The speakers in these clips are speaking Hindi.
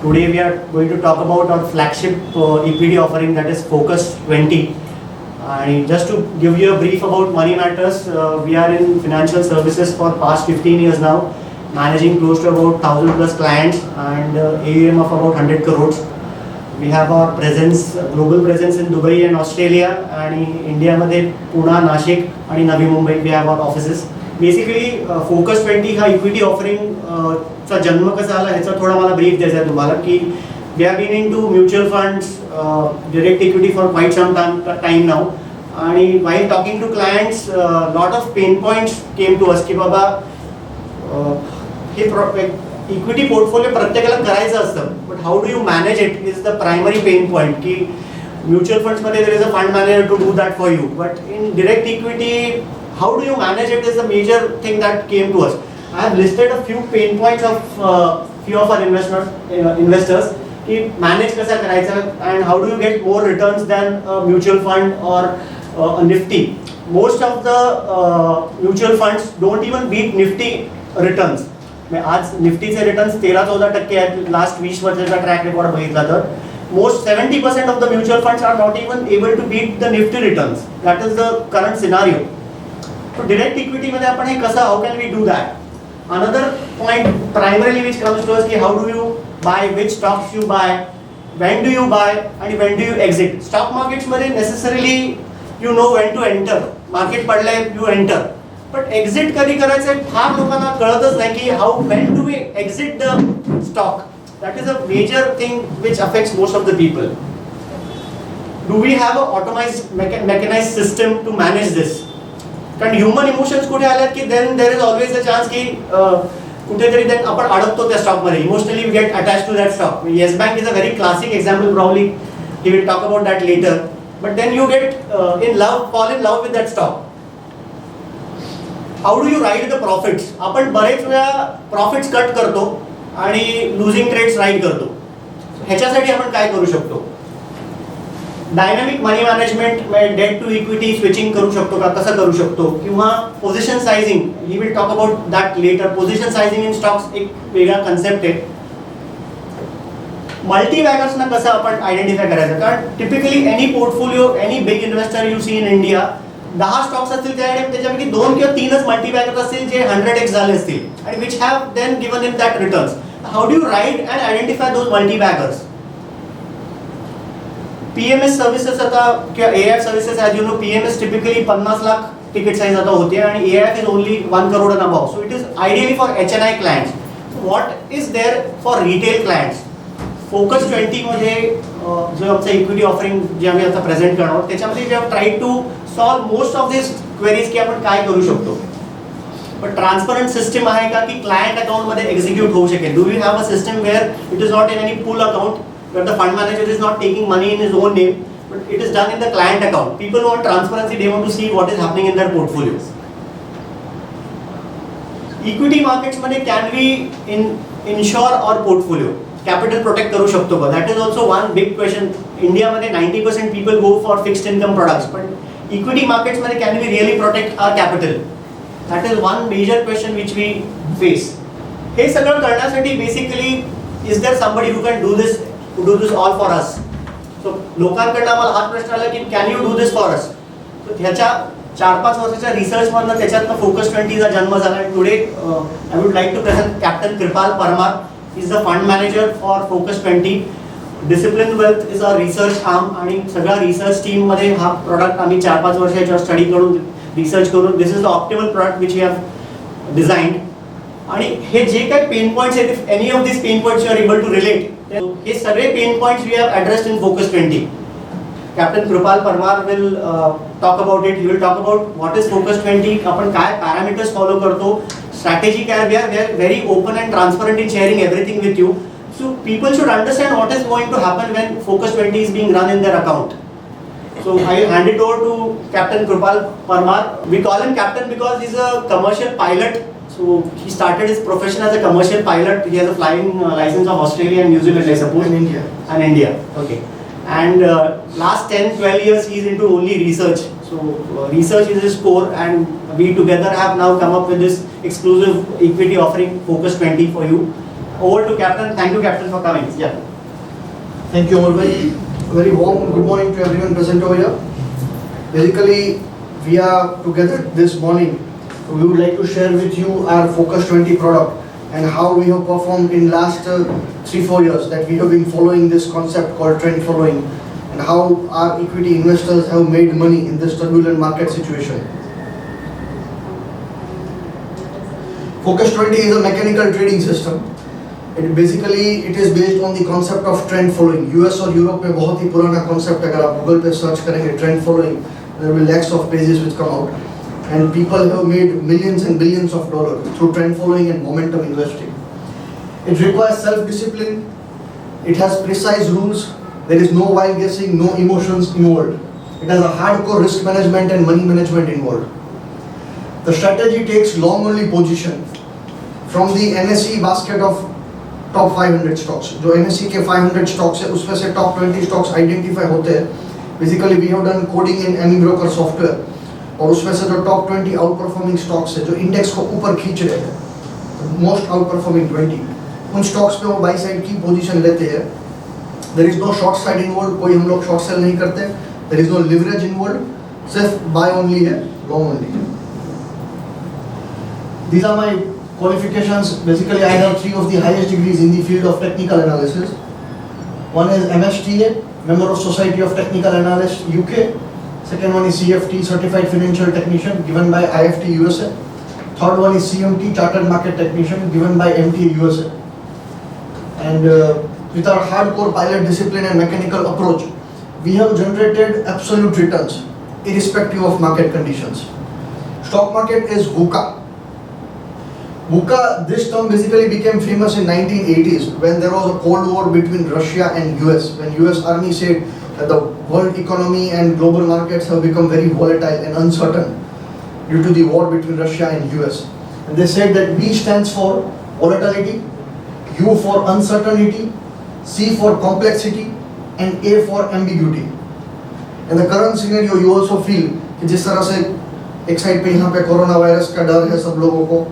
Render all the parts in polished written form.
Today we are going to talk about our flagship equity offering, that is Focus 20. And just to give you a brief about Money Matters, we are in financial services for past 15 years now, managing close to about 1000 plus clients and AUM of about 100 crores. We have our presence, global presence in Dubai and Australia, and in India मध्ये पुणे, नाशिक आणि Navi Mumbai we have our offices. Basically, Focus 20 हा equity offering चा जन्म कसा आला ह्याचा थोडा मला ब्रीफ द्यायचा आहे तुम्हाला की we have been into mutual funds, direct equity for quite some time now. आणि while talking to clients, lot of pain points came to us की बाबा हे इक्विटी पोर्टफोलिओ प्रत्येकाला करायचं असतं, but how do you manage it is the primary pain point. की म्युच्युअल फंड्समध्ये there is a fund manager to do that for you, but in direct equity how do you manage it is the major thing that came to us. I have listed a few pain points of few of our investors कि manage कसा करायचा and how do you get more returns than a mutual fund or a Nifty. Most of the mutual funds don't even beat Nifty returns. मैं आज निफ्टीचे रिटर्न्स 13-14% आहेत लास्ट 20 वर्षाचा ट्रॅक रेकॉर्ड बघितला तर. Most 70% of the mutual funds are not even able to beat the Nifty returns. That is the current scenario. So direct equity मध्ये आपण हे कसं, how can we do that. Another point primarily which comes to us की how do you buy, which stocks you buy, when do you buy आणि when do you exit. Stock मार्केट्समध्ये necessarily you know when to enter. Market पडलंय यू एंटर, बट एक्झिट कधी करायचं फार लोकांना कळतच नाही की how when do we exit the stock. That is a major thing which affects most of the people. Do we have a automised mechanised system to manage this. कारण ह्युमन इमोशन्स कुठे आल्यात की then there is always a chance की कुठेतरी देन आपण अडकतो त्या स्टॉकमध्ये. Emotionally we get attach to that stock. Yes Bank is a very classic example. Probably he will talk about that later. But then you get in love, fall in love with that stock. How do you ride the profits. आपण बरेच वेळा प्रॉफिट्स कट करतो आणि लुझिंग ट्रेड्स राईड करतो. ह्याच्यासाठी आपण काय करू शकतो. Dynamic money management, debt to equity switching करू शकतो का, कसं करू शकतो. किंवा position sizing, he will talk about that later. Position sizing in stocks एक वेगळा कन्सेप्ट आहे. मल्टी बॅगर्सना कसं आपण आयडेंटिफाय करायचं. कारण typically any portfolio, any big investor you see in India, 10 stocks असतील त्याच्यापैकी 2 किंवा 3च मल्टी बॅगर्स असतील जे 100x झाले असतील आणि which have then given in that returns. How do you ride and identify those multi baggers. PMS services आता किंवा AIF services, as you know PMS typically 50 lakh ticket size आता होते आणि AIF is only 1 crore and above. So it is ideally for HNI clients. What is there for retail clients. Focus 20 मध्ये जो आमचं इक्विटी ऑफरिंग जे आम्ही आता प्रेझेंट करणार त्याच्यामध्ये we have tried to solve most of this queries की आपण काय करू शकतो. पण ट्रान्सपरंट सिस्टम आहे का की क्लायंट अकाउंटमध्ये एक्झिक्यूट होऊ शकेल. Do you have a system where it is not in any pool account, where the fund manager is not taking money in his own name, but it is done in the client account. People want transparency, they want to see what is happening in their portfolios. Equity markets मध्ये can we insure our portfolio, capital protect करू शकतो का. That is also one big question. India मध्ये 90% people go for fixed income products, but equity markets मध्ये can we really protect our capital. That is one major question which we face. हे सगळं करण्यासाठी basically is there somebody who can do this all for us. So लोकांकडनं आम्हाला हा प्रश्न आला की can you do this for us. तर ह्याच्या 4-5 वर्षाच्या रिसर्चमधनं त्याच्यातनं फोकस 20चा जन्म झाला. Today I would like to present captain Kripal Parmar. Is the fund manager for focus 20. Discipline wealth is a research arm आणि सगळ्या रिसर्च टीममध्ये हा प्रोडक्ट आम्ही 4-5 वर्षाच्या स्टडी करून रिसर्च करून this is the optimal product which we have designed. आणि हे जे काही पेन पॉईंट्स आहेत, if any of this pain points you are able to relate, हे सगळे pain points we have addressed in focus 20. Captain Kripal Parmar will talk about it. He will talk about what is focus 20, आपण काय पॅरामीटर्स फॉलो करतो, स्ट्रॅटेजी काय. We are very open and transparent in sharing everything with you. So people should understand what is going to happen when focus 20 is being run in their account. So I hand it over to Captain Krupal Parmar. We call him Captain because he's a commercial pilot. So he started his profession as a commercial pilot. He has a flying license of Australia and New Zealand, I suppose. In India. And India. Okay. And last 10-12 years he's into only research. So research is his core, and we together have now come up with this exclusive equity offering Focus 20 for you. Over to Captain. Thank you, Captain, for coming. Yeah. Thank you, Amar bhai. Very warm good morning to everyone present over here. Basically, we are together this morning. We would like to share with you our Focus 20 product and how we have performed in last 3-4 years that we have been following this concept called trend following, and how our equity investors have made money in this turbulent market situation. Focus 20 is a mechanical trading system. It is based on the concept of trend following. US और यूरोप में बहुत ही पुराना concept है. अगर आप Google पे search करेंगे trend following, there will be lakhs of pages which come out, and people have made millions and billions of dollars through trend following and momentum investing. It requires self-discipline. It has precise rules. There is no wild guessing, no emotions involved. It has a hardcore risk management and money management involved. The strategy takes long only position from the NSE basket of top 500 stocks. जो NSE के 500 स्टॉक्स है उसमें से टॉप 20 स्टॉक्स आइडेंटिफाई होते हैं. Basically we have done coding in AmiBroker software, और उसमें से जो टॉप 20 आउट परफॉर्मिंग स्टॉक्स है जो इंडेक्स को ऊपर खींच रहे हैं, मोस्ट आउट परफॉर्मिंग 20, उन स्टॉक्स पे वो बाई साइड की पोजीशन लेते हैं. There is no short side involve. कोई हम लोग शॉर्ट सेल नहीं करते. There is no leverage involve. सिर्फ बाय ओनली है, लॉन्ग ओनली है. These are my qualifications. Basically, I have 3 of the highest degrees in the field of technical analysis. One is MSTA, Member of Society of Technical Analysts, UK. Second one is CFT, Certified Financial Technician, given by IFT USA. Third one is CMT, Chartered Market Technician, given by MTA USA. And with our hardcore pilot discipline and mechanical approach, we have generated absolute returns, irrespective of market conditions. Stock market is VUCA. VUCA, this term basically became famous in 1980s when there was a Cold War between Russia and US. When US Army said that the world economy and global markets have become very volatile and uncertain due to the war between Russia and US. And they said that V stands for volatility, U for uncertainty, C for complexity, and A for ambiguity. In the current scenario, you also feel कि जिस तरह से एक साइड पे यहाँ पे कोरोना वायरस का डर है सब लोगों को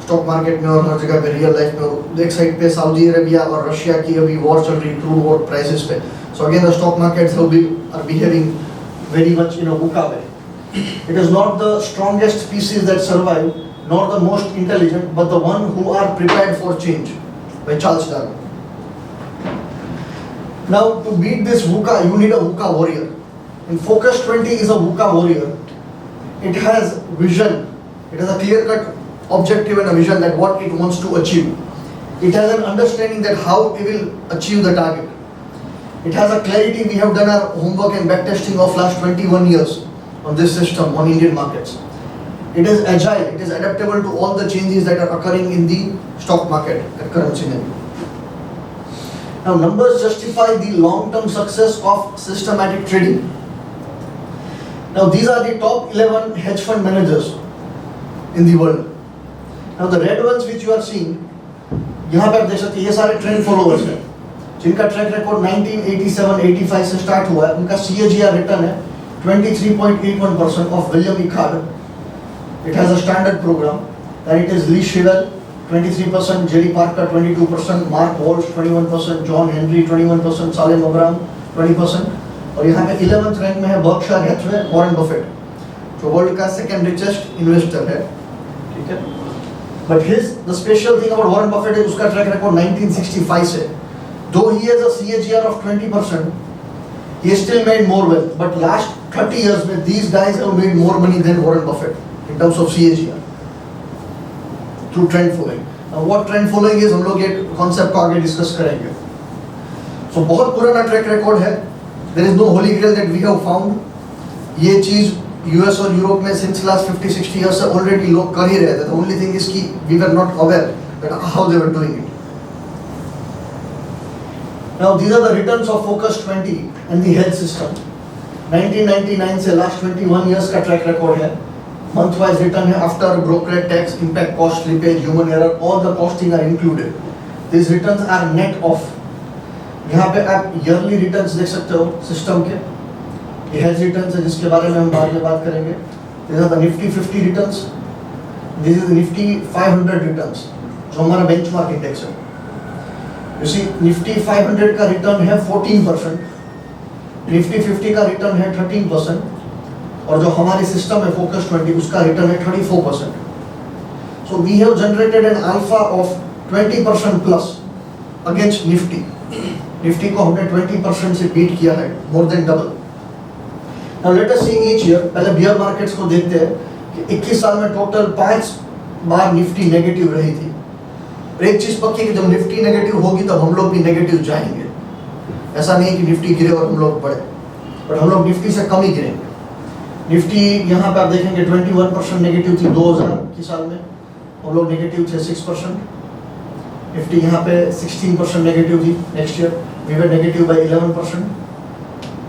स्टॉक मार्केट में और हर जगह पे रियल लाइफ में, एक साइड पे सऊदी अरेबिया और रशिया की अभी वॉर चल रही, क्रूड वॉर प्राइसेस पे. So again the stock markets are behaving very much in a VUCA way. It is not the strongest species that survive, nor the most intelligent, but the one who are prepared for change, by Charles Darwin. Now, to beat this VUCA, you need a VUCA warrior. And Focus 20 is a VUCA warrior. It has vision. It has a clear-cut objective and a vision that what it wants to achieve. It has an understanding that how it will achieve the target. It has a clarity. We have done our homework and backtesting of last 21 years on this system, on Indian markets. It is agile. It is adaptable to all the changes that are occurring in the stock market at current scenario. Now, numbers justify the long-term success of systematic trading. Now, these are the top 11 hedge fund managers in the world. Now the red ones which you are seeing, यहाँ पे आप देख सकते हैं ये सारे ट्रेंड फॉलोअर्स हैं जिनका ट्रैक रिकॉर्ड 1987-85 से स्टार्ट हुआ है. उनका CAGR रिटर्न है 23.81% of William E. Card. It has a standard program. Then it is Lee Shewell 23%, Jerry Parker 22%, Mark Walsh 21%, John Henry 21%, Salim Abraham 20%. और यहाँ पे 11th रैंक में है बर्कशायर हैथवे, वॉरेन बफेट, जो वर्ल्ड का सेकंड रिचेस्ट इन्वेस्टर है. ठीक है. But the special thing about Warren Buffett is उसका ट्रैक रिकॉर्ड 1965 से. Though he has a CAGR of 20%, he still made more wealth. But last 30 years में these guys have made more money than Warren Buffett in terms of CAGR through trend following. Now what trend following is हम लोग ये concept को आगे discuss करेंगे. So बहुत पुराना ट्रैक रिकॉर्ड है. There is no holy grail that we have found. ये चीज US और यूरोप में since last 50-60 years से already लोग कर ही रहे थे. The only thing is कि we were not aware that how they were doing it. Now these are the returns of Focus 20 and the health system. 1999 से last 21 years का track record है. Month wise return है after brokerage tax, impact cost, slippage, human error, all the costing are included. These returns are net off. यहाँ पे आप yearly returns देख सकते हो सिस्टम के. ये हेल्थ रिटर्न्स है जिसके बारे में हम बाद में बात करेंगे. These are the Nifty 50 returns. This is the Nifty 500 returns जो हमारा बेंचमार्क इंडेक्स है. You see, निफ्टी 500 का रिटर्न है 14%, निफ्टी 50 का रिटर्न है 13%, और जो हमारे सिस्टम है फोकस 20 उसका रिटर्न है 34%. So we have generated an alpha of 20% plus against Nifty. Nifty को हमने 20% से बीट किया है, more than double. Now let us see each year. पहले बियर मार्केट्स को देखते हैं कि 21 साल में टोटल 5 बार निफ्टी नेगेटिव रही थी. और एक चीज पक्की कि जब निफ्टी नेगेटिव होगी तब हम लोग भी नेगेटिव जाएंगे. ऐसा नहीं कि निफ्टी गिरे और हम लोग बढ़े, बट हम लोग निफ्टी से कम ही गिरेंगे. निफ्टी यहाँ पे आप देखेंगे 21% नेगेटिव थी 2000 की साल में, हम लोग नेगेटिव थे 6%. निफ्टी यहाँ पे 16% नेगेटिव थी. Next year we were negative by 11%.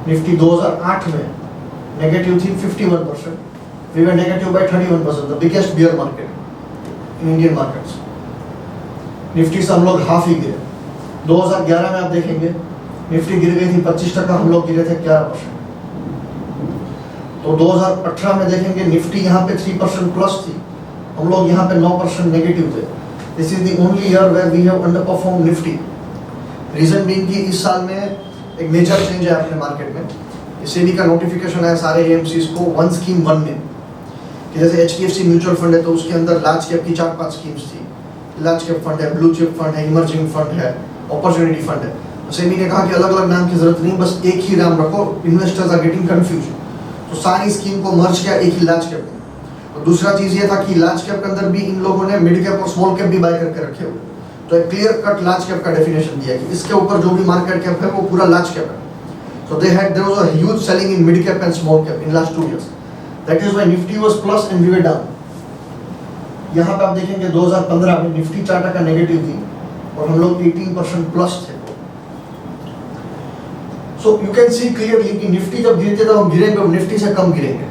Nifty 2008 में नेगेटिव थी 51%. We were negative by 31%, the biggest bear market in Indian markets. Nifty से हम लोग हाफ ही गिरे. 2011 में आप देखेंगे निफ्टी गिर गई थी 25%, हम लोग गिरे थे 11%. तो 2018 में देखेंगे निफ्टी यहाँ पे 3% प्लस थी, हम लोग यहाँ पे 9% नेगेटिव थे. This is the only year where we have underperform Nifty. Reason being कि इस साल में एक मेजर चेंज है अपने मार्केट में. सेबी का नोटिफिकेशन है सारे एएमसीज को वन स्कीम वन में, कि जैसे एचडीएफसी म्यूचुअल फंड है तो उसके अंदर लार्ज कैप की 4-5 स्कीम्स थी. लार्ज कैप फंड है, ब्लू चिप फंड है, इमर्जिंग फंड है, अपॉर्चुनिटी फंड है. तो सेबी ने कहा कि अलग अलग नाम की जरूरत नहीं, बस एक ही नाम रखो, इन्वेस्टर्स आर गेटिंग कंफ्यूज. तो सारी स्कीम को मर्ज किया एक ही लार्ज कैप में. और दूसरा चीज ये था कि लार्ज कैप के अंदर भी इन लोगों ने मिड कैप और स्मॉल कैप भी बाय करके रखे हुए. तो एक क्लियर कट लार्ज कैप का डेफिनेशन दिया कि इसके ऊपर जो भी मार्केट कैप है वो पूरा लार्ज कैप है. So there was a huge selling in mid cap and small cap in last 2 years. That is why Nifty was plus and we were down. यहाँ पे आप देखेंगे 2015 में निफ्टी 4% नेगेटिव थी और हम लोग 18% प्लस थे. So you can see clearly कि निफ्टी जब गिरते तो हम गिरेंगे और निफ्टी से कम गिरेंगे.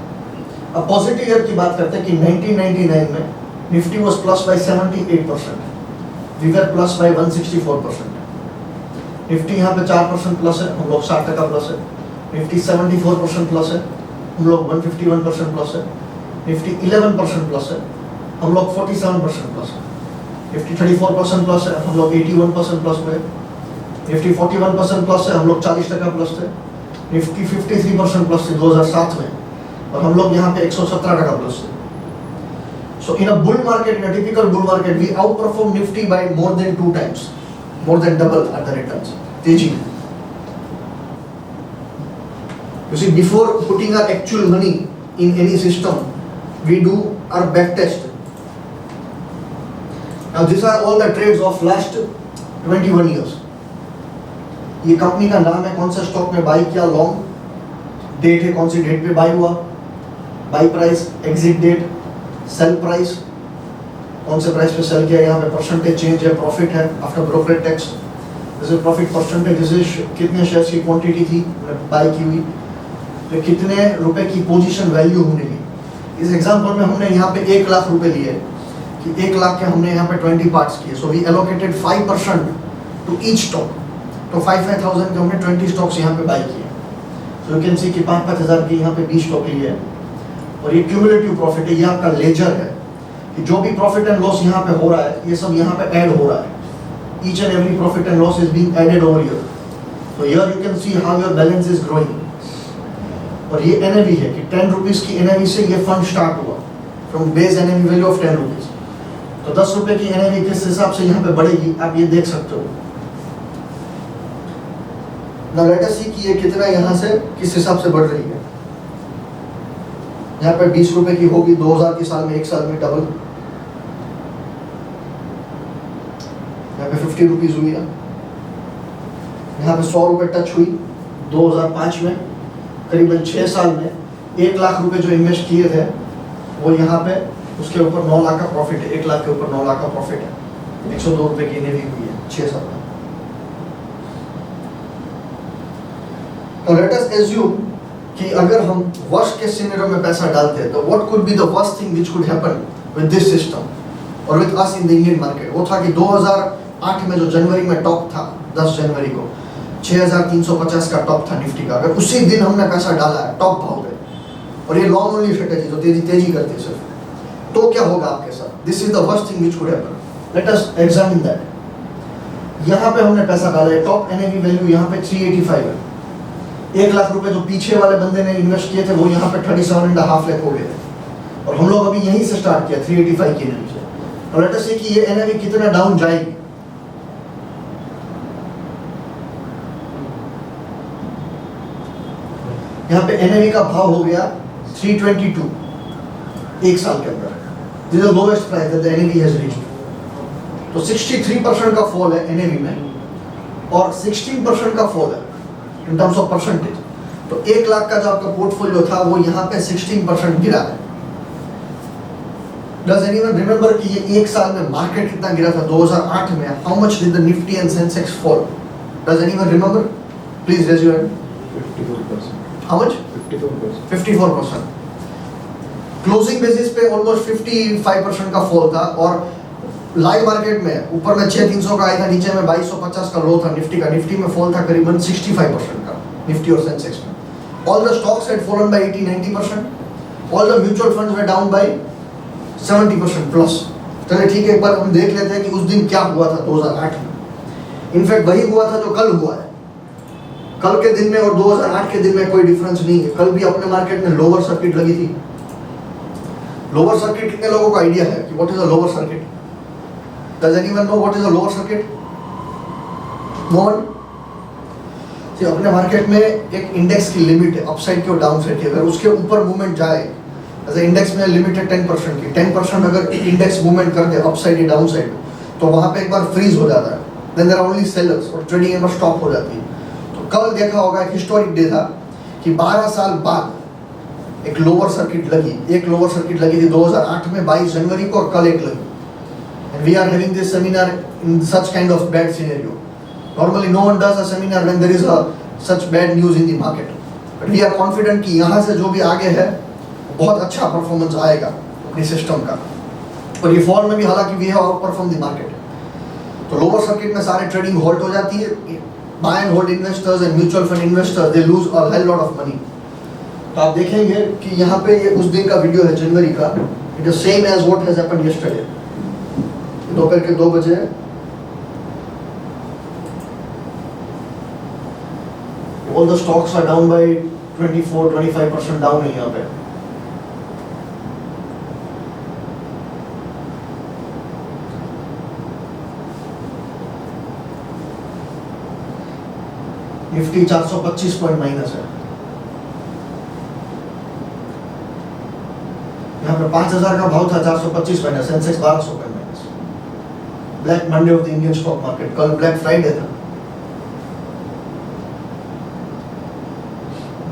अब पॉजिटिव ईयर की बात करते हैं कि 1999 में Nifty was plus by 78%. We were plus by 164%. Nifty यहाँ पे 4% प्लस है, हम लोग 60% प्लस है. निफ्टी 74% प्लस है, हम लोग 151% प्लस है. निफ्टी 11% प्लस है, हम लोग 47% प्लस है. निफ्टी 34% प्लस है, हम लोग 81% प्लस हुए. निफ्टी 41% प्लस है, हम लोग 40% प्लस थे. निफ्टी 53% प्लस थे 2007 में और हम लोग यहाँ पे 117% प्लस थे. So in a bull market, in a typical bull market, we outperform Nifty by more than 2 times, more than double at the returns. तेजी. You see, before putting our actual money in any system, we do our back test. Now these are all the trades of last 21 years. ये कंपनी का नाम है, कौन सा स्टॉक में बाई किया, लॉन्ग डेट है, कौन सी डेट पे बाई हुआ, buy price, exit date, sell price, कौन से प्राइस पे सेल किया, यहाँ पे परसेंटेज चेंज है, प्रॉफिट है आफ्टर ब्रोकरेज टैक्स. जैसे प्रॉफिट परसेंटेज, जैसे कितने शेयर्स की क्वांटिटी थी बाई की हुई, तो कितने रुपए की पोजीशन वैल्यू होने की. इस एग्जांपल में हमने यहाँ पे 1 लाख रुपए लिए कि 1 लाख के हमने यहाँ पे 20 पार्ट्स किए. So we allocated 5% to each stock. तो 5,000 के हमने 20 स्टॉक्स यहाँ पे बाई किए. सो यू कैन सी कि 5-5 हज़ार की यहाँ पे 20 स्टॉक लिए हैं. और ये क्यूमुलेटिव प्रॉफिट है, ये आपका लेजर है कि जो भी प्रॉफिट एंड लॉस यहाँ पे हो रहा है ये सब यहाँ पे ऐड हो रहा है. Each and every profit and loss is being added over here. तो here you can see how your balance is growing. और ये एनएवी है कि 10 रुपीज की एनएवी से ये फंड स्टार्ट हुआ from base NAV value of 10 rupees. तो 10 रुपए की एनएवी किस हिसाब से यहाँ पे बढ़ेगी आप ये देख सकते हो. Now let us see कि ये कितना यहाँ से किस हिसाब से बढ़ रही है. यहाँ पे 20 रुपए की होगी 2000 के साल में, 1 साल में डबल. यहाँ पे 50 रुपीज हुई है. यहाँ पे 100 रुपए टच हुई 2005 में. करीबन 6 साल में 1 लाख रुपए जो इन्वेस्ट किए थे वो यहाँ पे उसके ऊपर 9 लाख का प्रॉफिट है. 1 लाख के ऊपर 9 लाख का प्रॉफिट है. 102 रुपए की नेवी हुई है 6 साल में. तो लेट अस एज्यूम कि अगर हम वर्स्ट केस सिनेरियो में पैसा डालते हैं तो what could be the worst thing which could happen with this system और with us in the Indian market. वो था कि 2008 में जो जनवरी में टॉप था, 10 जनवरी को 6350 का टॉप था निफ्टी का. अगर उसी दिन हमने पैसा डाला है टॉप भाव पे और ये लॉन्ग ओनली स्ट्रेटेजी जो तेजी करती है सिर्फ, तो क्या होगा आपके साथ. This is the worst thing which could happen. Let us examine that. यहाँ पे हमने पैसा डाला है, टॉप एनएवी वैल्यू यहाँ पे 385 है। 1 लाख रुपए जो पीछे वाले बंदे ने इन्वेस्ट किए थे वो यहाँ पे 37.5 लाख हो गए थे, और हम लोग अभी यहीं से स्टार्ट किया 385 की एनएवी से। तो लेट अस से कि ये एनएवी कितना डाउन जाएगी। यहाँ पे एनएवी का भाव हो गया 322 एक साल के अंदर, this is the lowest price that the NAV has reached. तो 63% का फॉल है एनएवी में, और 16% का फॉल है इन टर्म्स ऑफ परसेंटेज। तो 1 लाख का जो आपका पोर्टफोलियो था वो यहाँ पे 16% गिरा है। Does anyone remember कि ये 1 साल में मार्केट कितना गिरा था 2008 में? How much did the Nifty and Sensex fall? Does anyone remember? Please raise your hand. 54%. How much? 54%. 54%. Closing basis पे ऑलमोस्ट 55% का फॉल था, और लाइव मार्केट में ऊपर में 6300 का आया था, नीचे में 2250 का लो था निफ्टी का। निफ्टी में फॉल था करीबन 65% का, निफ्टी और सेंसेक्स में। All the stocks had fallen bye 80-90%, all the mutual funds were down by 70% plus. चलिए ठीक है, एक बार हम देख लेते हैं कि उस दिन क्या हुआ था 2008 में। इनफैक्ट वही हुआ था जो कल हुआ है। कल के दिन में और 2008 के दिन में कोई डिफरेंस नहीं है। कल भी अपने मार्केट में लोअर सर्किट लगी थी। लोअर सर्किट कितने लोगों को आइडिया है कि what is a lower circuit? Does anyone know what is a lower circuit? No one? See, अपने मार्केट में एक इंडेक्स की लिमिट है, अपसाइड की और डाउन साइड की। अगर उसके ऊपर मूवमेंट जाए, जैसे इंडेक्स में लिमिट है 10% की, 10% अगर इंडेक्स मूवमेंट कर दे अपसाइड या डाउन साइड, तो वहाँ पे एक बार फ्रीज हो जाता है। Then there are only sellers, और ट्रेडिंग एक बार स्टॉप हो जाती है। तो कल देखा होगा, एक हिस्टोरिक डे था कि 12 साल बाद एक लोअर सर्किट लगी। एक लोअर सर्किट लगी थी 2008 में 22 जनवरी को, और कल एक लगी। And we are having this seminar in such kind of bad scenario. Normally no one does a seminar when there is a such bad news in the market. But we are confident कि यहाँ से जो भी आगे है बहुत अच्छा परफॉर्मेंस आएगा अपनी सिस्टम का। और ये फॉल में भी हालांकि we have outperformed the market. तो लोअर सर्किट में सारे ट्रेडिंग होल्ड हो जाती है। Buy and hold investors and mutual fund investors they lose a hell lot of money. तो आप देखेंगे कि यहाँ पे ये उस दिन का वीडियो है जनवरी का। It is same as what has happened yesterday. दोपहर के 2 बजे all the stocks are down by 24-25% down है यहाँ पे। निफ्टी 425 पॉइंट माइनस है। यहाँ पे 5000 का भाव था, 425 minus, Sensex 1200 point. Black Monday of the Indian stock market. कल ब्लैक फ्राइडे था।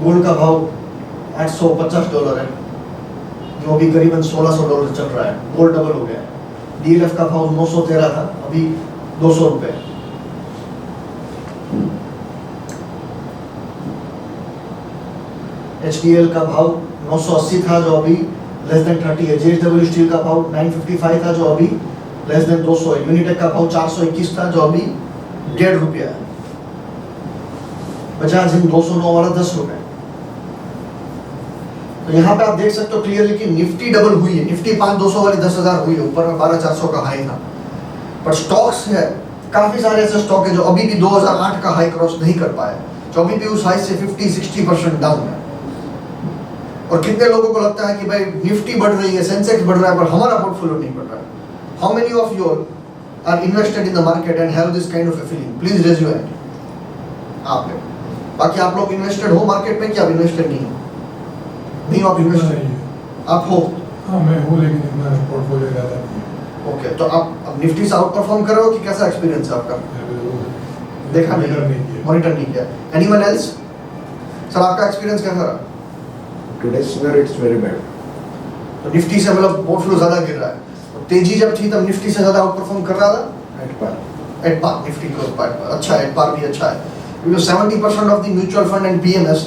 गोल्ड का भाव $850 है, जो अभी करीबन $1600 चल रहा है। गोल्ड डबल हो गया है। डीएलएफ का भाव 913 था, अभी 200 रुपए। एचडीएल का भाव 980 था, जो अभी लेस देन 30 है। जेएसडब्ल्यू स्टील का भाव 955 था, जो अभी लेस देन 200 है। यूनिटेक का भाव 421 था, जो अभी ₹1.5 है। बजाज हिंद 209 वाला 10 रुपए। तो यहाँ पे आप देख सकते हो क्लियरली कि निफ्टी डबल हुई है। निफ्टी 5200 वाली 10,000 हुई है, ऊपर में 12400 का हाई था। पर स्टॉक्स है, काफी सारे ऐसे स्टॉक है जो अभी भी 2008 का हाई क्रॉस नहीं कर पाए, जो अभी भी उस हाई से 50-60% डाउन है। और कितने लोगों को लगता है कि भाई निफ्टी बढ़ रही है, सेंसेक्स बढ़ रहा है, पर हमारा पोर्टफोलियो नहीं बढ़ रहा है? How many of you are invested in the market and have this kind of a feeling? Please raise your hand. आप लोग, बाकी आप लोग इन्वेस्टेड हो मार्केट में कि आप इन्वेस्टेड नहीं हो? नहीं हो आप इन्वेस्टेड? आप हो? हाँ मैं हूँ, लेकिन इतना पोर्टफोलियो ज़्यादा नहीं है। ओके, तो आप अब निफ्टी से आउट परफॉर्म कर रहे हो कि कैसा एक्सपीरियंस है आपका? देखा नहीं, मॉनिटर नहीं किया। Anyone else? सर आपका एक्सपीरियंस कैसा रहा? Today's scenario it's very bad. तो निफ्टी से मतलब पोर्टफोलियो ज़्यादा गिर रहा है। तेजी जब थी तब निफ्टी से ज़्यादा आउट परफॉर्म कर रहा था? At par. At par, Nifty को अच्छा है, एट पार भी अच्छा है। क्योंकि 70% of the mutual fund and PMS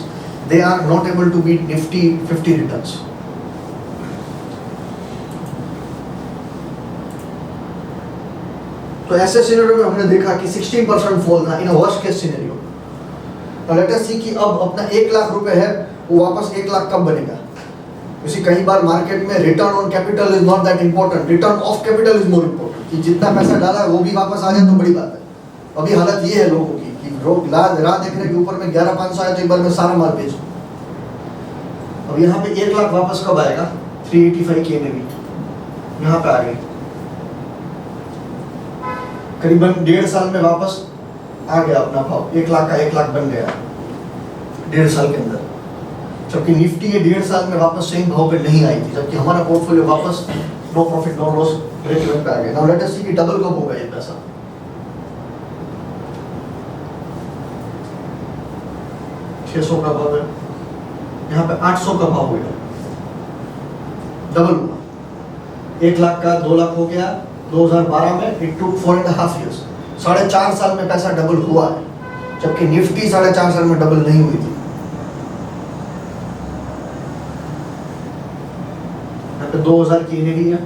they are not able to beat Nifty 50 returns. तो ऐसे सिनेरियो में हमने देखा कि 16% फॉल था इन अ वर्स्ट केस सिनेरियो। तो लेट अस सी कि अब अपना 1 लाख रुपए है, वो वापस 1 लाख कब बनेगा? इसी कई बार मार्केट में return on capital is not that important, return of capital is more important. कि जितना पैसा डाला है वो भी वापस आ जाए तो बड़ी बात है, अभी हालत ये है लोगों की कि लोग राह देख रहे हैं कि ऊपर में 11,500 आया तो एक बार में सारा माल बेच दूं। अब यहाँ पे 1 लाख वापस कब आएगा? 385 की एनएवी यहाँ पे आ गई, करीबन 1.5 साल में वापस आ गया अपना भाव। 1 लाख का 1 लाख बन गया 1.5 साल के अंदर, जबकि निफ्टी ये 1.5 साल में वापस सेम भाव पे नहीं आई थी, जबकि हमारा पोर्टफोलियो वापस no profit no loss break even पे आ गया। नाउ लेट अस सी कि डबल कब होगा ये पैसा। $600 का भाव है, यहाँ पे 800 का भाव हुआ, डबल हुआ। 1 लाख का 2 लाख हो गया 2012 में। इट टुक 4.5 years, 4.5 साल में पैसा डबल हुआ है, जबकि निफ्टी 4.5 साल में डबल नहीं हुई थी। यहाँ पे 2000 की एनएवी है,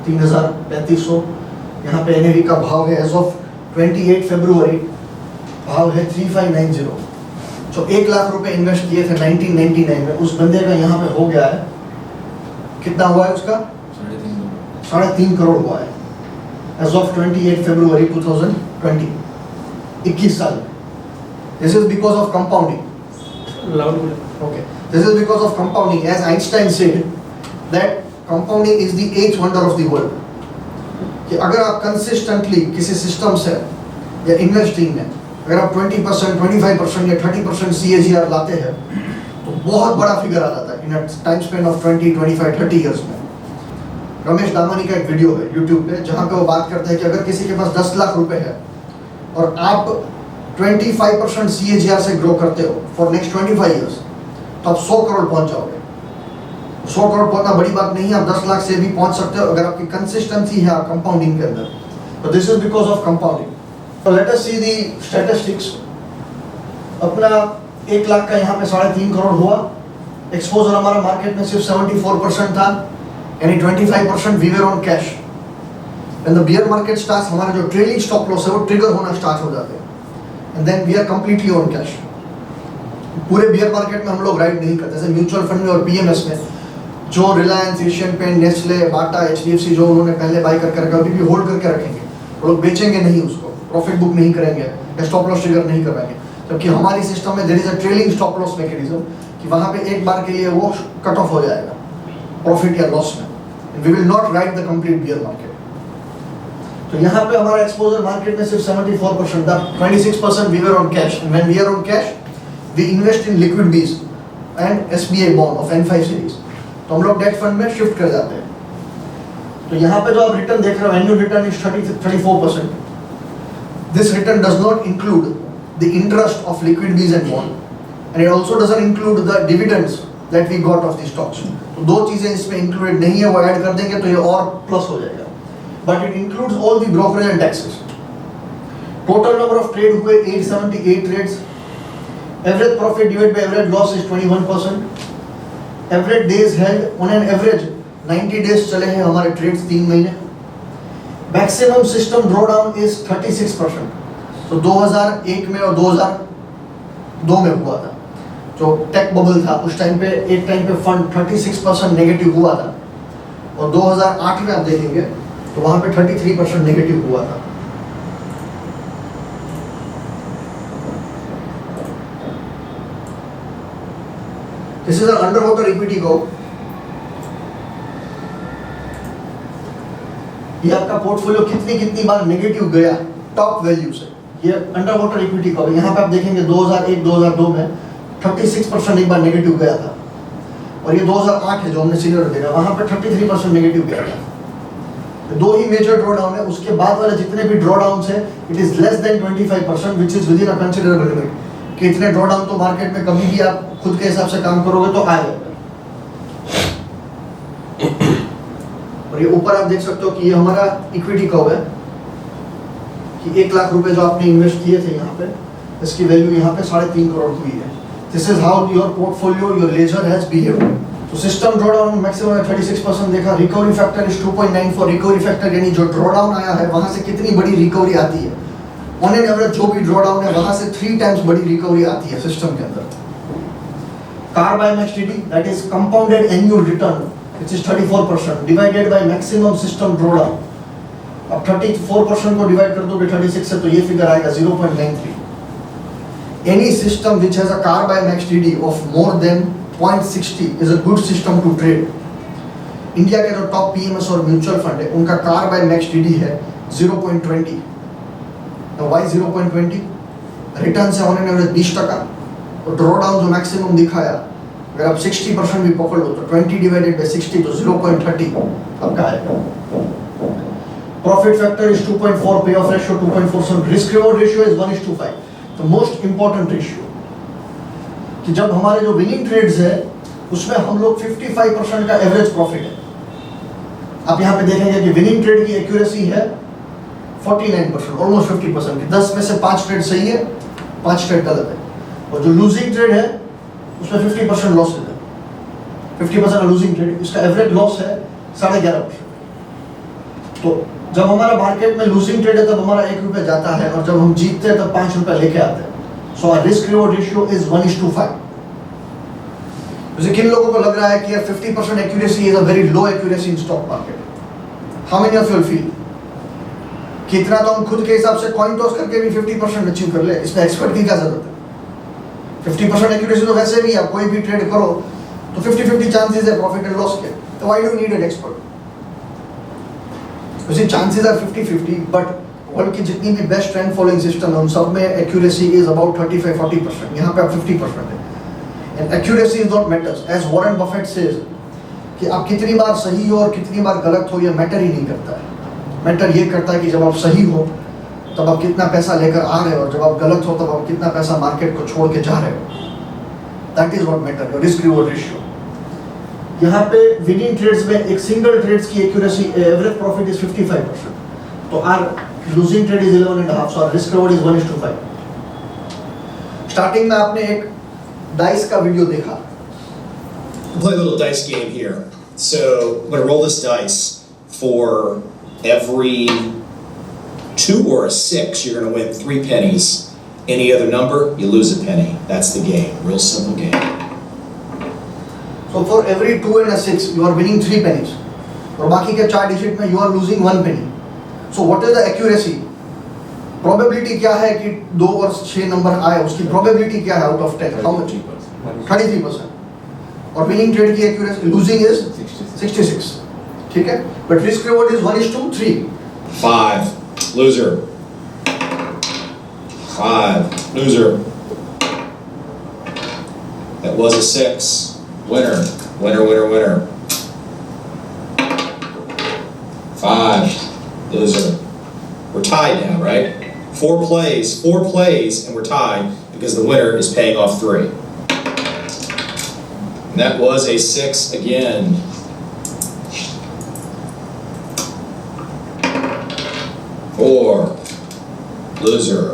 3,3500। यहाँ पे एनएवी का भाव है एज ऑफ 28 फरवरी, भाव है 3590। जो 1 लाख रुपए इन्वेस्ट किए थे 1999 में, उस बंदे का यहाँ पे हो गया है, कितना हुआ है उसका? 3.5 करोड़ हुआ है एज ऑफ 28 फरवरी 2020, 21 साल। This is because of compounding. Okay, this is because of compounding. As Einstein said that compounding is the eighth wonder of the world. कि अगर आप consistently किसी सिस्टम से या इन्वेस्टिंग में अगर आप 20%, 25% या 30% CAGR लाते हैं तो बहुत बड़ा फिगर आ जाता है in time span of 20, 25, 30 years में। रमेश दामानी का एक वीडियो है YouTube पे जहाँ पे वो बात करते हैं कि अगर किसी के पास 10 लाख रुपए है और आप 25% CAGR से ग्रो करते हो फॉर नेक्स्ट 25 इयर्स, तो आप 100 करोड़ पहुंच जाओगे। 100 करोड़ पहुंचना बड़ी बात नहीं है, आप 10 लाख से भी पहुंच सकते हो अगर आपकी कंसिस्टेंसी है कंपाउंडिंग के अंदर। तो this is because of compounding. तो लेट अस सी दी स्टैटिस्टिक्स। अपना 1 लाख का यहाँ पे 3.5 करोड़ हुआ। एक्सपोजर हमारा मार्केट में सिर्फ 74% था, यानी 25% we were on cash. When the bear market starts, हमारा जो ट्रेलिंग स्टॉप लॉस है वो ट्रिगर होना स्टार्ट हो जाते हैं, and then we are completely on cash. पूरे बियर मार्केट में हम लोग राइड नहीं करते, जैसे म्यूचुअल फंड में और पीएमएस में जो रिलायंस, एशियन पेंट, नेस्ले, बाटा, एचडीएफसी जो उन्होंने पहले बाई करके रखा अभी भी होल्ड करके रखेंगे, वो लोग बेचेंगे नहीं, उसको प्रॉफिट बुक नहीं करेंगे या स्टॉप लॉस ट्रिगर नहीं करवाएंगे। जबकि हमारी सिस्टम में there is a trailing stop loss mechanism कि वहां पे एक बार के लिए वो कट ऑफ हो जाएगा प्रॉफिट या लॉस में, we will not ride the complete bear market. तो यहाँ पे हमारा एक्सपोजर मार्केट में सिर्फ 74% था, 26% we were on cash, and when we are on cash we invest in liquid bees and SBI bond of N5 series. तो हम लोग डेट फंड में शिफ्ट कर जाते हैं। तो यहाँ पे जो आप रिटर्न देख रहे हो, annual return is 34%। This return does not include the interest of liquid bees and bond, and it also doesn't include the dividends that we got of the stocks. तो दो चीजें इसमें इंक्लूडेड नहीं है, वो ऐड कर देंगे तो ये और प्लस हो जाएगा। But it includes all the brokerage and taxes. Total number of trade हुए 878 trades. Average profit divided by average loss is 21%. Average days held on an average 90 days चले हैं हमारे trades 3 महीने. Maximum system drawdown is 36%. तो 2001 में और 2002 में हुआ था, जो टेक बबल था उस टाइम पे, एक टाइम पे फंड 36% नेगेटिव हुआ था, और 2008 में आप देखेंगे तो वहां पे 33% नेगेटिव हुआ था। This is under water equity curve. ये आपका पोर्टफोलियो कितनी बार नेगेटिव गया टॉप वैल्यू से, ये अंडर वाटर इक्विटी कर्व। यहाँ पे आप देखेंगे 2001-2002 में 36% एक बार नेगेटिव गया था, और ये 2008 है जो हमने सीनियर देखा, वहां पे 33% नेगेटिव गया था। दो ही मेजर ड्रॉडाउन है, उसके बाद वाले जितने भी ड्रॉडाउन्स है it is less than 25%, which is with in a considerable limit. कि इतने ड्रॉडाउन तो मार्केट में कभी भी आप खुद के हिसाब से काम करोगे तो आएगा। और ये ऊपर आप देख सकते हो कि ये हमारा इक्विटी कर्व है कि 1 लाख रुपए जो आपने इन्वेस्ट किए थे यहाँ पे, इसकी वैल्यू यहाँ पे 3.5 करोड़ हुई है। This is how your portfolio, your ledger has behaved. तो सिस्टम ड्रॉडाउन मैक्सिमम 36% देखा। Recovery factor is 2.94। Recovery factor यानी जो ड्रॉडाउन आया है वहां से कितनी बड़ी रिकवरी आती है। ऑन एन एवरेज जो भी ड्रॉडाउन है वहां से 3 टाइम्स बड़ी रिकवरी आती है सिस्टम के अंदर। CAR by MaxDD, that is compounded annual return, which is 34% divided by maximum system drawdown, अब 34% को डिवाइड कर दोगे 36 से तो ये फिगर आएगा 0.93. Any system which has a CAR by max TD of more than 0.60 is a good system to trade. India के जो टॉप पीएमएस और म्यूचुअल फंड है उनका CAR by max TD है 0.20. Now why 0.20? रिटर्न से ऑन एन एवरेज 20% और ड्रॉ डाउन जो मैक्सिमम दिखाया अगर आप 60% भी पकड़ लो तो 20 डिवाइडेड बाय 60 तो 0.30 आपका आएगा. Profit factor is 2.4, payoff ratio 2.47, risk reward ratio is 1:5. The most important ratio कि जब हमारे जो विनिंग ट्रेड्स है उसमें हम लोग 55% का एवरेज प्रॉफिट है. आप यहाँ पे देखेंगे कि विनिंग ट्रेड की एक्यूरेसी है 49%, ऑलमोस्ट 50% की. 10 में से 5 ट्रेड सही है, 5 ट्रेड गलत है. और जो लूजिंग ट्रेड है उसमें 50% लॉस है. 50% लूजिंग ट्रेड, इसका एवरेज लॉस है 11.5%. तो जब हमारा मार्केट में लूजिंग ट्रेड है तब हमारा 1 रुपया जाता है और जब हम जीतते हैं तब 5 रुपया लेके आते हैं. So our risk reward ratio is 1:5. किन लोगों को लग रहा है कि यार 50% accuracy is a very low accuracy in stock market? How many of you feel कि इतना तो हम खुद के हिसाब से कॉइन टॉस करके भी 50% अचीव कर ले, इसमें एक्सपर्ट की क्या जरूरत है? 50% एक्यूरेसी तो वैसे भी आप कोई भी ट्रेड करो तो 50-50 चांसेस है प्रॉफिट एंड लॉस के, तो why do you need an expert? वैसे चांसेस आर 50-50 बट वर्ल्ड की जितनी भी बेस्ट ट्रेंड फॉलोइंग सिस्टम है उन सब में एक्यूरेसी इज अबाउट 35-40%. यहाँ पे आप 50% है. And accuracy is not matters. As Warren Buffett says कि आप कितनी बार सही हो और कितनी बार गलत हो ये मैटर ही नहीं करता है. मैटर ये करता है कि जब आप सही हो तब आप कितना पैसा लेकर आ रहे हो और जब आप गलत हो तब आप कितना पैसा मार्केट को छोड़ के जा रहे हो. That is what matter. Risk reward ratio. यहाँ पे विनिंग ट्रेड्स में एक सिंगल ट्रेड्स की एक्यूरेसी एवरेज प्रॉफिट इज 55%. तो our losing trade is 11.5. So our risk reward is 1:5. Starting में आपने एक डाइस का वीडियो देखा. We'll play a little dice game here. So I'm going to roll this dice. For every 2 or a 6, you're going to win 3 pennies. Any other number, you lose a penny. That's the game. Real simple game. So for every 2 and a 6 you are winning 3 pennies. और बाकी के 4 डिजिट में you are losing 1 penny. So what is the accuracy? Probability क्या है कि 2 और 6 नंबर आए, उसकी probability क्या है out of 10? How much? 33%. और winning trade की accuracy losing is 66. ठीक है? But risk reward is 1:3. 5, loser. 5, loser. That was a 6. Winner, winner, winner, winner. 5, loser. We're tied now, right? 4 plays, and we're tied because the winner is paying off 3. And that was a 6 again. 4, loser.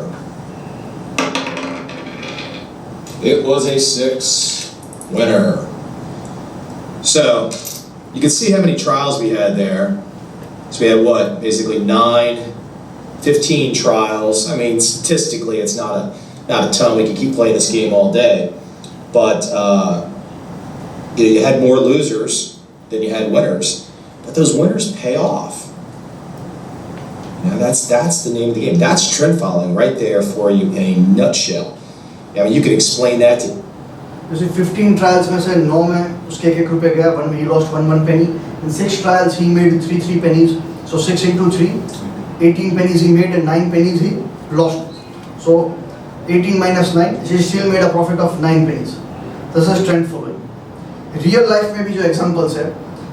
It was a 6, winner. So, you can see how many trials we had there. So we had what, basically 9, 15 trials. I mean, statistically, it's not a ton. We can keep playing this game all day. But you had more losers than you had winners. But those winners pay off. Now that's the name of the game. That's trend following right there for you in a nutshell. I mean, you can explain that to. जैसे 15 ट्रायल्स में से 9 में उसके 1 रुपये गया, 1 में he lost 1 penny. In 6 trials he made 3 pennies. So 6 into 3, 18 pennies he made and 9 pennies he lost. So 18 minus 9, he still made a profit of 9 pennies. This is trend following. Real life में भी जो एग्जांपल्स है,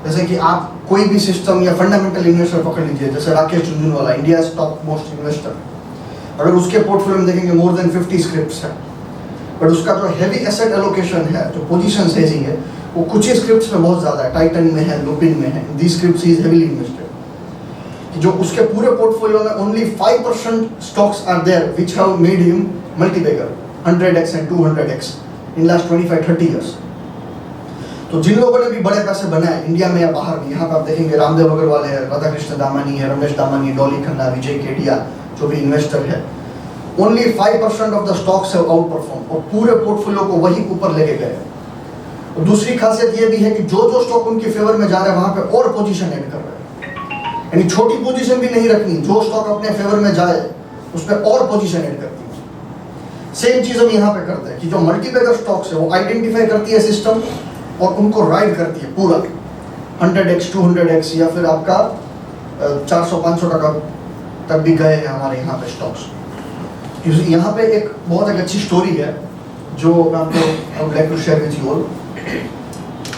जैसे कि आप कोई भी सिस्टम या फंडामेंटल इन्वेस्टर पकड़ लीजिए, जैसे Rakesh Jhunjhunwala, India top most investor. अगर उसके पोर्टफोलियो में देखेंगे मोर देन 50 स्क्रिप्ट्स है, बट उसका जो हैवी एसेट एलोकेशन है, जो पोजीशन सेजिंग है, वो कुछ ही स्क्रिप्ट्स में बहुत ज़्यादा है. टाइटन में है, लुपिन में है. The scripts is heavily invested. जो उसके पूरे पोर्टफोलियो में only 5% stocks are there which have made him multibagger 100x and 200x in last 25-30 years. तो जिन लोगों ने भी बड़े पैसे बनाए इंडिया में या बाहर भी, यहाँ पे आप देखेंगे रामदेव अग्रवाल है, राधाकृष्ण दामानी है, रमेश दामानी, डॉली खन्ना, विजय केडिया, जो भी इन्वेस्टर है, only 5% of the stocks have out perform और पूरे पोर्टफोलियो को वही ऊपर लेके गए. और दूसरी खासियत ये भी है कि जो जो स्टॉक उनके फेवर में जा रहे हैं वहाँ पे और पोजीशन ऐड कर रहे हैं. यानी छोटी पोजीशन भी नहीं रखनी, जो स्टॉक अपने फेवर में जाए उस पर और पोजीशन ऐड करती है। सेम चीज हम यहाँ पे करते हैं कि जो मल्टीबैगर स्टॉक्स है वो आइडेंटिफाई करती है सिस्टम और उनको राइड करती है पूरा 100x 200x या फिर आपका 400-500 टका तक भी गए हैं हमारे यहाँ पे स्टॉक्स। यहाँ पे एक बहुत एक अच्छी स्टोरी है जो मैं आपको I would like to share with you all.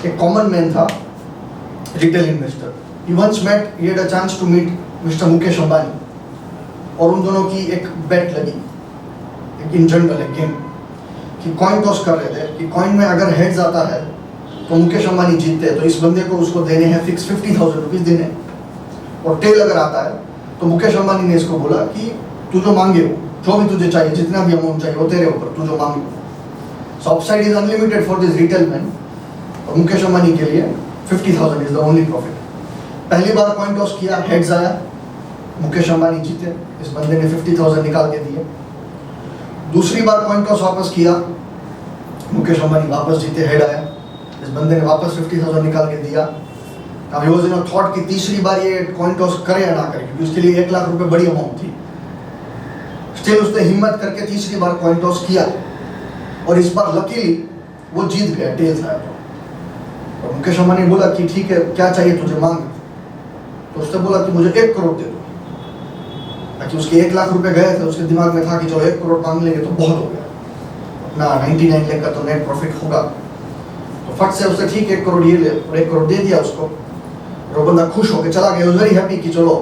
एक कॉमन मैन था, retail investor. He once met, he had a chance to meet mister Mukesh Ambani और उन दोनों की एक बेट लगी, एक इन जनरल एक गेम कि कॉइन टॉस कर रहे थे कि कॉइन में अगर हेड्स आता है तो मुकेश अंबानी जीतते हैं, तो इस बंदे को उसको देने हैं फिक्स 50,000 रुपीज देने, और टेल अगर आता है तो मुकेश अंबानी ने इसको बोला कि तू जो मांगे हो, जो भी तुझे चाहिए, जितना भी अमाउंट चाहिए वो तेरे ऊपर, तू जो मांगे। So upside is unlimited for this retail man, और मुकेश अंबानी के लिए 50,000 इज द ओनली प्रॉफिट। पहली बार कॉइन टॉस किया, हेड्स आया, मुकेश अंबानी जीते, इस बंदे ने 50,000 निकाल के दिए। दूसरी बार कॉइन टॉस वापस किया, मुकेश अंबानी वापस जीते, हेड आया, इस बंदे ने वापस 50,000 निकाल के दिया। अब he was in a thought कि तीसरी बार ये कॉइन टॉस करे या ना करे, क्योंकि उसके लिए 1 लाख रुपए बड़ी अमाउंट थी। स्टिल उसने हिम्मत करके तीसरी बार कॉइन टॉस किया और इस बार लकीली वो जीत गया, टेल्स आया तो। और मुकेश अंबानी ने बोला कि ठीक है, क्या चाहिए तुझे, मांग। तो उसने बोला कि मुझे 1 करोड़ दे दो, ताकि उसके 1 लाख रुपए गए थे, उसके दिमाग में था कि चलो 1 करोड़ मांग लेंगे तो बहुत हो गया, अपना 99 लाख का तो नेट प्रॉफिट होगा। तो फट से उसने ठीक 1 करोड़ ये ले, और 1 करोड़ दे दिया उसको, और वो बंदा खुश होकर चला गया, वेरी हैप्पी कि चलो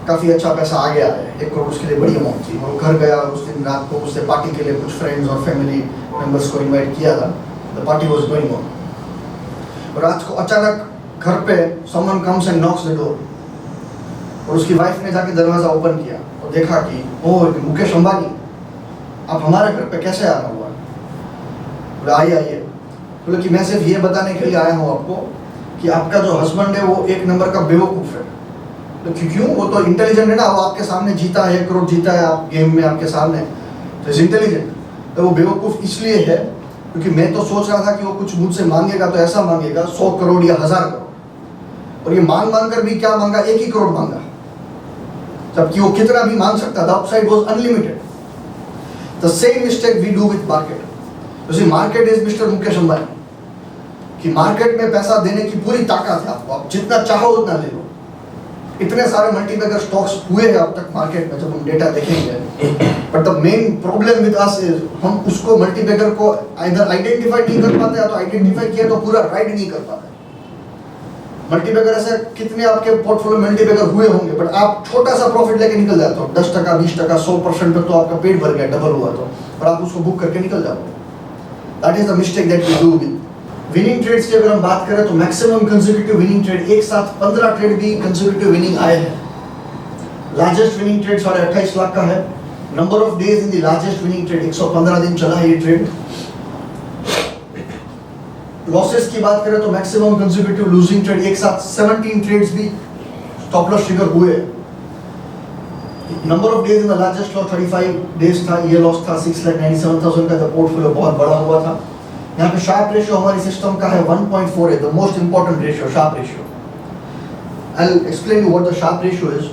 काफ़ी अच्छा पैसा आ गया है। 1 करोड़ उसके लिए बड़ी अमाउंट थी। वो घर गया और उस दिन रात को उसने पार्टी के लिए कुछ फ्रेंड्स और फैमिली मेंबर्स को इनवाइट किया था। The party was going on, और रात को अचानक घर पे someone comes and Knox the door, और उसकी वाइफ ने जाके दरवाज़ा ओपन किया और देखा कि ओह मुकेश अंबानी, आप हमारे घर पे कैसे आना हुआ? बोले आइए। बोले कि मैं सिर्फ ये बताने के लिए आया हूँ आपको कि आपका जो हस्बैंड है वो 1 नंबर का बेवकूफ़ है। तो क्यों? वो तो इंटेलिजेंट है ना, वो आपके सामने जीता है, 1 करोड़ जीता है आप गेम में आपके सामने, तो इज इंटेलिजेंट। तो वो बेवकूफ़ इसलिए है क्योंकि मैं तो सोच रहा था कि वो कुछ मुझसे मांगेगा तो ऐसा मांगेगा 100 करोड़ या 1000 करोड़, और ये मांग कर भी क्या मांगा, 1 ही करोड़ मांगा, जबकि वो कितना भी मांग सकता था, upside was unlimited. The same mistake we do with market. Market is mister Mukesh Ambani, कि मार्केट में पैसा देने की पूरी ताकत है आपको, आप जितना चाहो उतना ले लो। इतने सारे मल्टीबैगर स्टॉक्स हुए हैं अब तक मार्केट में, जब हम डेटा देखेंगे। But the main problem with us is हम उसको मल्टीबैगर को आइदर आइडेंटिफाई नहीं कर पाते, या तो आइडेंटिफाई किया तो पूरा राइड नहीं कर पाते। मल्टीबैगर ऐसे कितने आपके पोर्टफोलियो मल्टीबैगर हुए होंगे, बट आप छोटा सा प्रॉफिट लेके निकल जाते हो, 10 टका 20 टका 100% तक तो आपका पेट भर गया, डबल हुआ तो, और आप उसको बुक करके निकल जाओगे। That is the mistake that we do with winning trades की। अगर हम बात करें तो मैक्सिमम कंसेक्यूटिव विनिंग ट्रेड, एक साथ 15 ट्रेड भी कंसेक्यूटिव विनिंग आए हैं। लार्जेस्ट विनिंग ट्रेड 28.5 लाख का है। Number of days in the largest winning trade 115 दिन चला है ये ट्रेड। लॉसेस की बात करें तो मैक्सिमम कंसेक्यूटिव लूजिंग ट्रेड, एक साथ 17 ट्रेड्स भी स्टॉप लॉस ट्रिगर हुए। Number of days in the largest loss 35 days था, ये लॉस था 6,97,000 का, पोर्टफोलियो बहुत बड़ा हुआ था। यहाँ पे शार्प रेशियो हमारी सिस्टम का है 1.4 है, the most important ratio, Sharpe ratio. I will explain you what the Sharpe ratio is.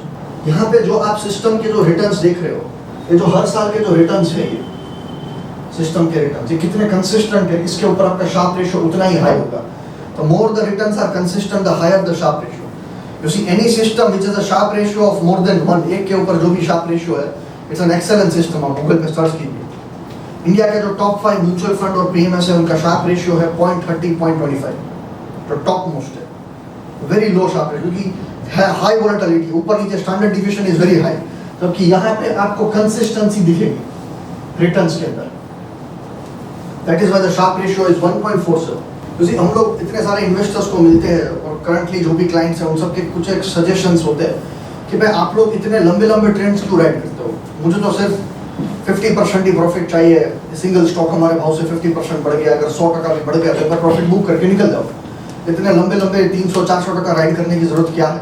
यहाँ पे जो आप सिस्टम के जो रिटर्न्स देख रहे हो, ये जो हर साल के जो रिटर्न्स है, ये सिस्टम के रिटर्न्स ये कितने कंसिस्टेंट है, इसके ऊपर आपका शार्प रेशियो उतना ही हाई होगा। तो more the returns are consistent, the higher the Sharpe ratio. You see any system which is a Sharpe ratio of more than 1, एक के ऊपर जो भी शार्प रेशियो है, इट्स एन एक्सीलेंट सिस्टम। आप गूगल पे सर्च कीजिए। इंडिया के जो टॉप 5 म्यूचुअल फंड और पीएमएस है, उनका शार्प रेशियो है 0.30 0.25, तो टॉप मोस्ट है। वेरी लो शार्प रेशियो, क्योंकि है हाई वोलेटिलिटी, ऊपर नीचे standard deviation is very high, जबकि यहाँ पे आपको कंसिस्टेंसी दिखेगी रिटर्न्स के अंदर। That is why the Sharpe ratio is 1.47। क्योंकि हम लोग इतने सारे इन्वेस्टर्स को मिलते हैं, और करंटली जो भी क्लाइंट्स हैं उन सबके कुछ एक सजेशंस होते हैं कि भाई आप लोग इतने लंबे लंबे ट्रेंड्स क्यों राइड करते हो, मुझे तो सिर्फ 50% ही प्रॉफिट चाहिए, सिंगल स्टॉक हमारे भाव से 50% बढ़ गया, अगर 100 टका भी बढ़ गया तो एक बार प्रॉफिट बुक करके निकल जाओ। इतने लंबे लंबे 300-400 टका राइड करने की जरूरत क्या है?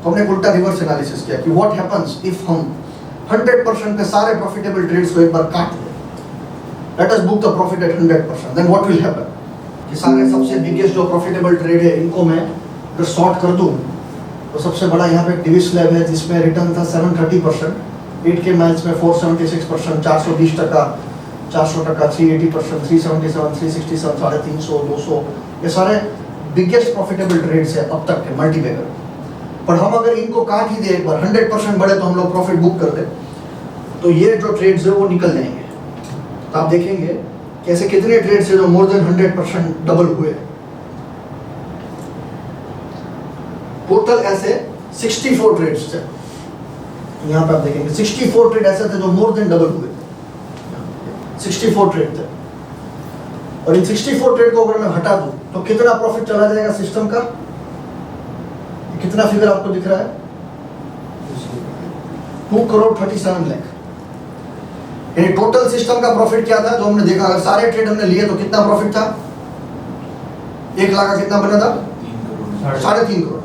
तो हमने उल्टा रिवर्स एनालिसिस किया कि व्हाट हैपेंस इफ हम 100% पे सारे प्रॉफिटेबल ट्रेड्स को एक बार काट दें, let us book the profit at 100%, then what will happen कि सारे सबसे बिगेस्ट जो प्रॉफिटेबल ट्रेड है इनको मैं अगर शॉर्ट कर दूं तो सबसे बड़ा यहाँ पे डिविस स्लैब है जिसमें रिटर्न था 730%, 8K माइल्स में 476%, 420%, 400%, 380%, 377, 367, 350, 200, ये सारे बिगेस्ट प्रॉफिटेबल ट्रेड्स है अब तक के मल्टीबैगर। पर हम अगर इनको काट ही दे एक बार 100% बढ़े तो हम लोग प्रॉफिट बुक कर दे, तो ये जो ट्रेड्स है वो निकल जाएंगे। तो आप देखेंगे कैसे कितने ट्रेड्स है जो मोर देन 100% डबल हुए। टोटल ऐसे 64 ट्रेड्स थे, यहाँ पे आप देखेंगे 64 ट्रेड ऐसे थे जो मोर देन डबल हुए, 64 ट्रेड थे। और इन 64 ट्रेड को अगर मैं हटा दूं तो कितना प्रॉफिट चला जाएगा सिस्टम का? कितना फिगर आपको दिख रहा है? 2 करोड़ 37 लाख। यानी टोटल सिस्टम का प्रॉफिट क्या था जो हमने देखा? अगर सारे ट्रेड हमने लिए तो कितना प्रॉफिट था? 1 लाख का कितना बना था? 3.5 करोड़।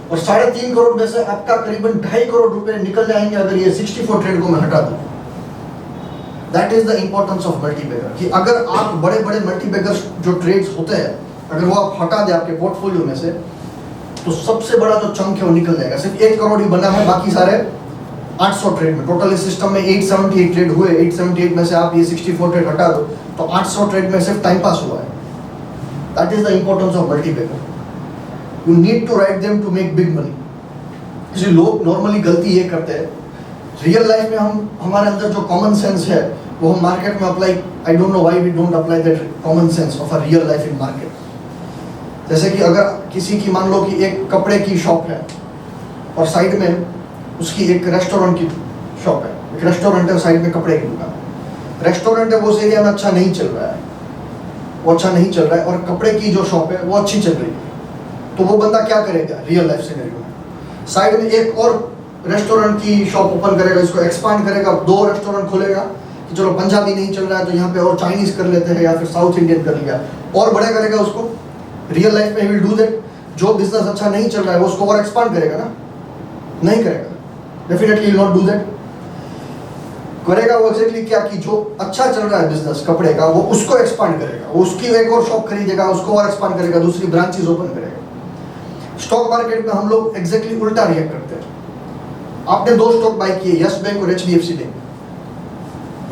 और 3.5 करोड़ में से आपका करीबन 2.5 करोड़ रुपए निकल जाएंगे अगर ये 64 ट्रेड को मैं हटा दूं। That is the importance of multibagger, कि अगर आप बड़े बड़े मल्टीबैगर जो ट्रेड्स होते हैं अगर वो आप हटा दें आपके पोर्टफोलियो में से, तो सबसे बड़ा जो चंक है वो निकल जाएगा। सिर्फ 1 करोड़ ही बना है, बाकी सारे 800 ट्रेड में। टोटल इस सिस्टम में 878 ट्रेड हुए, 878 में से आप ये 64 ट्रेड हटा दो तो 800 ट्रेड में सिर्फ टाइम पास हुआ है। That is the importance of multibagger. You need to ride them to make big money. इसलिए लोग नॉर्मली गलती ये करते हैं, रियल लाइफ में हम हमारे अंदर जो कॉमन सेंस है वो हम मार्केट में apply, I don't know why we don't apply that common sense of a real life in market. जैसे कि अगर किसी की मान लो कि एक कपड़े की शॉप है और साइड में उसकी एक रेस्टोरेंट की शॉप है, एक रेस्टोरेंट है साइड में कपड़े की दुकान। रेस्टोरेंट है वो उस एरिया में अच्छा नहीं चल रहा है, वो अच्छा नहीं चल रहा है, और कपड़े की जो शॉप है वो अच्छी चल रही है। तो वो बंदा क्या करेगा रियल लाइफ सिनेरियो में? साइड में एक और रेस्टोरेंट की शॉप ओपन करेगा, इसको एक्सपांड करेगा, 2 रेस्टोरेंट खोलेगा कि चलो पंजाबी नहीं चल रहा है तो यहाँ पे और चाइनीज कर लेते हैं या फिर साउथ इंडियन कर लिया, और बड़ा करेगा उसको। रियल लाइफ में विल डू दैट। जो बिजनेस अच्छा नहीं चल रहा है वो उसको और एक्सपांड करेगा ना? नहीं करेगा, डेफिनेटली नॉट डू दैट। करेगा वो एक्जेक्टली क्या, कि जो अच्छा चल रहा है बिजनेस कपड़े का वो उसको एक्सपांड करेगा, वो उसकी एक और शॉप खरीदेगा, उसको और एक्सपांड करेगा, दूसरी ब्रांचेस ओपन करेगा। स्टॉक मार्केट में हम लोग एग्जैक्टली उल्टा रिएक्ट करते हैं। आपने 2 स्टॉक बाय किए, यस बैंक और HDFC बैंक।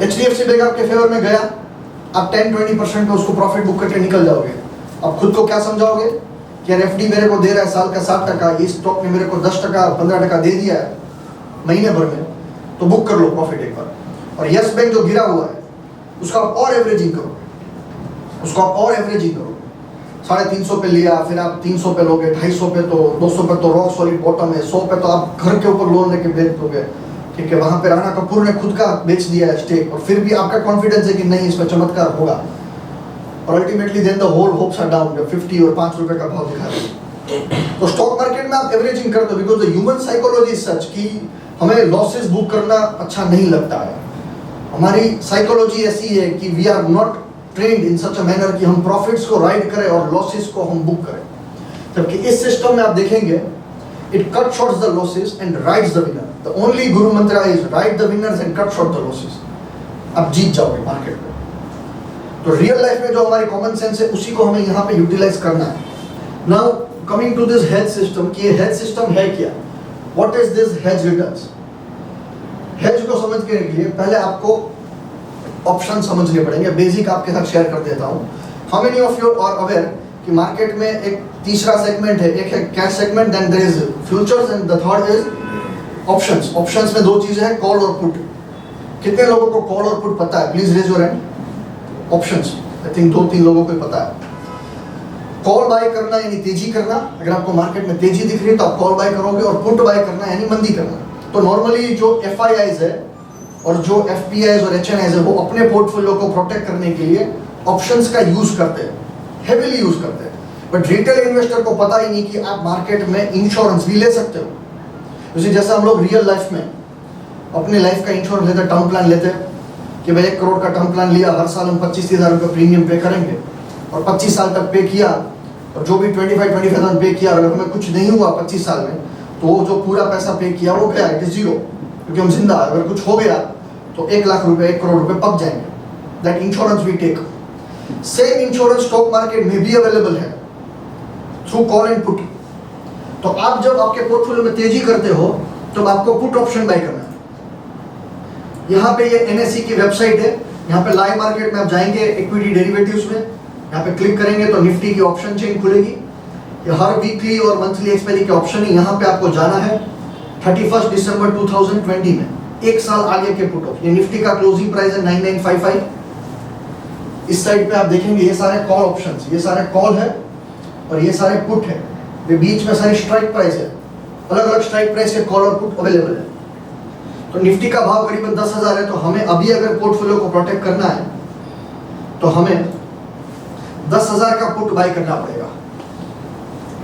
HDFC बैंक आपके फेवर में गया, आप 10-20% पे उसको प्रॉफिट बुक करके निकल जाओगे। अब खुद को क्या समझाओगे कि यार FD मेरे को दे रहा है साल का 7%, इस स्टॉक ने मेरे को 10% 15% दे दिया है महीने भर में, तो बुक कर लो प्रॉफिट एक बार। और यस बैंक जो गिरा हुआ है उसका आप और एवरेजिंग करो, उसको आप और एवरेजिंग करो। 350 पे लिया, फिर आप 300 पे लोगे, 250 पे, तो 200 पे तो रॉक सॉलिड बॉटम है, 100 पे तो आप घर के ऊपर लोन लेके बेच दोगे, ठीक है। वहां पे राणा कपूर ने खुद का बेच दिया है स्टेक, और फिर भी आपका कॉन्फिडेंस है कि नहीं इसमें चमत्कार होगा, और ultimately then the whole hopes are down जब 50 और 5 रुपए का भाव दिखा रहे। तो स्टॉक मार्केट में आप एवरेजिंग कर दो, because the human psychology is such कि हमें लॉसेस बुक करना अच्छा नहीं लगता है। हमारी साइकोलॉजी ऐसी है कि we are not trained in such a manner कि हम प्रॉफिट्स को राइड करें और लॉसेस को हम बुक करें। जबकि इस सिस्टम में आप देखेंगे it cut shorts the losses and rides the winner. The only गुरु मंत्र is ride the winners and cut short the losses. आप जीत जाओगे मार्केट में। तो रियल लाइफ में जो हमारी कॉमन सेंस है उसी को हमें यहाँ पे यूटिलाइज करना है। Now coming to this hedge system, कि ये हेज सिस्टम है क्या? What is this hedge returns? Hedge को समझने के लिए पहले आपको ऑप्शन समझने पड़ेंगे। बेसिक आपके साथ शेयर कर देता हूँ। How many of you are aware कि मार्केट में एक तीसरा सेगमेंट है, एक है cash segment, then there is futures and the third is options. Options में 2 चीजें हैं, कॉल और पुट। कितने लोगों को कॉल और पुट पता है? Please raise your hand. Options I think 2-3 लोगों को पता है। कॉल बाय करना यानी तेजी करना, अगर आपको मार्केट में तेजी दिख रही है तो आप कॉल बाय करोगे, और पुट बाय करना यानी मंदी करना। तो नॉर्मली जो FIIs है और जो FPIs और HNIs है वो अपने पोर्टफोलियो को प्रोटेक्ट करने के लिए ऑप्शंस का यूज करते हैं, हेवीली यूज करते हैं। बट रिटेल इन्वेस्टर को पता ही नहीं कि आप मार्केट में इंश्योरेंस भी ले सकते हो। जैसे हम लोग रियल लाइफ में अपने लाइफ का इंश्योरेंस लेते हैं, टर्म प्लान लेते हैं कि भाई 1 करोड़ का टर्म प्लान लिया, हर साल हम 25,000 रुपये प्रीमियम पे करेंगे, और 25 साल तक पे किया, और जो भी 25,000 पे किया, अगर हमें कुछ नहीं हुआ 25 साल में तो वो जो पूरा पैसा पे किया वो गया, इट इज 0, क्योंकि हम जिंदा। अगर कुछ हो गया तो 1 लाख रुपए 1 करोड़ रुपए पक जाएंगे। That insurance we take. Same insurance stock market में भी अवेलेबल है थ्रू कॉल एंड पुट। तो आप जब आपके पोर्टफोलियो में तेजी करते हो तो आपको पुट ऑप्शन बाय करना है। यहाँ पे ये NSE की वेबसाइट है, यहाँ पे लाइव मार्केट में आप जाएंगे इक्विटी डेरिवेटिव्स में, यहाँ पे क्लिक करेंगे तो निफ्टी की ऑप्शन चेन खुलेगी। ये हर वीकली और मंथली एक्सपायरी के ऑप्शन है। यहाँ पे आपको जाना है 31 दिसंबर 2020 में, एक साल आगे के पुट ऑप्शन। ये निफ्टी का क्लोजिंग प्राइस है 9955। इस साइड पे आप देखेंगे ये सारे कॉल ऑप्शंस, ये सारे कॉल है और ये सारे पुट है। ये बीच में सारी स्ट्राइक प्राइस है, अलग अलग स्ट्राइक प्राइस के कॉल और पुट अवेलेबल है। तो निफ्टी का भाव करीबन 10,000 है, तो हमें अभी अगर पोर्टफोलियो को प्रोटेक्ट करना है तो हमें 10,000 का पुट बाय करना पड़ेगा।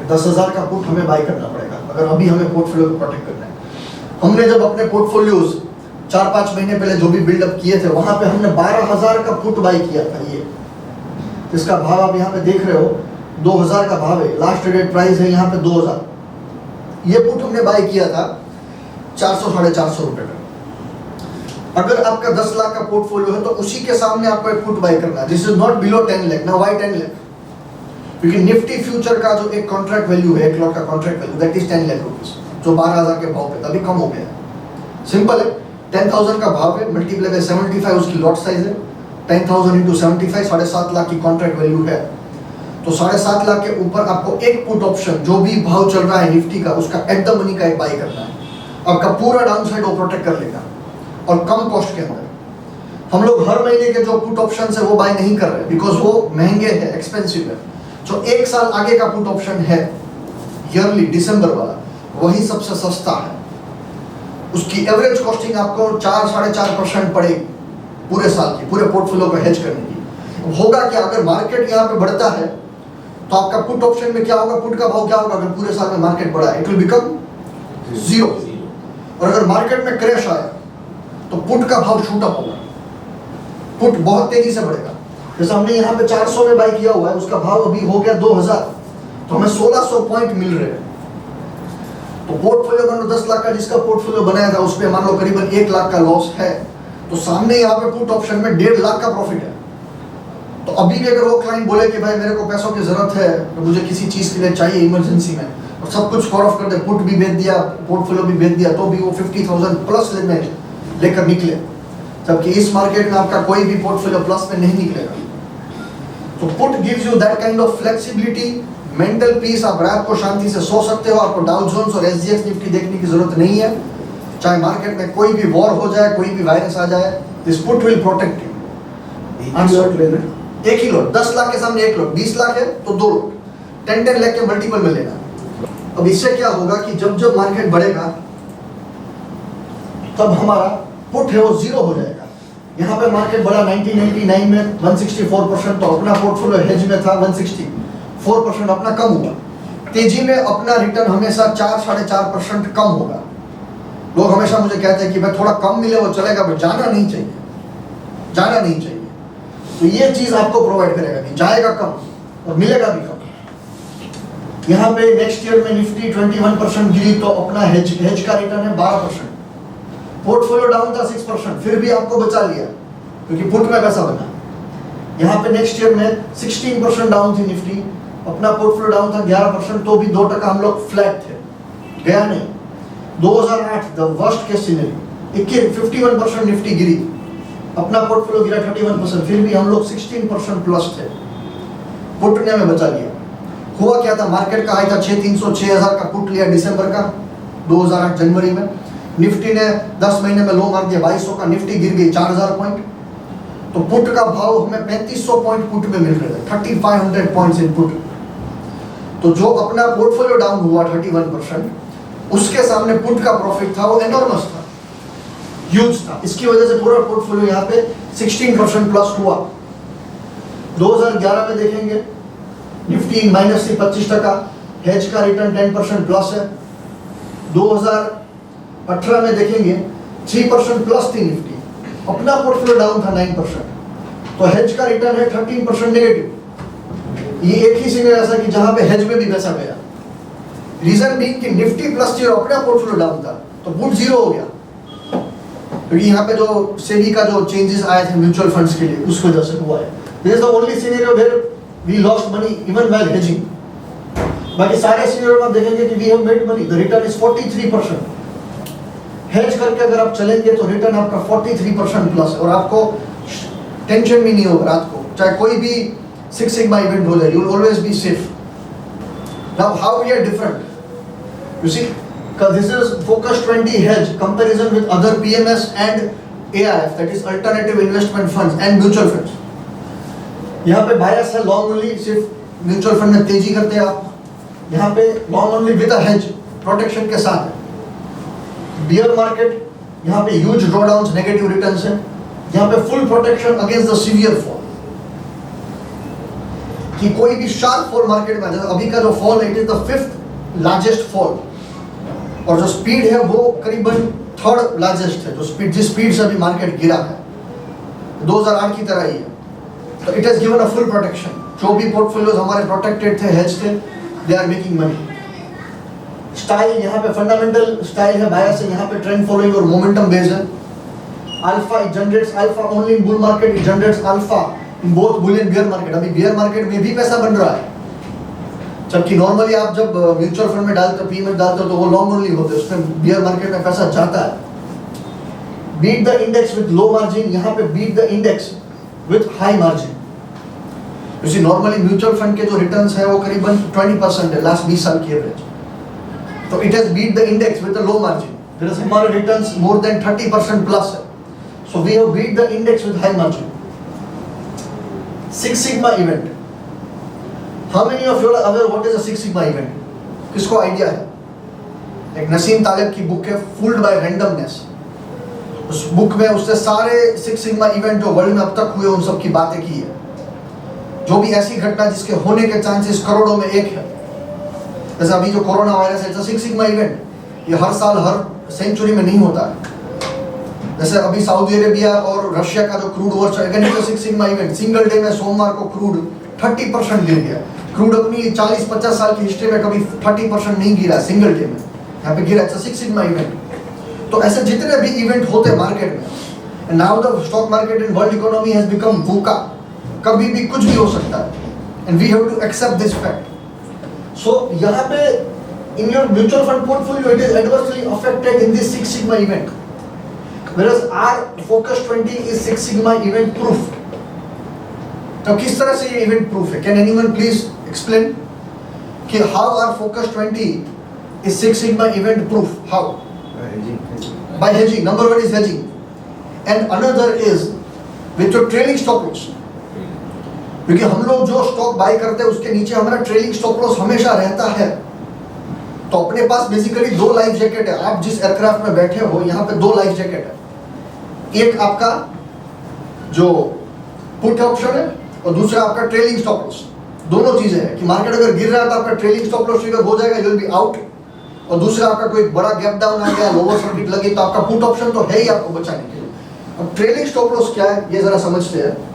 10,000 का पुट हमें बाय करना पड़ेगा अगर अभी हमें पोर्टफोलियो को प्रोटेक्ट करना है। हमने जब अपने पोर्टफोलियोज 4-5 महीने पहले जो भी बिल्डअप किए थे, वहां पे हमने 12,000 का पुट बाय किया था। ये इसका भाव आप यहाँ पे देख रहे हो 2,000 का भाव है, लास्ट ट्रेडेड प्राइस है यहाँ पे 2,000। ये पुट हमने बाय किया था 400-450 रुपए का। अगर आपका 10 लाख का पोर्टफोलियो है तो उसी के सामने आपको एक पुट बाय करना है। This is not below 10 lakh ना, वाई 10 लाख? क्योंकि निफ्टी फ्यूचर का जो एक कॉन्ट्रैक्ट वैल्यू है, 1 लाख का contract value, that is 10 lakh rupees, जो 12,000 के भाव पे अभी कम हो गया है। सिंपल है, 10,000 का भाव है, मल्टीप्लाई बाय 75 उसकी लॉट साइज है, 10,000 इंटू 75 7.5 लाख की कॉन्ट्रैक्ट वैल्यू है। तो 7.5 लाख के ऊपर आपको एक पुट ऑप्शन जो भी भाव चल रहा है निफ्टी का, उसका एट द मनी का एक बाय करना है। आपका पूरा डाउन साइड वो प्रोटेक्ट कर लेगा और कम कॉस्ट के अंदर। हम लोग हर महीने के जो पुट ऑप्शन है वो बाय नहीं कर रहे बिकॉज वो महंगे है, एक्सपेंसिव है। जो एक साल आगे का पुट ऑप्शन है ईयरली दिसंबर वाला, वही सबसे सस्ता है। उसकी एवरेज कॉस्टिंग आपको 4-4.5% पड़ेगी पूरे साल की, पूरे पोर्टफोलियो को हेज करने की। होगा क्या, अगर मार्केट यहाँ पे बढ़ता है तो आपका पुट ऑप्शन में क्या होगा, पुट का भाव क्या होगा? अगर पूरे साल में मार्केट बढ़ा है, इट विल बिकम 0। और अगर मार्केट में क्रैश आया तो पुट का भाव शूट अप होगा, पुट बहुत तेजी से बढ़ेगा। जैसे हमने यहाँ पे 400 में बाय किया हुआ है, उसका भाव अभी हो गया 2,000, तो हमें 1,600 पॉइंट मिल रहे हैं। तो पोर्टफोलियो मान लो 10 लाख का जिसका पोर्टफोलियो बनाया था, उसमें मान लो करीबन 1 लाख का लॉस है, तो सामने यहाँ पे पुट ऑप्शन में 1.5 लाख का प्रॉफिट है। तो अभी भी अगर वो क्लाइंट बोले कि भाई मेरे को पैसों की जरूरत है, तो मुझे किसी चीज के लिए चाहिए इमरजेंसी में, और सब कुछ फॉर ऑफ कर दे, पुट भी बेच दिया, पोर्टफोलियो भी बेच दिया, तो भी वो 50,000 प्लस लेकर निकले। जबकि इस मार्केट में आपका कोई भी पोर्टफोलियो प्लस में नहीं निकलेगा। तो put gives you that kind of flexibility, mental peace. आप रात को शांति से सो सकते हो, आपको डाउ जोन्स और SGX निफ्टी देखने की जरूरत नहीं है। चाहे मार्केट में कोई भी वॉर हो जाए, कोई भी वायरस आ जाए, this put will protect you. Lot लेना, एक ही लॉट, 10 लाख के सामने एक लॉट, 20 लाख है तो 2 लॉट, 10 लाख के मल्टीपल में लेना। अब इससे क्या होगा कि जब जब मार्केट बढ़ेगा तब हमारा पुट है वो 0 हो जाएगा। यहाँ पे मार्केट बढ़ा 1999 में 164%, तो अपना पोर्टफोलियो हेज में था 164%, अपना कम हुआ। तेजी में अपना रिटर्न हमेशा 4-4.5% कम होगा। लोग हमेशा मुझे कहते हैं कि भाई थोड़ा कम मिले वो चलेगा, पर जाना नहीं चाहिए, जाना नहीं चाहिए। तो ये चीज आपको प्रोवाइड करेगा कि जाएगा कम और मिलेगा भी कम। यहाँ पे नेक्स्ट ईयर में निफ्टी 21% गिरी तो अपना हेज का रिटर्न है 12%। पोर्टफोलियो डाउन था 6%, फिर भी आपको बचा लिया क्योंकि पुट में पैसा बना। यहाँ पे नेक्स्ट ईयर में 16% डाउन थी निफ्टी, अपना पोर्टफोलियो डाउन था 11%, तो भी 2% हम लोग फ्लैट थे, गया नहीं। 2008 the worst case scenario, 51% Nifty गिरी, अपना पोर्टफोलियो गिरा 31%, फिर भी हम लोग 16% प्लस थे, पुटने में बचा लिया। हुआ क्या था, मार्केट का हाई था 6,300, 6,000 का पुट लिया दिसंबर का 2008 जनवरी में। निफ्टी ने 10 महीने में लो मार दिया 2,200 का, निफ्टी गिर गई 4,000 पॉइंट। तो पुट का भाव हमें 3,500 पॉइंट पुट में मिल रहे थे, 3,500 पॉइंट्स इन पुट। तो जो अपना पोर्टफोलियो डाउन हुआ 31%, उसके सामने पुट का प्रॉफिट था वो एनॉर्मस था, ह्यूज था। इसकी वजह से पूरा पोर्टफोलियो यहाँ पे 16% प्लस हुआ। 2011 में देखेंगे निफ्टी माइनस थी 25%, हेज का रिटर्न 10% प्लस है। 2018 में देखेंगे 3% प्लस थी निफ्टी, अपना पोर्टफोलियो डाउन था 9%, तो हेज का रिटर्न है 13% नेगेटिव। ये एक ही सिनेरियो ऐसा कि जहां पे हेज में भी पैसा गया। रीजन भी कि निफ्टी प्लस थी और अपना पोर्टफोलियो डाउन था, तो पुट 0 हो गया। क्योंकि यहाँ पे जो सेबी का जो चेंजेस आए थे म्यूचुअल फंड्स के लिए, उस वजह से हुआ है। This is the only scenario where we lost money even while hedging. बाकी सारे सीनियर में देखेंगे कि we have made money, the return is 43%। Hedge करके अगर आप चलेंगे तो रिटर्न आपका 43% प्लस, और आपको टेंशन भी नहीं होगा रात को, चाहे कोई भी सिक्स सिग्मा इवेंट हो जाए, you will always be safe. Now how we are different, you see, because this is focus 20 hedge comparison with other PMS and AIF, that is alternative investment funds and mutual funds। यहाँ पे बायस है लॉन्ग ओनली, सिर्फ म्यूचुअल फंड में तेजी करते हैं आप, यहाँ पे long only with a hedge protection के साथ है। बियर मार्केट, यहाँ पे ह्यूज ड्रॉडाउन्स, नेगेटिव रिटर्न्स हैं, यहाँ पे full protection against the severe fall, कि कोई भी शार्प फॉल मार्केट में, जैसे अभी का जो फॉल है, it is the 5th largest fall, और जो स्पीड है वो करीबन 3rd लार्जेस्ट है, जो स्पीड, जिस स्पीड से अभी मार्केट गिरा है 2008 की तरह ही है। तो it has given a full protection. जो भी पोर्टफोलियोज हमारे प्रोटेक्टेड थे, हेज थे, they are making money. Style, यहाँ पे फंडामेंटल स्टाइल है, बायस है, यहाँ पे ट्रेंड फॉलोइंग और मोमेंटम बेस्ड है। Alpha, it generates alpha only in bull market, it generates alpha in both bull and bear market. अभी बियर मार्केट में भी पैसा बन रहा है, जबकि नॉर्मली आप जब म्यूचुअल फंड में डालते हो, पी में डालते हो, तो वो लॉन्ग ओनली होते हैं, उसमें बियर मार्केट में पैसा जाता है। Beat the index with low margin, यहाँ पे beat the index with high margin. You see, normally mutual fund के जो रिटर्न्स है वो करीबन 20% है लास्ट 20 साल की एवरेज, तो it has beat the index with the low margin, whereas हमारे रिटर्न्स मोर देन 30% प्लस है, so we have beat the index with high margin. Six sigma event, how many of you are aware what is a six sigma event? किसको आइडिया है? एक नसीम तालिब की बुक है फूल्ड बाय रैंडमनेस, उस बुक में उसने सारे सिक्स सिग्मा इवेंट जो वर्ल्ड में अब तक हुए उन सब की बातें की है। जो भी ऐसी घटना जिसके होने के चांसेस करोड़ों में एक है, जैसे अभी जो कोरोना वायरस है, इट्स सिक्स सिग्मा इवेंट, ये हर साल हर सेंचुरी में नहीं होता है। जैसे अभी सऊदी अरेबिया और रशिया का जो क्रूड वॉर चल रहा है, six sigma event, single day में सोमवार को क्रूड 30% गिर गया। क्रूड अपनी 40-50 साल की हिस्ट्री में कभी 30% नहीं गिरा सिंगल डे में, यहाँ पे गिरा, इट्स सिक्स सिग्मा इवेंट। तो ऐसे जितने भी इवेंट होते हैं मार्केट में, now the stock market in world economy has become VUCA, कभी भी कुछ भी हो सकता है, and we have to accept this fact. So यहाँ पे in your mutual fund portfolio it is adversely affected in this six sigma event, whereas our focus 20 is six sigma event proof। तो किस तरह से ये इवेंट प्रूफ है? कैन एनीवन प्लीज एक्सप्लेन कि how our focus 20 is six sigma event proof? How? By hedging. Number 1 is hedging, and another is with your trailing stop loss, क्योंकि हम लोग जो स्टॉक बाय करते हैं उसके नीचे हमारा ट्रेलिंग स्टॉप लॉस हमेशा रहता है। तो अपने पास बेसिकली 2 लाइफ जैकेट है। आप जिस एयरक्राफ्ट में बैठे हो यहाँ पे 2 लाइफ जैकेट है, एक आपका जो पुट ऑप्शन है और दूसरा आपका ट्रेलिंग स्टॉप लॉस। दोनों चीजें हैं कि मार्केट अगर गिर रहा है तो आपका ट्रेलिंग स्टॉप लॉस ट्रिगर हो जाएगा, यू विल बी आउट, और दूसरा आपका कोई बड़ा गैप डाउन आ गया, लोअर सर्किट लगी, तो आपका पुट ऑप्शन तो है ही आपको बचाने के लिए। अब ट्रेलिंग स्टॉप लॉस क्या है ये जरा समझते हैं।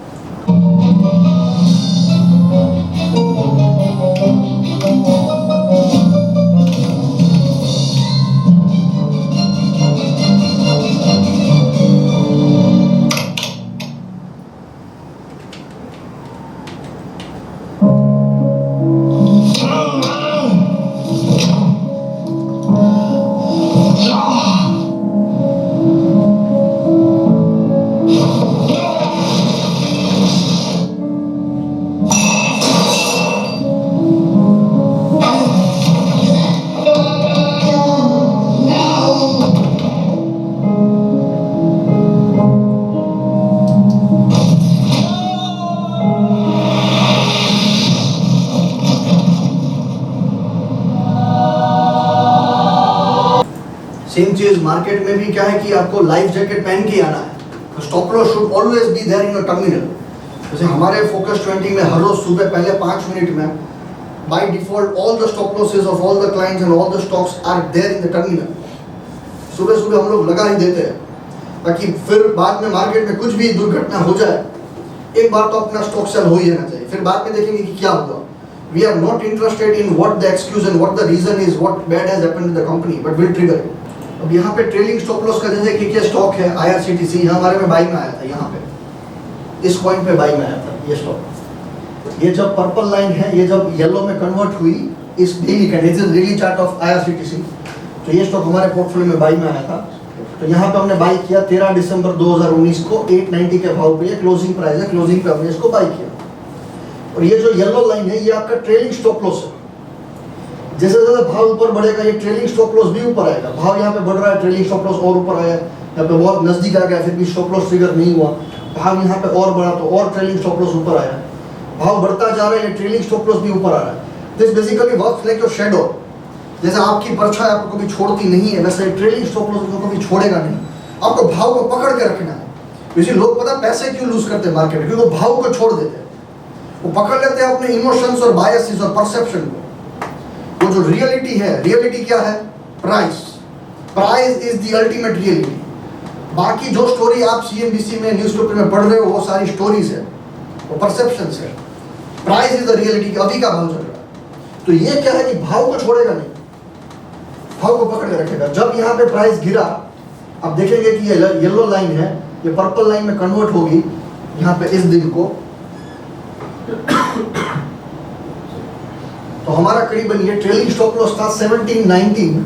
सेम चीज मार्केट में भी क्या है कि आपको लाइफ जैकेट पहन के आना है, तो stop loss should always be there in your terminal. जैसे हमारे फोकस 20 में हर रोज सुबह पहले 5 मिनट में by default all the stop losses of all the clients and all the stocks are there in the terminal. सुबह सुबह हम लोग लगा ही देते हैं, ताकि फिर बाद में मार्केट में कुछ भी दुर्घटना हो जाए, एक बार तो अपना स्टॉक सेल हो ही जाना चाहिए, फिर बाद में देखेंगे कि क्या हुआ। We are not interested in what the excuse and what the reason is, what bad has happened in the company, but will trigger it. अब यहाँ पे ट्रेलिंग स्टॉप लॉस का जैसे कि क्या स्टॉक है IRCTC, यहाँ हमारे में बाई में आया था, यहाँ पे इस पॉइंट पे बाई में आया था ये स्टॉक। ये जब पर्पल लाइन है, ये जब येलो में कन्वर्ट हुई इस डेली का डेली चार्ट ऑफ IRCTC। तो ये स्टॉक हमारे पोर्टफोलियो में बाई में आया था। तो यहाँ पे हमने बाई किया 13 दिसंबर 2019 को 890 के भाव पे, ये क्लोजिंग प्राइस है, क्लोजिंग पे हमने इसको बाई किया। और ये जो येलो लाइन है ये आपका ट्रेलिंग स्टॉप लॉस है। जैसे जैसे भाव ऊपर बढ़ेगा ये ट्रेलिंग स्टॉप लॉस भी ऊपर आएगा। भाव यहाँ पे बढ़ रहा है, ट्रेलिंग स्टॉप लॉस और ऊपर आया, यहाँ पे बहुत नजदीक आ गया, फिर भी स्टॉप लॉस ट्रिगर नहीं हुआ। भाव यहाँ पे और बढ़ा तो और ट्रेलिंग स्टॉप लॉस ऊपर आया। भाव बढ़ता जा रहा है, ये ट्रेलिंग स्टॉप लॉस भी ऊपर आ रहा है। This basically works like your shadow. जैसे आपकी परछाई आपको कभी छोड़ती नहीं है, वैसे ट्रेलिंग स्टॉप लॉस को कभी छोड़ेगा नहीं। आपको भाव को पकड़ के रखना है। इसी लोग पता पैसे क्यों लूज करते हैं मार्केट में, क्योंकि वो भाव को छोड़ देते हैं, वो पकड़ लेते हैं अपने इमोशंस और बायसेस और परसेप्शन को। वो जो रियलिटी है, रियलिटी क्या है? Price. Price is the ultimate reality. बाकी जो स्टोरी आप CNBC में न्यूज़पेपर में पढ़ रहे हो वो सारी स्टोरीज है, वो परसेप्शंस है। प्राइस इज द रियलिटी, अभी का भाव चल रहा है। तो ये क्या है कि भाव को छोड़ेगा नहीं, भाव को पकड़ के रखेगा। जब यहाँ पे प्राइस गिरा, आप देखेंगे कि ये येलो लाइन है, ये पर्पल लाइन में कन्वर्ट होगी यहाँ पे इस दिन को। तो हमारा करीबन ये ट्रेलिंग स्टॉप लॉस था 1719,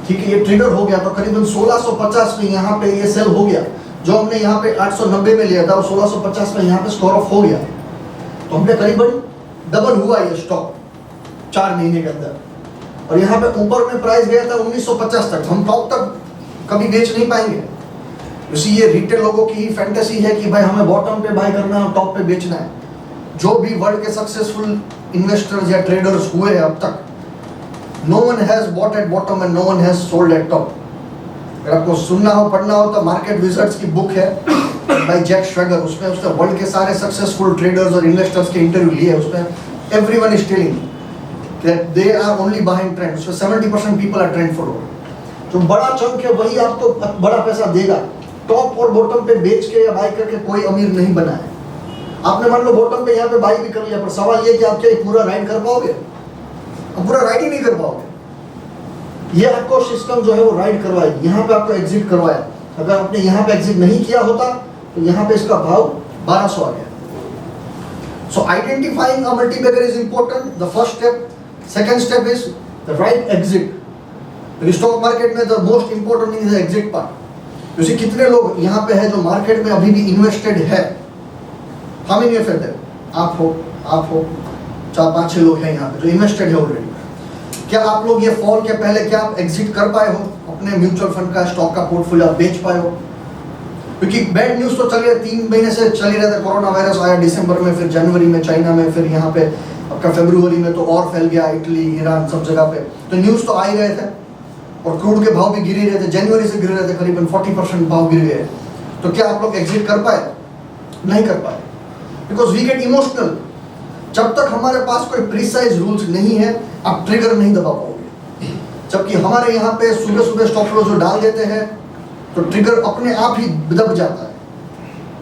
ठीक है, ये ट्रिगर हो गया तो करीबन 1650 में यहाँ पे ये सेल हो गया। जो हमने यहाँ पे 890 में लिया था वो 1650 में यहाँ पे स्कोर ऑफ हो गया। तो हमने करीबन डबल हुआ ये स्टॉक 4 महीने के अंदर। और यहाँ पे ऊपर में प्राइस गया था 1950 तक। हम टॉप तक कभी बेच नहीं पाएंगे। इसी ये रिटेल लोगों की ही फैंटेसी है कि भाई हमें बॉटम पे बाय करना है और टॉप पे बेचना है। जो भी वर्ल्ड के सक्सेसफुल इन्वेस्टर्स या ट्रेडर्स हुए हैं अब तक, no one has bought at bottom and no one has sold at top. अगर आपको सुनना हो, पढ़ना हो तो मार्केट विजर्ड्स की बुक है बाय जैक श्वेगर, उसमें उसने वर्ल्ड के सारे सक्सेसफुल ट्रेडर्स और इन्वेस्टर्स के इंटरव्यू लिए। उसमें everyone is telling that they are only behind trend. उसमें 70% पीपल आर ट्रेंड फॉलोअर। जो बड़ा चंक है वही आपको बड़ा पैसा देगा। टॉप और बॉटम पे बेच के या बाय करके कोई अमीर नहीं बना है। आपने मान लो बॉटम पे यहाँ पे बाई भी कर लिया, पर सवाल ये कि आप क्या पूरा राइड कर पाओगे? आप पूरा राइड ही नहीं कर पाओगे। ये आपको सिस्टम जो है वो राइड करवाएगी। यहाँ पे आपको एग्जिट करवाया, अगर आपने यहाँ पे एग्जिट नहीं किया होता तो यहाँ पे इसका भाव 1200 आ गया। So identifying a multibagger is important, the first step. Second step is the right exit. Stock market में the most important thing is the exit part. उसी कितने लोग यहाँ पे है जो मार्केट में अभी भी इन्वेस्टेड है? How many of them? आप हो 4-5-6 लोग हैं यहाँ पे जो इन्वेस्टेड है ऑलरेडी। क्या आप लोग ये फॉल के पहले क्या आप एग्जिट कर पाए हो? अपने म्यूचुअल फंड का स्टॉक का पोर्टफोलियो आप बेच पाए हो? क्योंकि बैड न्यूज तो चल रही है, 3 महीने से चल ही रहा था। कोरोना वायरस आया दिसंबर में, फिर जनवरी में चाइना में, फिर यहाँ पे आपका फरवरी में तो और फैल गया, इटली, ईरान, सब जगह पे। तो न्यूज तो आ ही रहे थे और क्रूड के भाव भी गिर ही रहे थे। जनवरी से गिर रहे थे, करीबन 40% भाव गिर गए। तो क्या आप लोग एग्जिट कर पाए? नहीं कर पाए, बिकॉज वी गेट इमोशनल। जब तक हमारे पास कोई प्रिसाइज रूल्स नहीं है आप ट्रिगर नहीं दबा पाओगे। जबकि हमारे यहाँ पे सुबह सुबह स्टॉप लॉस जो डाल देते हैं तो ट्रिगर अपने आप ही दब जाता है।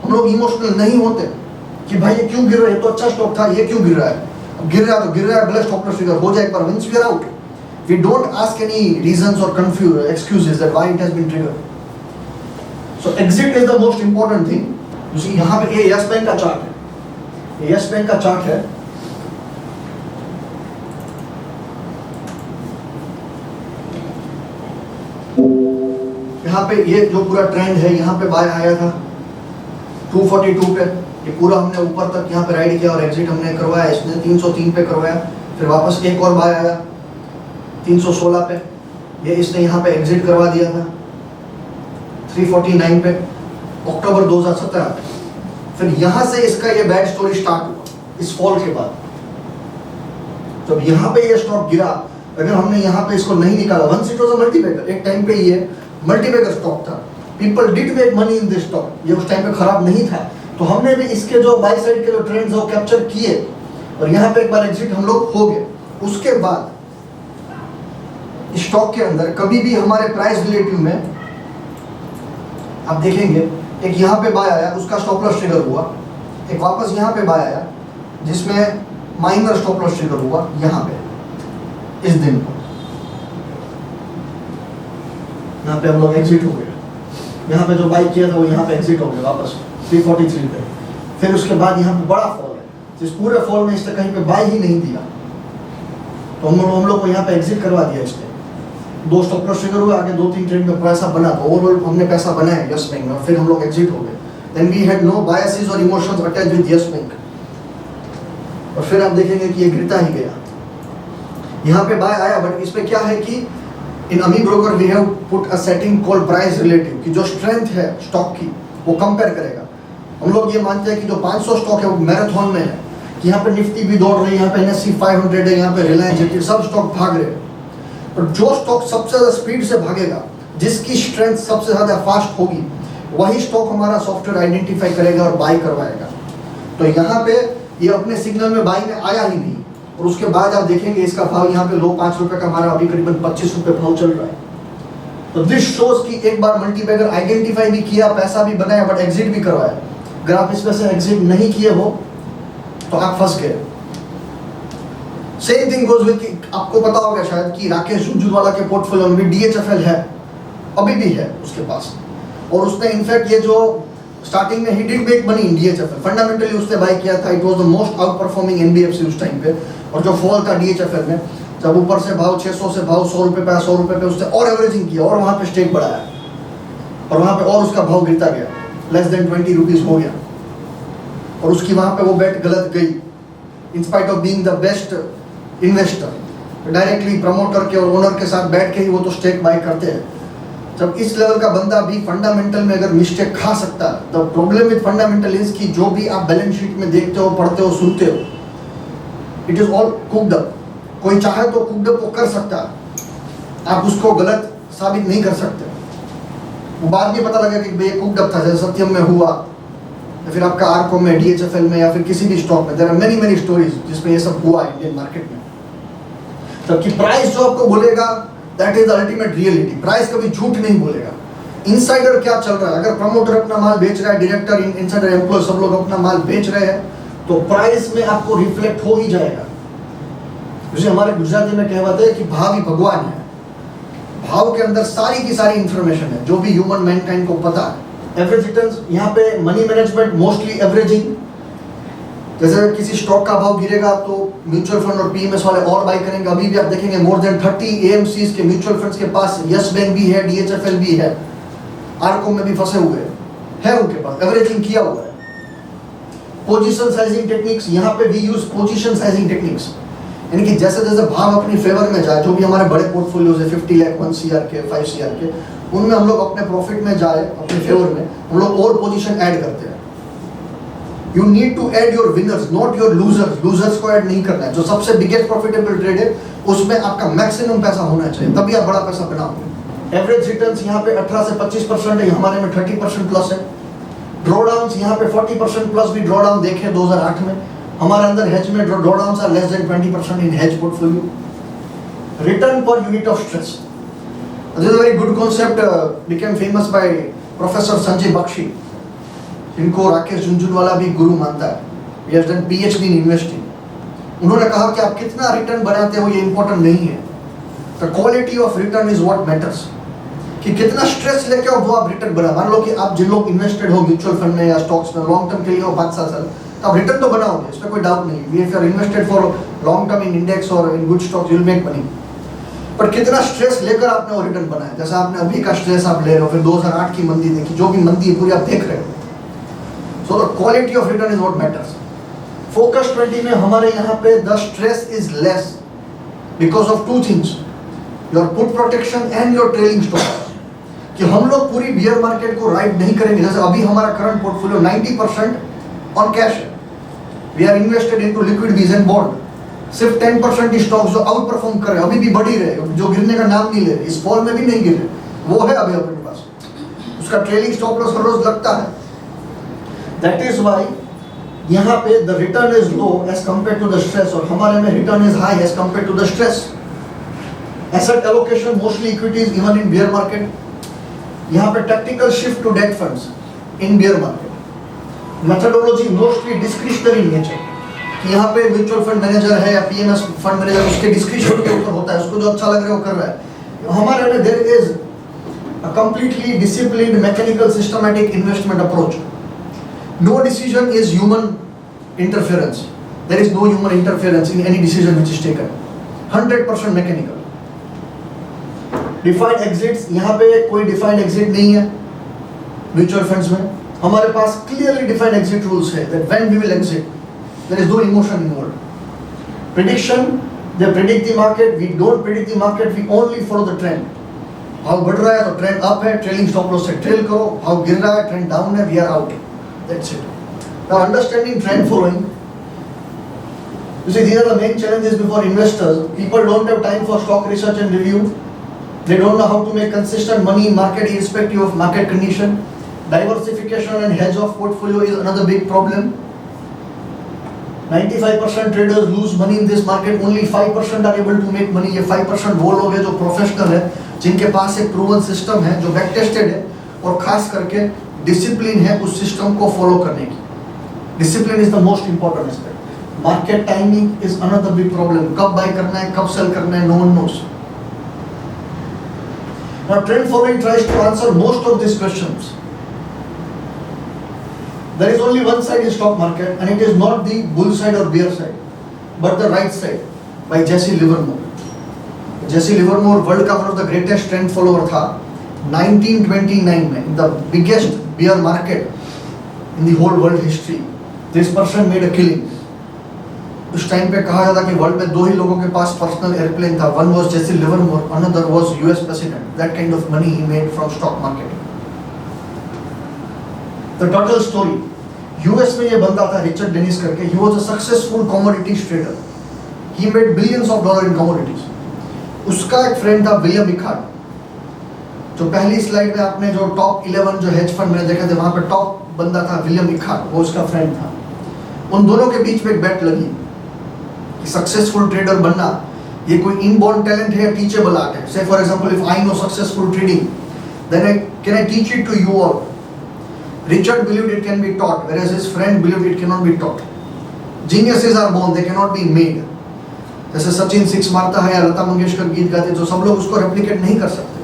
हम लोग इमोशनल नहीं होते कि भाई ये क्यों गिर रहा है, तो अच्छा स्टॉक था, ये क्यों गिर रहा है? अब गिर रहा है तो गिर रहा है, भले स्टॉप लॉस ट्रिगर हो जाए, पर once we are out we don't ask any reasons or excuses that why it has been triggered. So exit is the most important thing. You see यहाँ पे ये यस बैंक का चार्ट है, ये यस बैंक का चार्ट है। यहाँ पे ये जो पूरा ट्रेंड है, यहाँ पे बाय आया था 242 पे, ये पूरा हमने ऊपर तक यहाँ पे राइड किया और एग्जिट हमने करवाया। इसने 303 पे करवाया, फिर वापस एक और बाय आया 316 पे, ये इसने यहाँ पे एग्जिट करवा दिया था 349 पे अक्टूबर 2017। फिर यहाँ से इसका ये बैड स्टोरी स्टार्ट हुआ इस फॉल के बाद। जब यहाँ पे ये स्टॉक गिरा, अगर हमने यहाँ पे इसको नहीं निकाला, once it was a multibagger, एक टाइम पे ये मल्टीबैगर स्टॉक था, people did make money in this stock, ये उस टाइम पे खराब नहीं था। तो हमने भी इसके जो बाई साइड के जो ट्रेंड्स है वो कैप्चर किए और यहाँ पे एक बार एग्जिट हम लोग हो गए। उसके बाद स्टॉक के अंदर कभी भी हमारे प्राइस रिलेटिव में आप देखेंगे, एक यहाँ पे बाय आया, उसका स्टॉप लॉस ट्रिगर हुआ, एक वापस यहाँ पे बाय आया जिसमें माइनर स्टॉप लॉस ट्रिगर हुआ यहाँ पे इस दिन को। यहाँ पे हम लोग एग्जिट हो गए, यहाँ पे जो बाय किया था वो यहाँ पे एग्जिट हो गया वापस 343 पे। फिर उसके बाद यहाँ पे बड़ा फॉल है, जिस पूरे फॉल में इसने कहीं पे बाय ही नहीं दिया। तो हम लोग को यहाँ पे एग्जिट करवा दिया इसने। 2 स्टॉक लॉस ट्रिगर हुए, आगे 2-3 ट्रेड में पैसा बना, तो ओवरऑल हमने पैसा बनाया यस बैंक में, और फिर हम लोग एग्जिट हो गए। Then we had no biases और emotions attach with Yes Bank, और फिर आप देखेंगे कि ये गिरता ही गया। यहाँ पे बाय आया, बट इसमें क्या है कि in AmiBroker we have put a setting called price relative, कि जो स्ट्रेंथ है स्टॉक की वो कंपेयर करेगा। हम लोग ये मानते हैं कि जो 500 स्टॉक है वो मैराथन में है, कि यहाँ पे निफ्टी भी दौड़ रही है, यहाँ पे NSE 500 है, यहाँ पे रिलायंस है, सब स्टॉक भाग रहे हैं। और जो स्टॉक सबसे ज़्यादा स्पीड से भागेगा, जिसकी स्ट्रेंथ सबसे ज़्यादा फास्ट होगी, वही स्टॉक हमारा सॉफ्टवेयर आइडेंटिफाई करेगा और बाई करवाएगा। तो यहाँ पे ये अपने सिग्नल में बाई में आया ही नहीं, और उसके बाद आप देखेंगे इसका भाव यहाँ पे लो 5 रुपए का, हमारा अभी करीबन 25 रुपए भाव चल रहा है। तो दिस शोज कि एक बार मल्टीबैगर आइडेंटिफाई भी किया, पैसा भी बनाया, बट एग्जिट भी करवाया। अगर आप इसमें से एग्जिट नहीं किए हो तो आप फंस गए। सेम थिंग गोज विद, आपको पता होगा शायद कि राकेश झुंझुनवाला के पोर्टफोलियो में भी DHFL है, अभी भी है उसके पास, और उसने इनफैक्ट ये जो स्टार्टिंग में he did make money in DHFL, fundamentally उसने बाय किया था, it was the most out performing NBFC उस टाइम पे। और जो फॉल था DHFL में, जब ऊपर से भाव 600 से भाव 100 रुपए पे 100 रुपए पे, उसने और एवरेजिंग किया और वहां पे स्टेक बढ़ाया, और वहां पे और उसका भाव गिरता गया, लेस देन 20 रुपीज हो गया, और उसकी वहां पे वो बेट गलत गई। In spite of being the best investor, directly promoter के और ओनर के साथ बैठ के ही वो तो स्टेक बाय करते हैं। जब इस लेवल का बंदा भी फंडामेंटल में अगर मिस्टेक खा सकता है, the problem with fundamental is कि जो भी आप बैलेंस शीट में देखते हो, पढ़ते हो, सुनते हो, it is all cooked up. कोई चाहे तो कुक्ड अप वो कर सकता है, आप उसको गलत साबित नहीं कर सकते। वो बाद में पता लगा कि ये कुक्ड अप था, जैसे सत्यम में हुआ, या फिर आपका आरको में, DHFL में, या फिर किसी भी स्टॉक में। देयर आर मेनी स्टोरीज जिसमें ये सब हुआ इंडियन मार्केट में। जबकि प्राइस जो आपको बोलेगा, that is ultimate reality. Price कभी झूठ नहीं बोलेगा। इनसाइडर क्या चल रहा है, अगर प्रमोटर अपना माल बेच रहा है, डायरेक्टर, इनसाइडर, एम्प्लॉय सब लोग अपना माल बेच रहे हैं, तो प्राइस में आपको रिफ्लेक्ट हो ही जाएगा। जैसे हमारे गुजराती में कहावत है कि भाव ही भगवान है। भाव के अंदर सारी की सारी इंफॉर्मेशन है जो भी ह्यूमन मैनकाइंड को पता है। एवरेज रिटर्न्स, यहाँ पे मनी मैनेजमेंट मोस्टली एवरेजिंग। जैसे किसी स्टॉक का भाव गिरेगा तो म्यूचुअल फंड और PMS वाले और बाई करेंगे। अभी भी आप देखेंगे मोर देन 30 AMCs के म्यूचुअल फंड्स के पास यस बैंक भी है, DHFL भी है, आरको में भी फंसे हुए है उनके पास, एवरेजिंग किया हुआ है। पोजीशन साइजिंग टेक्निक्स, यहाँ पे we use position sizing techniques, यानी कि जैसे जैसे भाव अपनी फेवर में जाए, जो भी हमारे बड़े पोर्टफोलियोज है 50 लाख, 1 CR के, 5 CR के, उनमें हम लोग अपने प्रॉफिट में जाए, अपने फेवर में हम लोग और पोजीशन ऐड करते हैं। You need to add your winners, not your losers. Losers को ऐड नहीं करना है। जो सबसे बिगेस्ट प्रॉफिटेबल ट्रेड है उसमें आपका मैक्सिमम पैसा होना चाहिए, तभी आप बड़ा पैसा बनाओगे। एवरेज रिटर्न्स यहाँ पे 18 से 25% है, हमारे में 30% प्लस है। ड्रॉडाउन्स यहाँ पे 40% प्लस भी ड्रॉडाउन देखे 2008 में। हमारे अंदर हेज में drawdowns are less than 20% in hedge portfolio. Return per unit of stress, this is a very good concept, became famous by professor Sanjay Bakshi, जिनको राकेश झुंझुनवाला भी गुरु मानता है। He has done PhD in investing. उन्होंने कहा कि आप कितना रिटर्न बनाते हो ये इंपॉर्टेंट नहीं है, the quality of return is what matters. कि कितना स्ट्रेस लेके आओ वो आप रिटर्न बना। मान लो कि आप जिन लोग इन्वेस्टेड हो म्यूचुअल फंड में या स्टॉक्स में लॉन्ग टर्म के लिए हो 5-7 साल, तो आप रिटर्न तो बनाओगे, इसमें कोई डाउट नहीं। If you are invested for long term in index और in good stocks, you will make money. पर कितना स्ट्रेस लेकर आपने वो रिटर्न बनाया, जैसा आपने अभी का स्ट्रेस आप ले रहे हो, फिर 2008 की मंदी देखी, जो भी मंदी है पूरी आप देख रहे हो। So the quality of return is what matters. Focus 20 में हमारे यहाँ पे the stress is less because of two things, your put protection and your trailing stop. कि हम लोग पूरी बियर मार्केट को राइड नहीं करेंगे। जैसे अभी हमारा करंट पोर्टफोलियो 90% ऑन कैश है, we are invested into liquid bees and bond. सिर्फ 10% ही स्टॉक्स जो आउट परफॉर्म कर रहे हैं, अभी भी बढ़ ही रहे, जो गिरने का नाम नहीं ले रहे, इस फॉल में भी नहीं गिर रहे, वो है अभी अपने पास। उसका ट्रेलिंग स्टॉप लॉस हर रोज लगता है। That is why यहाँ पे the return is low as compared to the stress, और हमारे में return is high as compared to the stress. Asset allocation mostly equities even in bear market. यहाँ पे tactical shift to debt funds in bear market. Methodology mostly discretionary in nature. कि यहाँ पे म्यूचुअल फंड मैनेजर है या PMS फंड मैनेजर, उसके डिस्क्रिप्शन के ऊपर होता है, उसको जो अच्छा लग रहा है वो कर रहा है। हमारे में there is a completely disciplined mechanical systematic investment approach. No decision is human interference. There is no human interference in any decision which is taken. 100% mechanical. Defined exits, यहाँ पे कोई डिफाइंड एग्जिट नहीं है म्यूचुअल फंड्स में। हमारे पास क्लियरली डिफाइंड एग्जिट रूल्स है that when we will exit, there is no emotion involved. Prediction, they predict the market, we don't predict the market, we only follow the trend. भाव बढ़ रहा है तो ट्रेंड अप है, ट्रेलिंग स्टॉप लॉस से ट्रेल करो, भाव गिर रहा है, ट्रेंड डाउन है, we are out, that's it. Now understanding trend following, you see, these are the main challenges before investors. People don't have time for stock research and review. They don't know how to make consistent money in market irrespective of market condition. Diversification and hedge of portfolio is another big problem. 95% traders lose money in this market, only 5% are able to make money. ये 5% वो लोग हैं जो प्रोफेशनल है, जिनके पास एक प्रूवन सिस्टम है, जो बैक टेस्टेड है और खास करके डिसिप्लिन है उस सिस्टम को फॉलो करने की। Discipline is the most important aspect. Market timing is another big problem. कब बाय करना है, कब सेल करना है, no one knows. Now trend following tries to answer most of these questions. There is only one side in stock market, and it is not the bull side or bear side, but the right side by Jesse Livermore. Jesse Livermore world का one of the greatest trend follower था 1929 में, in the biggest bear market in the whole world history. This person made a killing. उस टाइम पे कहा जाता कि वर्ल्ड में दो ही लोगों के पास पर्सनल एयरप्लेन था, one was Jesse Livermore, another was US president. That kind of money he made from stock market. The total story, US में ये बंदा था रिचर्ड डेनिस करके, he was a successful commodities trader, he made billions of dollar in commodities. उसका एक फ्रेंड था विलियम इखार्ड, जो पहली स्लाइड में आपने जो टॉप 11 जो हेज फंड मैंने देखे थे वहां पे टॉप बंदा था विलियम इखार्ड, वो उसका फ्रेंड था। उन दोनों के बीच में एक बेट लगी कि सक्सेसफुल ट्रेडर बनना ये कोई इनबॉर्न टैलेंट है या टीचेबल आर्ट है। Say for example if I know successful trading, then I can teach it to you all. Richard believed it can be taught, whereas his friend believed it cannot be taught. Geniuses are born, they cannot be made. जैसे सचिन सिक्स मारता है या लता मंगेशकर गीत गाते, जो सब लोग उसको रेप्लिकेट नहीं कर सकते,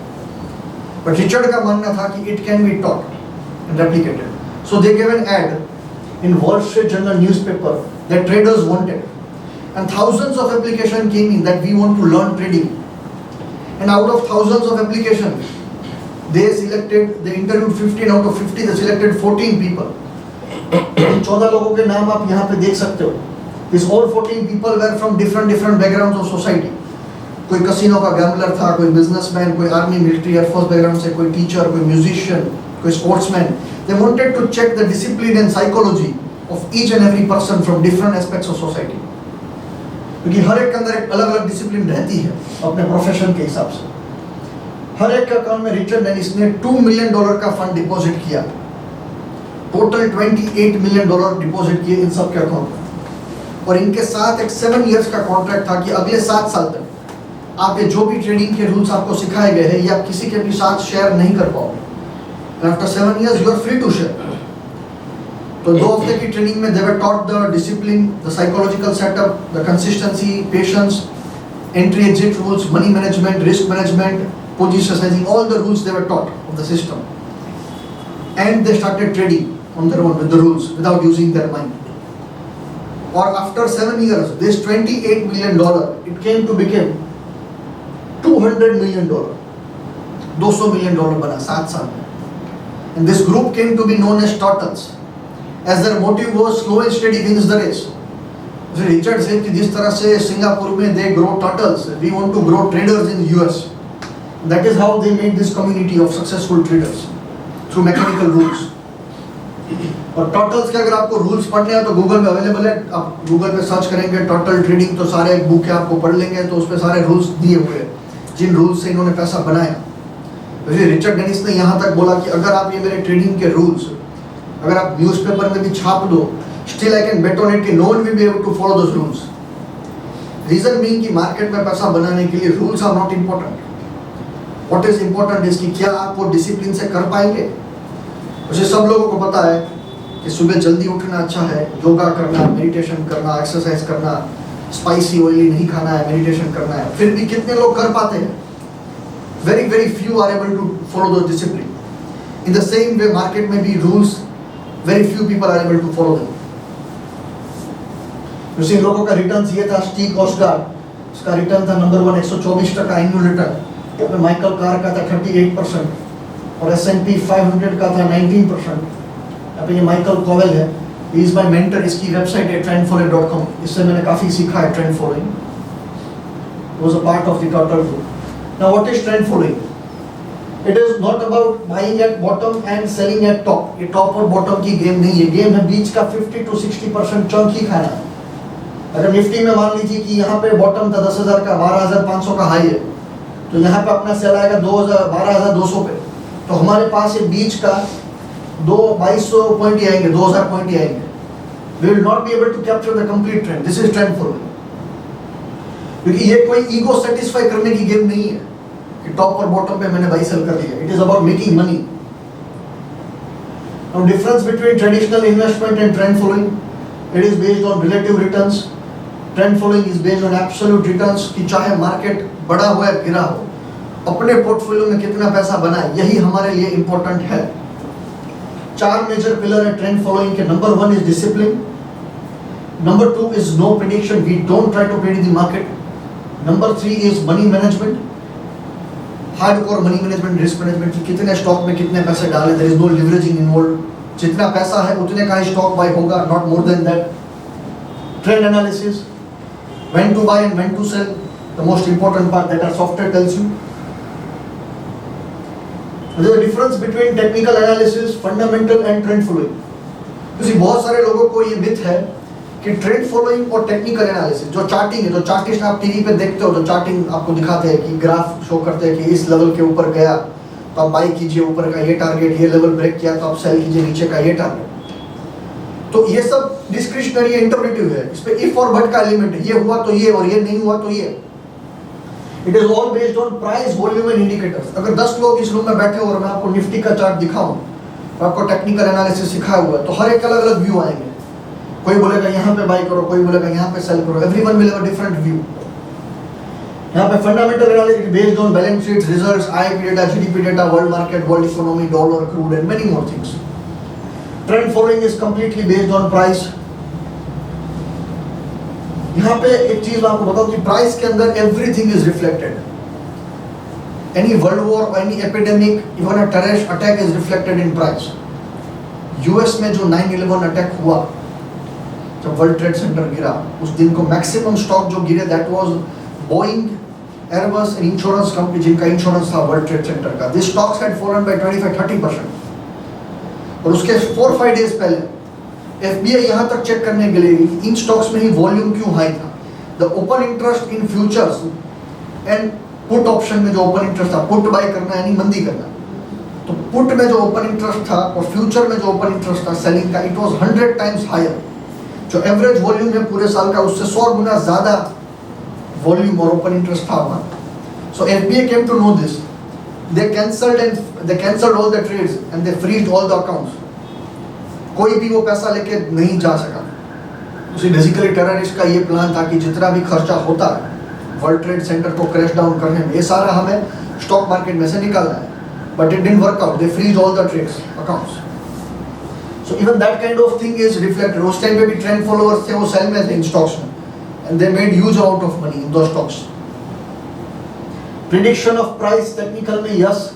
बट रिचर्ड का मानना था कि it can be taught and replicated. So they give an ad in Wall Street Journal newspaper that traders wanted, and thousands of applications came in that we want to learn trading, and out of thousands of applications they interviewed 15 out of 50, they selected 14 people. 14 लोगों के नाम आप यहाँ पे देख सकते हो। These all 14 people were from different backgrounds of society. कोई कसिनो का गैम्बलर था, कोई बिजनेसमैन, कोई आर्मी मिलिट्री एयरफोर्स बैकग्राउंड से, कोई टीचर, कोई म्यूजिशियन, कोई sportsman. They wanted to check the discipline and psychology of each and every person from different aspects of society. क्योंकि हर एक के अंदर एक अलग अलग डिसिप्लिन रहती है अपने प्रोफेशन के हिसाब से। हर एक के अकाउंट में रिचर्ड डेनिस ने $2 मिलियन का फंड डिपॉजिट किया। टोटल $28 मिलियन डिपॉजिट किए इन सब के अकाउंट में, और इनके साथ एक 7 इयर्स का कॉन्ट्रैक्ट था कि अगले 7 साल तक आप ये जो भी ट्रेडिंग के रूल्स आपको सिखाए गए हैं ये आप किसी के भी साथ शेयर नहीं कर पाओगे। After 7 years, you are free to share. तो 2 हफ्ते की ट्रेनिंग में they were taught the discipline, the psychological setup, the consistency, patience, entry exit rules, money management, risk management, position sizing, all the rules they were taught of the system. And they started trading on their own with the rules without using their mind. Or after 7 years, this $28 million, it came to become $200 million. $200 million बना 7 साल में. And this group came to be known as turtles, as their motive was slow and steady wins the race. So Richard said कि जिस तरह से सिंगापुर में they grow turtles, we want to grow traders in the US. That is how they made this community of successful traders through mechanical rules. और turtles के अगर आपको rules पढ़ने हैं तो गूगल में अवेलेबल है, आप गूगल पे सर्च करेंगे turtle trading तो सारे बुक है आपको पढ़ लेंगे, तो उसपे सारे rules दिए हुए हैं जिन rules से इन्होंने पैसा बनाया। रिचर्ड डेनिस ने यहाँ तक बोला कि अगर आप ये मेरे ट्रेडिंग के रूल्स अगर आप न्यूज़पेपर में भी छाप दो, still I can bet on it कि no one will be able to follow those rules. Reason being कि मार्केट में पैसा बनाने के लिए rules are not important, what is important is कि क्या आप वो डिसिप्लिन से कर पाएंगे। वैसे सब लोगों को पता है कि सुबह जल्दी उठना अच्छा है, योगा करना, मेडिटेशन करना, एक्सरसाइज करना, स्पाइसी ऑयली नहीं खाना है, मेडिटेशन करना है, फिर भी कितने लोग कर पाते हैं? very few are able to follow those discipline. In the same way, market may be rules, very few people are able to follow them. You see, लोगों का returns ये था, Steve Osgard इसका रिटर्न था नंबर 1 124% एनुअल रिटर्न। यहाँ पे माइकल कार का था 38% और S&P 500 का था 19%। यहाँ पे ये माइकल कोवेल है, ही इज माय मेंटर, इसकी वेबसाइट है trendfollowing.com, इससे मैंने काफी सीखा है trend following, was a part of the total group. Now what is trend following? It is not about buying eight bottom and selling at top. ये टॉप और बॉटम की गेम नहीं है, गेम है बीच का 50 to 60% चंक ही खाना। अगर निफ्टी में मान लीजिए कि यहाँ पे बॉटम था 10,000 का, 12,500 का हाई है, तो यहाँ पे अपना सेल आएगा 12,200 पे, तो हमारे पास ये बीच का 2200 पॉइंट ही आएंगे, 2000 पॉइंट ही आएंगे। We will not be able to capture the complete trend. This is trend following. क्योंकि ये कोई ईगो सेटिस्फाई करने की गेम नहीं है कि टॉप और बॉटम पे मैंने बाई सेल कर दिया। It is about making money. Now difference between traditional investment and trend following, it is based on relative returns. Trend following is based on absolute returns कि चाहे मार्केट बड़ा हो या गिरा हो, अपने पोर्टफोलियो में कितना पैसा बनाए, यही हमारे लिए इंपॉर्टेंट है। 4 मेजर पिलर है ट्रेंड फॉलोइंग के। Number 1 is discipline, number 2 is no prediction, we don't try to predict the market, number 3 is money management, hardcore money management, risk management, कि कितने स्टॉक में कितने पैसे डालें, there is no leveraging involve, जितना पैसा है उतने का ही स्टॉक बाय होगा, not more than that. Trend analysis, when to buy and when to cell, the most important part that our software tells you. There is a difference between technical analysis, fundamental and trend following. क्योंकि बहुत सारे लोगों को ये मिथ है कि ट्रेंड फॉलोइंग और टेक्निकल एनालिसिस, जो चार्टिंग है, जो चार्टिस्ट आप टीवी पे देखते हो, जो चार्टिंग आपको दिखाते हैं कि ग्राफ शो करते हैं कि इस लेवल के ऊपर गया तो आप बाई कीजिए, ऊपर का ये टारगेट, ये लेवल ब्रेक किया तो आप सेल कीजिए, नीचे का ये टारगेट। तो ये सब डिस्क्रिशनरी इंटरप्रेटिव है, इस पे इफ और बट का एलिमेंट है, ये हुआ तो ये और ये नहीं हुआ तो ये। It is all based on price, volume and indicators. अगर 10 लोग इस रूम में बैठे हो और मैं आपको निफ्टी का चार्ट दिखाऊं और आपको टेक्निकल एनालिसिस सिखाया हुआ है, तो हर एक अलग अलग व्यू आएंगे। कोई बोलेगा यहाँ पे बाई करो, कोई बोलेगा यहाँ पे सेल करो, everyone will have a different view. यहाँ पे fundamental analysis based on balance sheets, results, IIP data, GDP data, world market, world economy, dollar, crude and many more things. Trend following is completely based on price. यहाँ पे एक चीज मैं आपको बताऊं कि प्राइस के अंदर everything is reflected. Any world war, any epidemic, even a terrorist attack is reflected in price. US में जो 9/11 अटैक हुआ, जब वर्ल्ड ट्रेड सेंटर गिरा, उस दिन को मैक्सिमम स्टॉक जो गिरे that was Boeing, Airbus and insurance company, जिनका इंश्योरेंस था वर्ल्ड ट्रेड सेंटर का। This stocks had fallen bye 25-30%। और उसके 4-5 डेज पहले FBI यहाँ तक चेक करने के लिए कि इन स्टॉक्स में ही वॉल्यूम क्यों हाई था। The open interest in futures and put option में जो ओपन इंटरेस्ट था, पुट बाय करना यानी मंदी करना, तो पुट में जो ओपन इंटरेस्ट था और फ्यूचर में जो ओपन इंटरेस्ट था सेलिंग का, इट वाज 100 टाइम्स हायर। जो एवरेज वॉल्यूम है पूरे साल का, उससे 100 गुना ज्यादा वॉल्यूम और ओपन इंटरेस्ट था वहाँ। So FBI came to know this, they cancelled all the trades and they freezed all the accounts. कोई भी वो पैसा लेके नहीं जा सका। उसी बेसिकली टेररिस्ट का ये प्लान था कि जितना भी खर्चा होता है वर्ल्ड ट्रेड सेंटर को क्रैश डाउन करने में, ये सारा हमें स्टॉक मार्केट में से निकालना है। But it didn't work out, they freeze all the trades accounts. So even that kind of thing is reflected. उस टाइम पे भी ट्रेंड फॉलोअर्स थे, वो सेल में थे इन स्टॉक्स में, and they made huge amount of money in those stocks. Prediction of price technical में यस,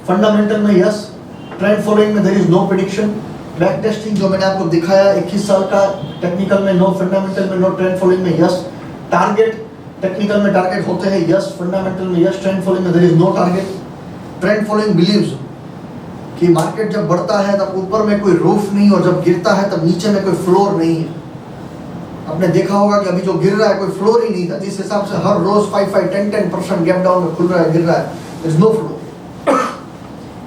फंडामेंटल में यस, ट्रेंड फॉलोइंग में there is no prediction. Back testing जो मैंने आपको दिखाया 21 साल का, टेक्निकल में नो, फंडामेंटल में नो, ट्रेंड फॉलोइंग में यस। टारगेट, टेक्निकल में टारगेट होते हैं यस, फंडामेंटल में यस, ट्रेंड फॉलोइंग में there is no target. Trend following believes कि मार्केट जब बढ़ता है तब ऊपर में कोई रूफ नहीं, और जब गिरता है तब नीचे में कोई फ्लोर नहीं है। आपने देखा होगा कि अभी जो गिर रहा है कोई फ्लोर ही नहीं था, जिस हिसाब से हर रोज 5-10% गैप डाउन में खुल रहा है, गिर रहा है, there is no floor.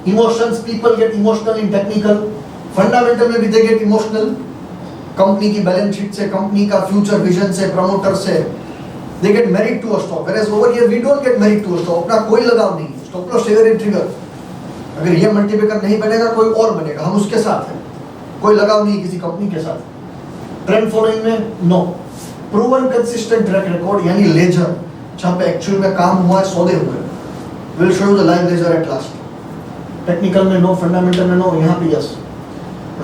Emotions, people get emotional in technical, fundamental में भी दे गेट इमोशनल। कंपनी की बैलेंस शीट से, कंपनी का फ्यूचर विजन से, प्रमोटर से, they get married to a stock, whereas over here we don't get married to a stock. अपना कोई लगाव नहीं है, stop loss trigger and trigger. अगर ये मल्टीप्लिकेटर नहीं बनेगा कोई और बनेगा, हम उसके साथ हैं, कोई लगाव नहीं किसी कंपनी के साथ। ट्रेंड फॉलोइंग में no, proven consistent track record यानी लेजर, जहाँ पे एक्चुअल में काम हुआ है, सौदे हुए। Will show you the live ledger at last. Technical में नो, फंडामेंटल में नो, यहाँ पे yes.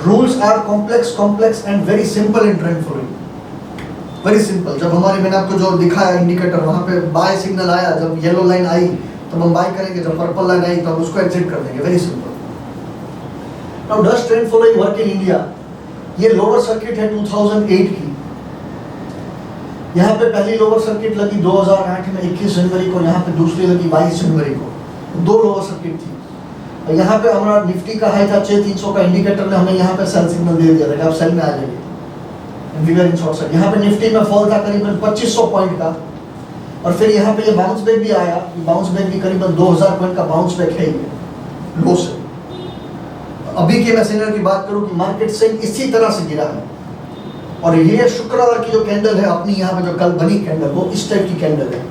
Rules are complex and very simple in trend following. Very simple, जब हमारे मैंने आपको जो दिखाया इंडिकेटर, वहाँ पे बाय सिग्नल आया, जब येलो लाइन आई तब हम बाय करेंगे, जब पर्पल लाइन आई तब उसको एग्जिट कर देंगे, very simple. Now does trend following work in India? ये लोअर सर्किट है 2008 की। यहाँ पे पहली लोअर सर्किट लगी 2008 में 21 जनवरी को, यहाँ पे दूसरी लगी 22 जनवरी को, 2 लोअर सर्किट थी। और यहाँ पे हमारा निफ्टी का हाई था 6300 का, इंडिकेटर ने हमें यहाँ पे सेल सिग्नल दे दिया था कि आप सेल में आ जाइए, we were in short side. यहाँ पे निफ्टी में फॉल था करीबन 2500 पॉइंट का, और फिर यहाँ पे ये बाउंस बैक भी आया, बाउंस बैक भी करीबन 2000 पॉइंट का बाउंस बैक है ये लो से। अभी के मैं सिग्नल की बात करूँ कि मार्केट से इसी तरह से गिरा है, और ये शुक्रवार की जो कैंडल है अपनी यहाँ पे जो कल बनी कैंडल, वो इस टाइप की कैंडल है।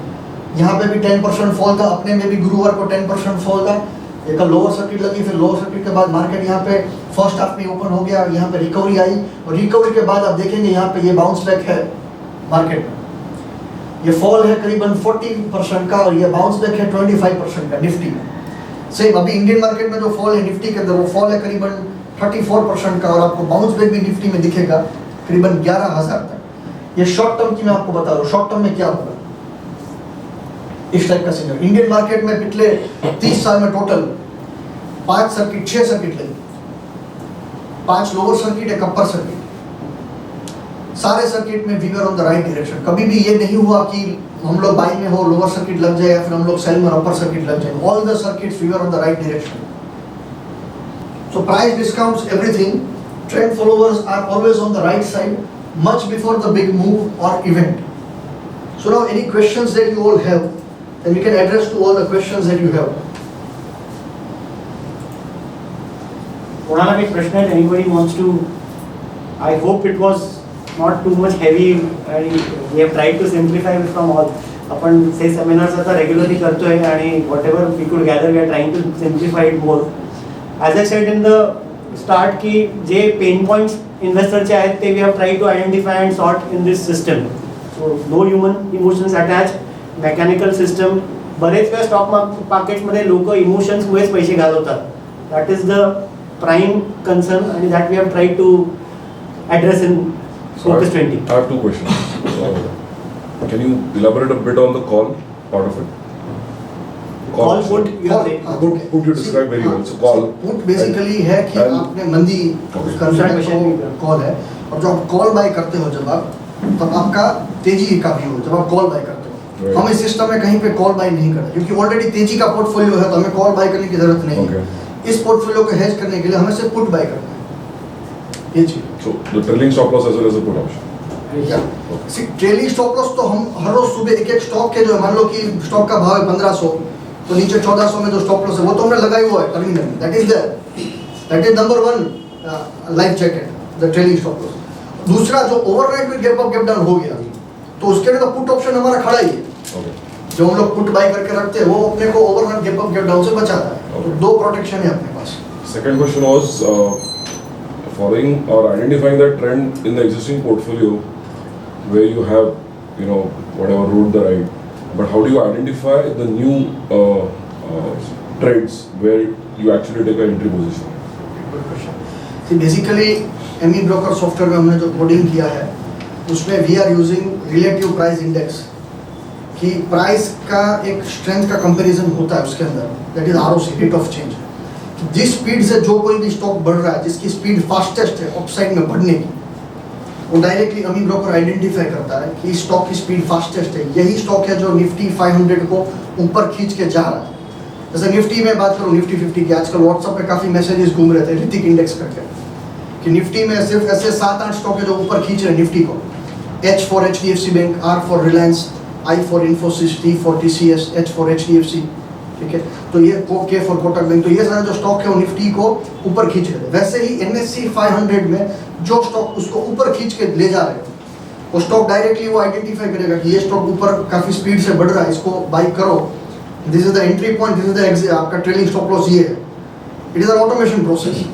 यहाँ पे भी 10% फॉल था, अपने में भी गुरुवार को 10% फॉल था। एक लोअर सर्किट लगी, फिर लोअर सर्किट के बाद मार्केट यहाँ पे फर्स्ट हाफ में ओपन हो गया, यहाँ पे रिकवरी आई, और रिकवरी के बाद आप देखेंगे यहाँ पे ये बाउंस बैक है मार्केट में। ये फॉल है करीबन 40% का, और ये बाउंस बैक है 25% का निफ्टी में। सेम अभी इंडियन मार्केट में जो फॉल है निफ्टी के अंदर, वो फॉल है करीबन 34% का, और आपको बाउंस बैक भी निफ्टी में दिखेगा करीबन 11,000 तक। ये शॉर्ट टर्म की मैं आपको बता रहा हूँ, शॉर्ट टर्म में क्या होगा इस टाइप का सिग्नल। इंडियन मार्केट में पिछले 30 साल में टोटल 5 सर्किट 6 सर्किट लगी, 5 लोअर सर्किट, एक अपर सर्किट। सारे सर्किट में we were on the right direction. कभी भी ये नहीं हुआ कि हम लोग बाई में हो, लोअर सर्किट लग जाए, या फिर हम लोग सेल में अपर सर्किट लग जाए। All the circuits we were on the right direction. So price discounts everything, trend followers are always on the right side much before the big move or event. So now any questions that you all have, then we can address to all the questions that you have. कोणाला काही प्रश्न आहेत? Anybody wants to? I hope it was not too much heavy and we have tried to simplify it from all. आपण से seminars आता regularly करतोय आणि whatever we could gather we are trying to simplify it more. As I said in the start की जे पेन पॉइंट्स इन्व्हेस्टरचे आहेत ते we have try to identify and sort in this system. So no human emotions attach, mechanical system. बरेच वेळा स्टॉक मार्केट्समध्ये लोक इमोशन्समुळेच पैसे घालवतात. That is the prime concern आणि that we have try to address in Focus 20. I have 2 questions. Can you elaborate a bit on the call part of it? Call put you are saying. Put you describe very well. So call. Put basically है कि And- आपने मंदी Okay. कंसर्न कॉल है, और जब आप कॉल बाय करते हो जब आप, तब आपका तेजी का व्यू जब आप कॉल बाय करते हो। Right. हम इस सिस्टम में कहीं पे कॉल बाय नहीं करते, क्योंकि ऑलरेडी तेजी का पोर्टफोलियो है, तो हमें कॉल बाय करने की जरूरत नहीं है। इस पोर्टफोलियो को हेज करने के लिए हमें सिर्फ पुट बाय करना है, ये चीज। So the trailing stop loss as well as the put option. या ट्रेलिंग स्टॉप लॉस तो हम हर रोज सुबह एक एक स्टॉक के जो मान लो कि स्टॉक का भाव है 1500, तो नीचे 1400 में जो स्टॉप लॉस है वो तो हमने लगाई हुआ है टर्मिनल में। That is number 1 life jacket, the trailing stop loss. दूसरा जो ओवरनाइट में गैप अप गैप डाउन हो गया, तो उसके लिए तो पुट ऑप्शन हमारा खड़ा ही है। Okay. जो हम लोग पुट बाय करके रखते हैं वो अपने को overnight gap up gap down से बचाता है। तो 2 प्रोटेक्शन है अपने पास। Second question was following or identifying that trend in the existing portfolio where you have, you know, whatever route the right, but how do you identify the new trades where you actually take an entry position? See, basically AmiBroker software में हमने जो कोडिंग किया है उसमें we are using relative price index, कि प्राइस का एक स्ट्रेंथ का कंपैरिजन होता है उसके अंदर, that is ROC, rate of change. जिस स्पीड से जो कोई भी स्टॉक बढ़ रहा है, जिसकी स्पीड फास्टेस्ट है अपसाइड में बढ़ने की, वो डायरेक्टली अमी ब्रोकर आइडेंटिफाई करता है कि स्टॉक की स्पीड फास्टेस्ट है। यही स्टॉक है जो निफ्टी 500 को ऊपर खींच के जा रहा है। जैसे निफ्टी में बात करूँ, निफ्टी 50 की, आजकल व्हाट्सएप पे काफ़ी मैसेजेस घूम रहे थे ऋतिक इंडेक्स करके, कि निफ्टी में सिर्फ ऐसे 7-8 स्टॉक है जो ऊपर खींच रहे हैं निफ्टी को। H for HDFC bank, R for Reliance, I for Infosys, T for TCS, H for HDFC, ठीक है। तो ये K फॉर कोटक बैंक, तो ये सारे जो स्टॉक है वो निफ्टी को ऊपर खींच रहे थे। वैसे ही NSE 500 में जो स्टॉक उसको ऊपर खींच के ले जा रहे थे, वो स्टॉक डायरेक्टली वो आइडेंटिफाई करेगा कि ये स्टॉक ऊपर काफ़ी स्पीड से बढ़ रहा है, इसको बाई करो, this is the entry point, this is the exit, आपका ट्रेलिंग स्टॉप लॉस ये है। It is an automation process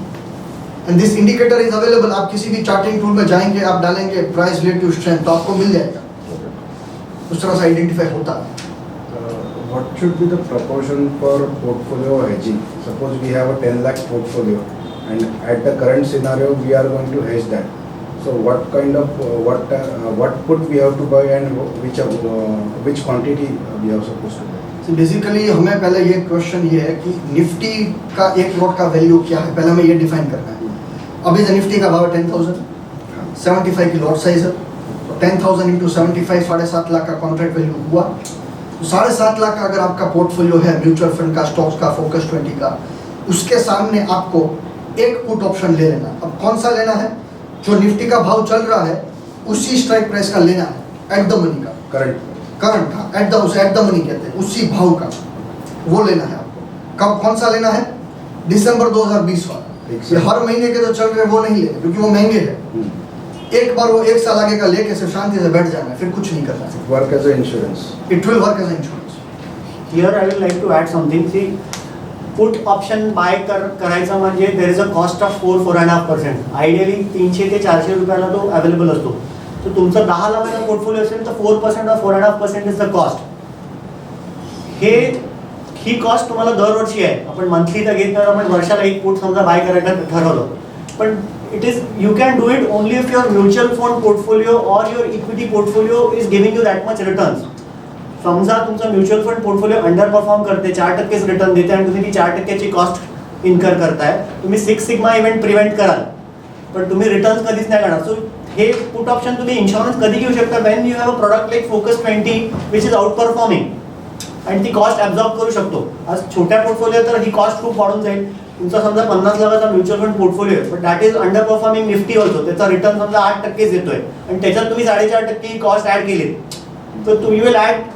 and this indicator is available. आप किसी भी चार्टिंग टूल में जाएंगे, आप डालेंगे प्राइस रिलेटिव स्ट्रेंथ, तो आपको मिल जाएगा। उस तरह से आइडेंटिफाई होता है। What should be the proportion for portfolio hedging? Suppose we have a 10 lakh portfolio and at the current scenario we are going to hedge that. So what kind of what put we have to buy and which quantity we are supposed to buy? So basically हमें पहले ये क्वेश्चन ये है कि निफ्टी का एक लॉट का वैल्यू क्या है, पहले हमें ये डिफाइन करना है. अभी जो निफ्टी का भाव है 10,000, 75 की लॉट साइज है, 10,000 इंटू 75 7.5 लाख का कॉन्ट्रैक्ट वैल्यू हुआ. तो 7.5 लाख का अगर आपका पोर्टफोलियो है म्यूचुअल फंड का, स्टॉक्स का, फोकस 20 का, उसके सामने आपको एक पुट ऑप्शन ले लेना. अब कौन सा लेना है? जो निफ्टी का भाव चल रहा है उसी स्ट्राइक प्राइस का लेना है, एट द मनी का, करंट का, एट द मनी कहते हैं, उसी भाव का वो लेना है आपको. कब कौन सा लेना है? दिसंबर 2020 वाला. ये हर महीने के जो चल रहे हैं वो नहीं लेने, क्योंकि वो महंगे हैं. एक बार वो एक साल आगे का लेके सिर्फ शांति से बैठ जाना है, फिर कुछ नहीं करना है. Work as an insurance. It will work as insurance. Here I would like to add something. See, put option buy करायचा म्हणजे there is a cost of 4-4.5%. Ideally 300 ते 400 रुपयाला तो अवेलेबल असतो. तर तुमचा 10 लाखाचा पोर्टफोलिओ असेल तर 4% or 4.5% is the cost. He cost तुम्हाला दरवर्षी आहे. आपण मंथली तर घेत नाही, आपण वर्षाला एक पुट समजा बाय करायला ठरवलं, पण it is you can do it only if your mutual fund portfolio और your equity portfolio is giving you that much returns. समजा तुमचा mutual fund portfolio underperform करते, 4%च रिटर्न देते आणि तुम्ही ती 4%ची कॉस्ट इन्कर करताय, तुम्ही 6 सिग्मा इव्हेंट प्रिव्हेंट कराल, पण तुम्ही रिटर्न्स कधीच नाही करणार. सो हे पुट ऑप्शन तुम्ही इन्शुरन्स कधी घेऊ शकता? When you have a product like focus 20 which is out performing आणि ती कॉस्ट ॲब्झॉर्ब करू शकतो. आज छोट्या पोर्टफोलिओ तर ही कॉस्ट खूप वाढून जाईल. तुमचा समजा 50 लाखाचा म्युच्युअल फंड पोर्टफोलिओ आहे, but that is under performing Nifty also. त्याचा रिटर्न समजा 8%च येतोय आणि त्याच्यात तुम्ही 4.5% ही कॉस्ट ऍड केली, तर तुम्ही will add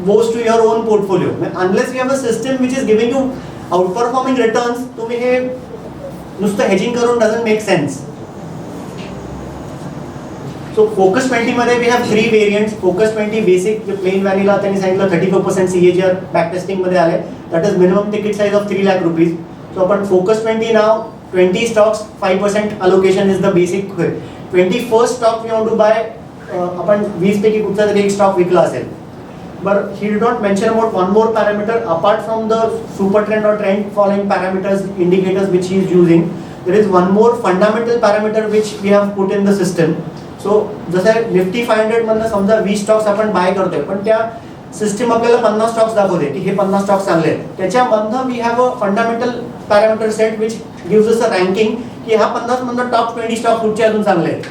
goes to your own portfolio. Unless you have a system which is giving you outperforming returns, तुम्ही हे नुसतं hedging करून doesn't make sense. So Focus 20 मध्ये we have 3 variants. Focus 20 basic J plain vanilla त्यांनी सांगितलं 34% CAGR back testing मध्ये आले. That is minimum ticket size of 3 lakh rupees. So आपण Focus 20 now 20 stocks 5% allocation is the basic. 21st stock we want to buy, आपण 20 पैकी कुठचा तरी एक स्टॉक विकला असेल. But he did not mention about one more parameter apart from the super trend or trend following parameters, indicators which he is using. There is one more fundamental parameter which we have put in the system. So जसं Nifty 500 मधनं समजा 20 स्टॉक्स आपण बाय करतोय, पण त्या सिस्टम आपल्याला 50 स्टॉक्स दाखवते की हे 50 स्टॉक्स चांगले आहेत. त्याच्यामधनं we have a fundamental parameter set which gives us a ranking की हा 50 मधनं टॉप 20 स्टॉक्स कुठचे अजून चांगले आहेत.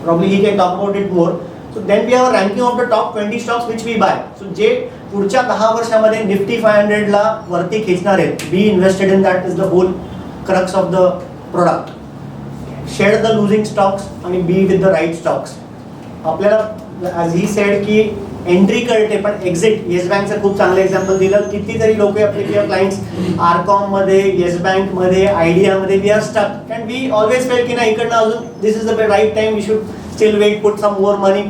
Probably he can talk about it more. So then we have a ranking of the top 20 stocks which we buy. So जे पुढच्या 10 वर्षामध्ये निफ्टी 500 ला वरती खेचणार आहेत, be invested in that is the whole crux of the product. Share the losing stocks आणि be with the right stocks. आपल्याला ॲज ही सेड की एंट्री कळते, पण एक्झिट येस बँकचं खूप चांगलं एक्झाम्पल दिलं. कितीतरी लोक आपले किंवा क्लायंट्स आरकॉम मध्ये, येस बँक मध्ये, आयडिया मध्ये we are stuck and we always feel की नाही इकडनं अजून this is the right time, we should still wait, put some more money.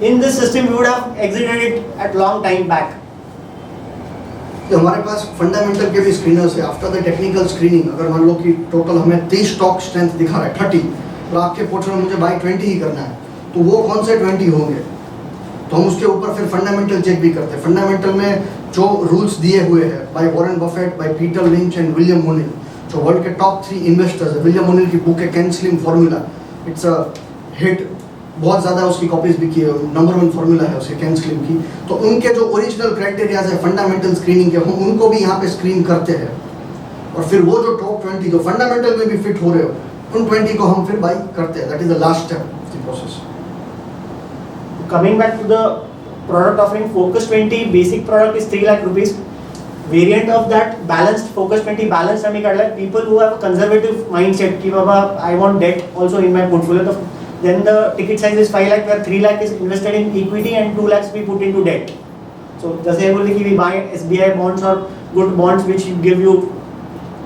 In this system, we would have exited it at long time back. हमारे पास फंडामेंटल के भी स्क्रीनर्स है. आफ्टर द टेक्निकल स्क्रीनिंग अगर मान लो कि टोटल हमें 30 स्टॉक स्ट्रेंथ दिखा रहा है 30, और आपके पोर्टफोलियो में मुझे बाय 20 ही करना है, तो वो कौन से 20 होंगे? तो हम उसके ऊपर फिर फंडामेंटल चेक भी करते हैं. फंडामेंटल में जो रूल्स दिए हुए हैं by Warren Buffett, by Peter Lynch and William O'Neil, जो वर्ल्ड के टॉप 3 इन्वेस्टर्स है. विलियम मोनिल की बुक है CAN SLIM formula, it's a hit, बहुत ज़्यादा उसकी कॉपीज भी की है, नंबर 1 फॉर्मूला है उसके कैन स्लिम की. तो उनके जो ओरिजिनल क्राइटेरियाज है फंडामेंटल स्क्रीनिंग के, हम उनको भी यहाँ पे स्क्रीन करते हैं. और फिर वो जो टॉप 20 जो फंडामेंटल में भी फिट हो रहे हो, उन 20 को हम फिर बाई करते हैं. That is the last step of the process. Coming back to the product offering, Focus 20 basic product is 3 lakh rupees. Variant of that balanced, Focus 20 balanced आम्ही काढलाय. People who have a conservative mindset की बाबा I want debt also in my portfolio. Then the ticket size is 5 lakh, where 3 lakh is invested in equity and 2 lakhs we put into debt. So जैसे हे बोलले की we buy SBI bonds or good bonds which give you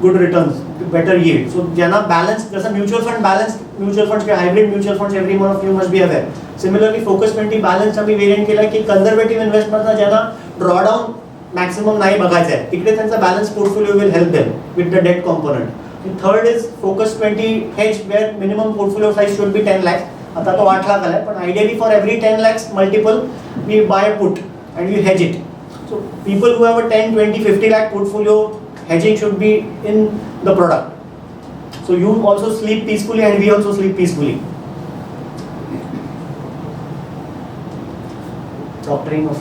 good returns, better yield. So ज्यांना balance, जैसा mutual fund balanced mutual funds, hybrid mutual funds, every one of you must be aware. Similarly Focus 20 balanced आम्ही variant केला की conservative investment ज्यांना drawdown maximum नाही बघायचं आहे, तिकडे त्यांचा balance portfolio will help them with the debt component. The third is Focus 20 hedge, where minimum portfolio size should be 10 lakhs. आता तो 8 लाख आलाय, पण ideally for every 10 lakhs multiple we buy a put and we hedge it. So people who have a 10, 20, 50 lakh portfolio, hedging should be in the product. So you also sleep peacefully and we also sleep peacefully. Doctoring of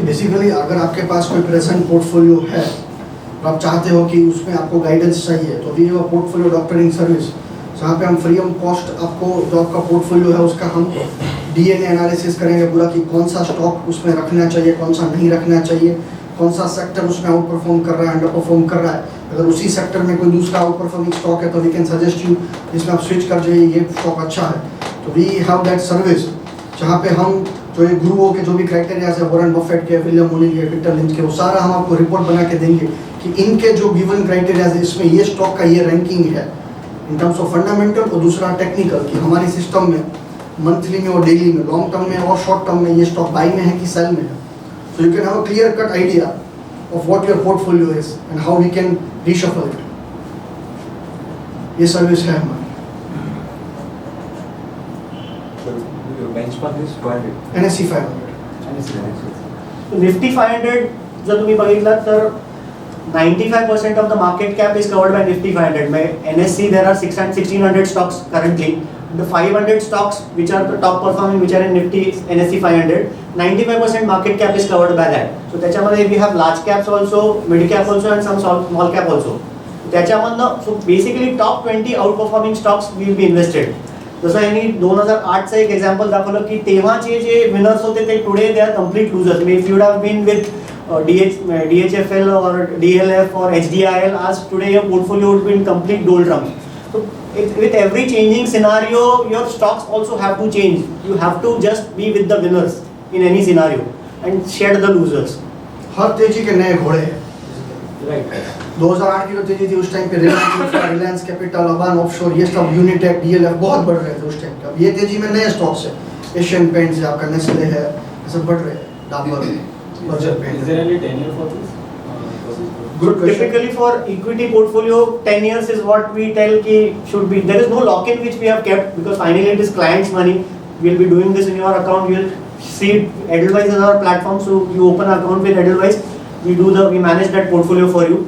basically अगर आपके पास कोई प्रेजेंट पोर्टफोलियो है और आप चाहते हो कि उसमें आपको गाइडेंस चाहिए तो we have a portfolio doctoring service जहाँ पे हम फ्री ऑफ कॉस्ट आपको जो आपका पोर्टफोलियो है उसका हम डीएनए एनालिसिस करेंगे पूरा कि कौन सा स्टॉक उसमें रखना चाहिए, कौन सा नहीं रखना चाहिए, कौन सा सेक्टर उसमें आउट परफॉर्म कर रहा है, अंडर परफॉर्म कर रहा है। अगर उसी सेक्टर में कोई दूसरा आउट परफॉर्मिंग स्टॉक है तो वी कैन सजेस्ट यू जिसमें आप स्विच कर जाइए, ये स्टॉक अच्छा है। तो वी हैव दैट सर्विस जहाँ पे हम जो ये गुरुओं के जो भी क्राइटेरियाज है, वॉरेन बफेट के, विलियम मोनिंग के, पीटर लिंच के, वो सारा हम आपको रिपोर्ट बना के देंगे कि इनके जो गिवन क्राइटेरियाज है इसमें ये स्टॉक का ये रैंकिंग है इन टर्म्स ऑफ फंडामेंटल, और दूसरा टेक्निकल कि हमारी सिस्टम में मंथली में और डेली में, लॉन्ग टर्म में और शॉर्ट टर्म में ये स्टॉक बाई में है कि सेल में है। So you can have a clear cut idea of what your portfolio is and how we can reshuffle it. ये सर्विस है हमारी। benchmark is 200. NSE 500 निफ्टी 500 जर तुम्ही बघितलात तर 95% of the market cap is covered by Nifty 500. By NSE there are 1600 stocks currently. The 500 stocks which are the top performing, which are in Nifty NSE 500, 95% market cap is covered by that. So त्याच्यामध्ये we have large caps also, mid cap also and some small cap also. त्याच्यामधनं so basically top 20 outperforming stocks will be invested. जसं यांनी 2008चं एक एक्झाम्पल दाखवलं की तेव्हाचे जे विनर्स होते ते today they are complete losers. If you have been with DHFL or DLF or HDIL, as today your portfolio would be in complete doldrums. So with every changing scenario, your stocks also have to change. You have to just be with the winners in any scenario and shed the losers. हर तेजी के नए घोड़े हैं। Right. 2008 की जो तेजी थी उस टाइम पे रिलायंस कैपिटल, अबान ऑफशोर, ये सब यूनिटेक, DLF बहुत बढ़ रहे थे उस टाइम पे। अब ये तेजी में नए स्टॉक्स है, एशियन पेंट्स है, आपका नेस्ले है, ये सब बढ़ रहे हैं, Dabur, Berger Is paint. there any tenure for this? Good question. Typically for equity portfolio, 10 years is what we tell ki should be. There is no lock-in which we have kept because finally it is client's money. We'll be doing this in your account. You'll see Edelweiss is our platform, so you open an account with Edelweiss. We manage that portfolio for you.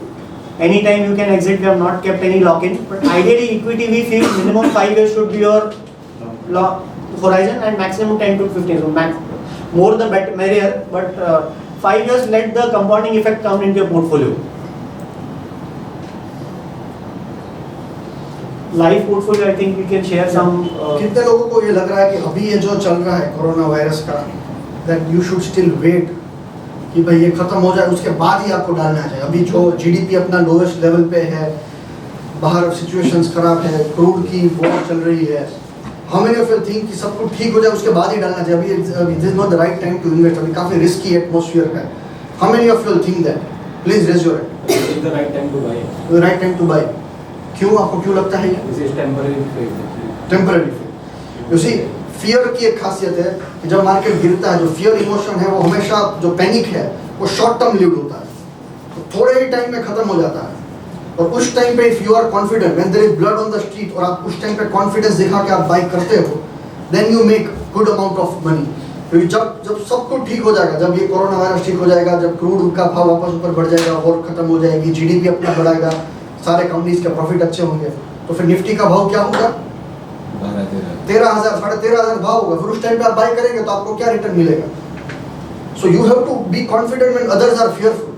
Anytime you can exit. We have not kept any lock-in. But ideally, equity we feel minimum 5 years should be your horizon and maximum 10 to 15. So more the better, merrier. But 5 years, let the compounding effect come into your portfolio. Life portfolio, I think we can share some. कितने लोगों को ये लग रहा है कि अभी ये जो चल रहा है कोरोना वायरस का, that you should still wait कि भाई ये खत्म हो जाए उसके बाद ही आपको डालना चाहिए। अभी जो GDP अपना लोवेस्ट लेवल पे है, बाहर सिचुएशंस खराब है, क्रूड की वॉर चल रही है, how many of you think कि सब कुछ ठीक हो जाए उसके बाद ही डालना चाहिए? अभी this is not the right time to invest. अभी काफी रिस्की एटमॉस्फेयर है। How many of you think that? Please raise your hand. This is the right time to buy. The right time to buy. क्यों, आपको क्यों लगता है ये? This is temporary phase. Temporary you see fear की एक खासियत है कि जब मार्केट गिरता है, जो फियर इमोशन है वो हमेशा, जो पैनिक है वो शॉर्ट टर्म लिव्ड होता है, तो थोड़े ही टाइम में खत्म हो जाता है। और उस टाइम पे if you are confident, when there is blood on the street, और आप उस टाइम पे कॉन्फिडेंस दिखा के आप बाई करते हो, then you make good amount of money. क्योंकि जब सब कुछ ठीक हो जाएगा, जब ये कोरोना वायरस ठीक हो जाएगा, जब क्रूड का भाव वापस ऊपर बढ़ जाएगा, वॉर खत्म हो जाएगी, GDP अपना बढ़ाएगा, सारे कंपनीज के प्रॉफिट अच्छे होंगे, तो फिर निफ्टी का भाव क्या होगा? 13,000, 13,500 भाव होगा। फिर उस टाइम पे आप बाय करेंगे तो आपको क्या रिटर्न मिलेगा? So you have to be confident when others are fearful.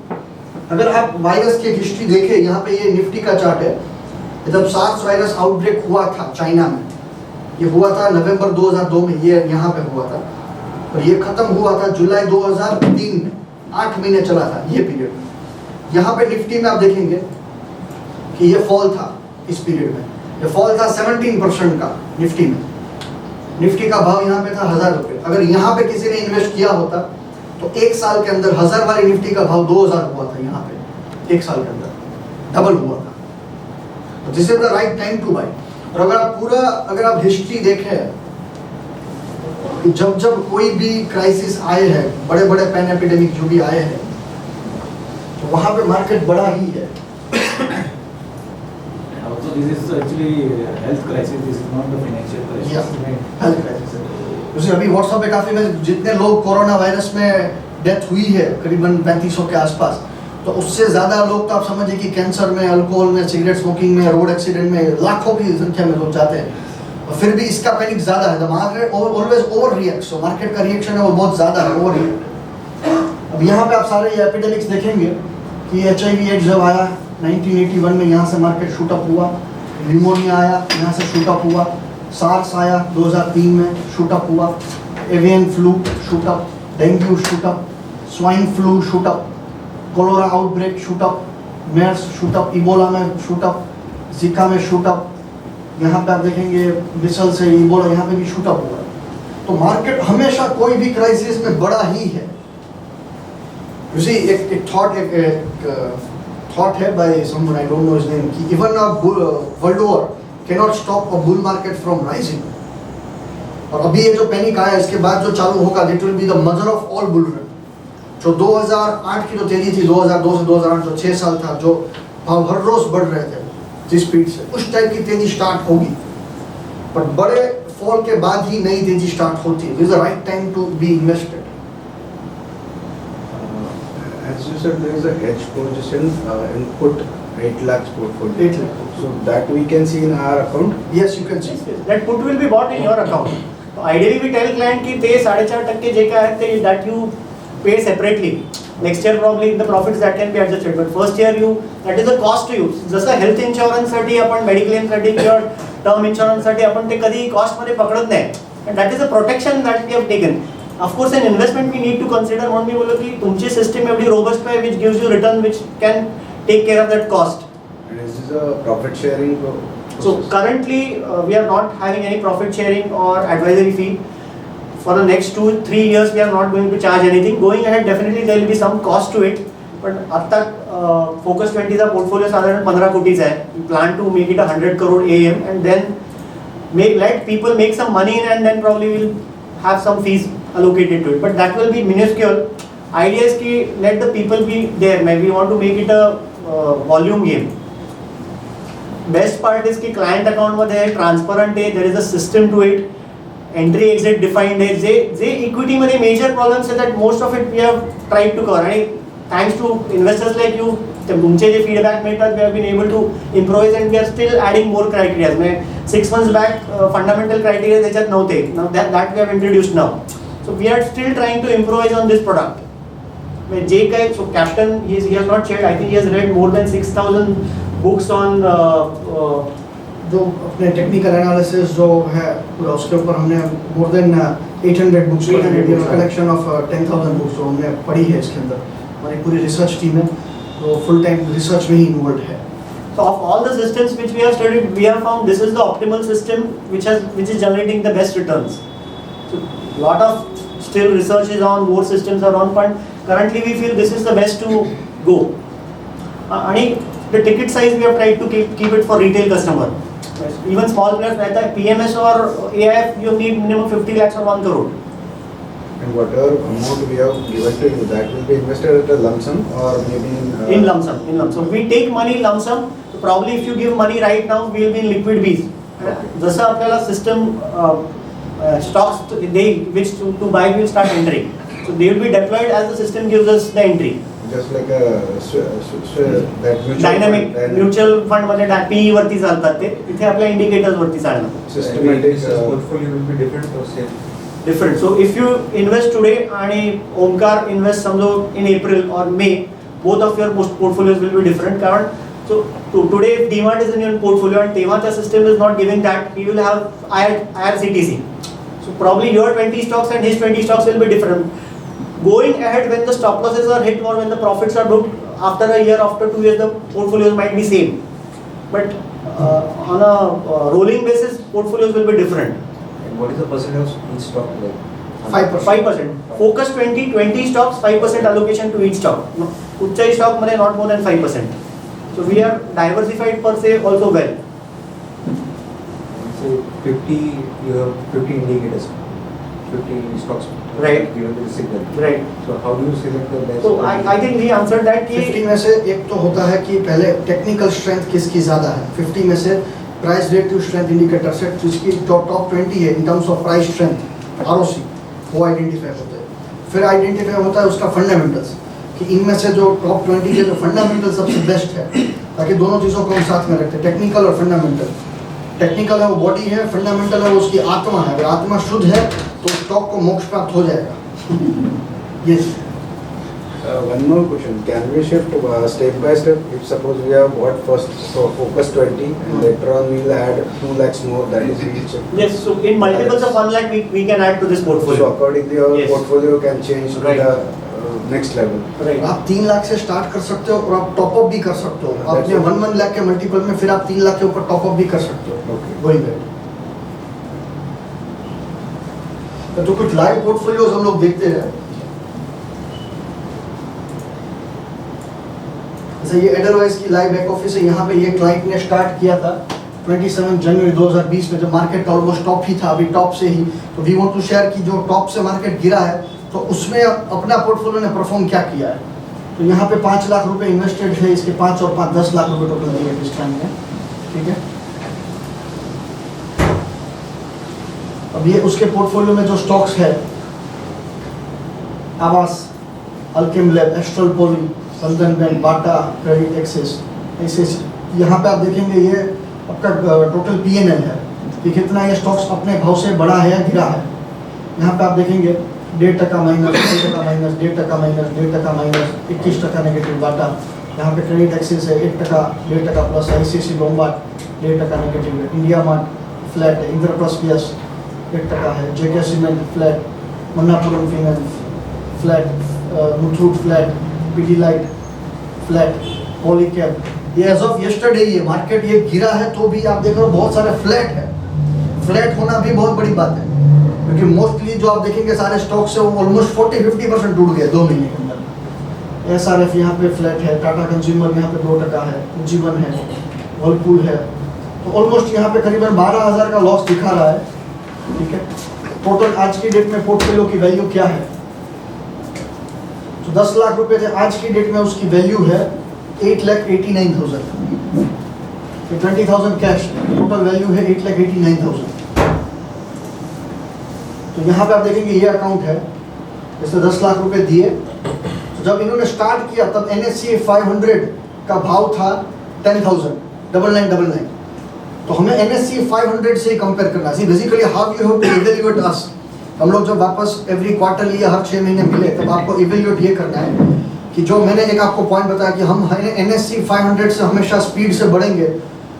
अगर आप वायरस की हिस्ट्री देखें, यहाँ पे ये निफ्टी का चार्ट है, जब सार्स वायरस आउटब्रेक हुआ था चाइना में, ये हुआ था नवंबर 2002 में, ये यहाँ पे हुआ था, और ये खत्म हुआ था जुलाई 2003 में, 8 महीने चला था ये पीरियड। यहाँ पे निफ्टी में आप देखेंगे कि ये फॉल था इस पीरियड में, ये फॉल था 17% का निफ्टी में। निफ्टी का भाव यहाँ पे था 1000 रुपये। अगर यहाँ पे किसी ने इन्वेस्ट किया होता तो 1 साल के अंदर 1000 वाली निफ्टी का भाव 2000 हुआ था यहाँ पे, 1 साल के अंदर डबल हुआ था। तो this is the right time to buy. और अगर आप हिस्ट्री देखें, जब कोई भी क्राइसिस आए हैं, बड़े बड़े पैन एपिडेमिक जो भी आए हैं, तो वहाँ पे मार्केट बड़ा ही है। Also, this is actually health crisis. This is not the financial crisis. Health crisis. जैसे अभी व्हाट्सएप पे काफी में जितने लोग कोरोना वायरस में डेथ हुई है, करीबन 3500 के आसपास, तो उससे ज्यादा लोग तो आप समझिए कि कैंसर में, अल्कोहल में, सिगरेट स्मोकिंग में, रोड एक्सीडेंट में लाखों की संख्या में लोग जाते हैं। और फिर भी इसका पैनिक ज्यादा है। The market always over react. So market का रिएक्शन है वो बहुत ज्यादा है, ओवर रिएक्ट। अब यहाँ पे आप सारे ये एपिडेमिक्स देखेंगे कि HIV एड्स जब आया 1981 में यहाँ से मार्केट शूटअप हुआ, न्यूमोनिया आया यहाँ से शूटअप हुआ, सार्स आया 2003 में शूटअप हुआ, avian flu shoot up, dengue shoot up, swine flu shoot up, cholera outbreak shoot up, MERS shoot up, Ebola में शूटअप, जिका में शूटअप, यहाँ पे आप देखेंगे मिसल से इबोला यहाँ पे भी शूटअप हुआ। तो मार्केट हमेशा कोई भी क्राइसिस में बड़ा ही है। You see, एक thought है by someone, I don't know his name, कि even a world war cannot stop a bull market from rising. और अभी ये जो पैनिक आया इसके बाद जो चालू होगा, it will be the mother of all bull run. जो 2008 की जो तेजी थी, 2002 से 2008 जो 6 साल था, जो भाव हर रोज बढ़ रहे थे जिस स्पीड से, उस टाइप की तेजी स्टार्ट होगी। पर बड़े फॉल के बाद ही नई तेजी स्टार्ट होती है। This is the right time to be invested. As you said, there is a hedge position and put 8 lakhs portfolio. 8 lakh. So that we can see in our account. Yes, you can see. That put will be bought in your account. So ideally we tell client कि ते 4.5% जे काय आहे ते that you pay separately. Next year probably the profits that can be adjusted. But first year that is a cost to you. जसं health insurance साठी आपण mediclaim साठी किंवा term insurance साठी आपण ते कधी cost मध्ये पकडत नाही. And that is a protection that we have taken. Of course, an investment we need to consider. म्हणून मी बोललो की तुमची सिस्टम एवढी robust आहे which gives you return which can take care of that cost. And is this a profit sharing So currently we are not having any profit sharing or advisory fee. For the next 2-3 years we are not going to charge anything. Going ahead definitely there will be some cost to it. But आता Focus 20 चा portfolio साधारण 15 कोटीचा आहे. We plan to make it 100 crore AUM and then let people make some money in and then probably we'll have some fees allocated to it. But that will be minuscule. Idea is कि let the people be there. Maybe we want to make it a volume game. Best part is कि client account मध्ये transparent आहे. There is a system to it. Entry exit defined आहे. जे equity मध्ये major problems आहे that most of it we have tried to cover. आणि thanks to investors like you, तुमचे जे feedback मिळतात, we have been able to improvise and we are still adding more criteria. म्हणजे 6 months back fundamental criteria त्याच्यात नव्हते. Now that we have introduced now. So we are still trying to improvise on this product. जे काय so Captain he has not shared. I think he has read more than 6,000 books on जो अपने टेक्निकल एनालिसिस जो है पूरा उसके ऊपर हमने more than 800 books collection of 10,000 books जो हमने पढ़ी है इसके अंदर। हमारी पूरी रिसर्च टीम है तो फुल टाइम रिसर्च में ही इन्वॉल्व है। So of all the systems which we have studied, we have found this is the optimal system which is generating the best returns. So lot of still research is on, more systems are on, but currently we feel this is the best to go. And the ticket size we have tried to keep it for retail customer. Even small players like that, PMS or AIF, you need minimum 50 lakhs or 1 crore. And whatever amount we have given to you, that will be invested at a lump sum or maybe In lump sum, in lump sum. We take money lump sum. So probably if you give money right now, we will be in liquid Bs. जसं आपल्याला system stocks which to buy will start entering. So they will be deployed as the system gives us the entry. just like a that mutual Dynamic fund and mutual fund मध्ये PE वरती चालतात ते, इथे आपल्या indicators वरती चालणार. systematic portfolio will be different or same? Different. So if you invest today आणि Omkar invest समजो in April or May, both of your portfolios will be different. कारण so today if DMart is in your portfolio and तेव्हा the system is not giving that, he will have IRCTC. So probably your 20 stocks and his 20 stocks will be different. Going ahead, when the stop losses are hit or when the profits are booked, after a year, after 2 years, the portfolios might be same. But on a rolling basis, portfolios will be different. And what is the percentage of each stock like? 5%. 5%. Focus 20 stocks, 5% allocation to each stock. Uchchai stock मध्ये not more than 5%. So we are diversified per se also well. So 50, you have 50 indicators, 50 stocks. Right. Given the signal. Right. So how do you select the best? So I think we answered that कि 50 में से एक तो होता है कि पहले टेक्निकल स्ट्रेंथ किसकी ज़्यादा है। 50 में से प्राइस रिलेटिव स्ट्रेंथ इंडिकेटर से जिसकी टॉप 20 है in terms of price strength ROC, वो आइडेंटिफाई होता है। फिर आइडेंटिफाई होता है उसका फंडामेंटल्स कि इनमें से जो टॉप 20 के जो फंडामेंटल सबसे बेस्ट है, ताकि दोनों चीज़ों को हम साथ में रखते हैं, टेक्निकल और फंडामेंटल। टेक्निकल है वो बॉडी है, फंडामेंटल है वो उसकी आत्मा है। अगर आत्मा शुद्ध है तो स्टॉक को मोक्ष प्राप्त हो जाएगा। ये One more question. Can we shift step by step? If suppose we have bought first focus 20 and later on we will add 2 lakhs more, that is reach. Yes, so in multiples of 1 lakh we can add to this So portfolio. accordingly our Yes. portfolio can change to Right. the next level. Right. आप 3 लाख से स्टार्ट कर सकते हो और आप टॉप अप भी कर सकते हो। That's आपने okay. 1 लाख के मल्टीपल में फिर आप 3 लाख के ऊपर टॉप अप भी कर सकते हो। Okay. वही है। तो कुछ लाइव पोर्टफोलियोज हम लोग देखते हैं। जैसे ये एडरवाइज की लाइव बैक ऑफिस है, यहाँ पे ये क्लाइंट ने स्टार्ट किया था 27 जनवरी 2020 में, जब मार्केट ऑलमोस्ट टॉप ही था, अभी टॉप से ही। तो वी वांट टू शेयर कि जो टॉप से मार्केट गिरा है तो उसमें अपना पोर्टफोलियो ने परफॉर्म क्या किया है। तो यहाँ पे 5 लाख रुपए इन्वेस्टेड है, इसके 5 और 5 10 लाख रुपए टोटल दिए इस टाइम में, ठीक है। अब ये उसके पोर्टफोलियो में जो स्टॉक्स है, आवास, अल्केम लैब, एस्ट्रल पॉली, बंधन बैंक, बाटा, क्रेडिट एक्सेस, ऐसे यहाँ पे आप देखेंगे ये आपका टोटल P&L है कि कितना ये स्टॉक्स अपने भाव से बढ़ा है या गिरा है। यहाँ पे आप देखेंगे 1.5% minus, 1% minus, 1.5% minus, 1.5% minus, 21% negative Bata. यहाँ पे क्रेडिट एक्सेस है 1%, 1.5% प्लस, ICICI लोम्बार्ड 1.5% नेगेटिव है, इंडिया मार्ट फ्लैट है, इंद्रप्रस्थ यस 1% है, JK cement flat, Manappuram finance flat, Muthoot flat, Pidilite flat, Polycab. ये एज ऑफ यस्टरडे ये मार्केट ये गिरा है तो भी आप देख रहे हो बहुत सारे फ्लैट है। फ्लैट होना भी बहुत बड़ी बात है क्योंकि मोस्टली जो आप देखेंगे सारे स्टॉक्स है वो ऑलमोस्ट 40-50% टूट गए 2 महीने के अंदर। SRF यहाँ पे फ्लैट है, टाटा कंज्यूमर यहाँ पे 2% है, जीवन है, वर्लपूल है। तो ऑलमोस्ट यहाँ पे करीबन 12,000 का लॉस दिखा रहा है, ठीक है। टोटल आज की डेट में पोर्टफोलियो की वैल्यू क्या है? तो 10 लाख रुपए थे, आज की डेट में उसकी वैल्यू है 8,89,000। 20,000 कैश, टोटल वैल्यू है 8,89,000। तो यहाँ पे आप देखेंगे ये अकाउंट है, इसमें 10 लाख रुपए दिए। तो जब इन्होंने स्टार्ट किया तब NSE 500 का भाव था 10,000, 9999। तो हमें NSE 500 से कंपेयर करना है। Basically how you have to evaluate us. हम लोग जब वापस एवरी क्वार्टरली या हर 6 महीने मिले तब आपको इवैल्यूएट ये करना है कि जो मैंने एक आपको पॉइंट बताया कि हम NSE 500 से हमेशा स्पीड से बढ़ेंगे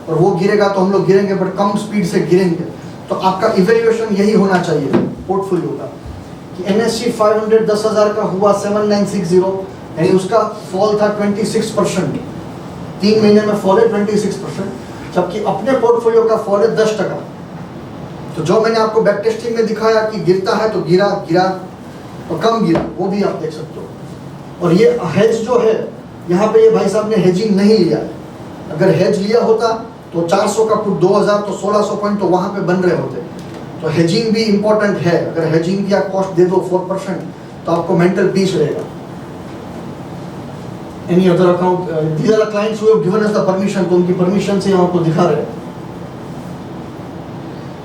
और वो गिरेगा तो हम लोग गिरेंगे बट कम स्पीड से गिरेंगे। तो आपका इवैल्यूएशन यही होना चाहिए पोर्टफोलियो का कि NSE 500 10,000 का हुआ 7960, यानी उसका फॉल था 26%। 3 महीने में फॉल है 26%, जबकि अपने पोर्टफोलियो का फॉल है 10%। तो जो मैंने आपको बैक टेस्टिंग में दिखाया कि गिरता है तो गिरा और कम गिरा, वो भी आप देख सकते हो। और ये हेज जो है यहाँ पे ये भाई साहब ने हेजिंग नहीं लिया है। अगर हेज लिया होता तो 400 का पुट 2000 तो 1600 पॉइंट तो वहाँ पे बन रहे होते। तो हेजिंग भी इम्पोर्टेंट है। अगर हेजिंग की आप कॉस्ट दे दो 4% तो आपको मेंटल पीस रहेगा। Any other account, these are the clients who have given us the permission, तो उनकी परमिशन से हम आपको दिखा रहे हैं।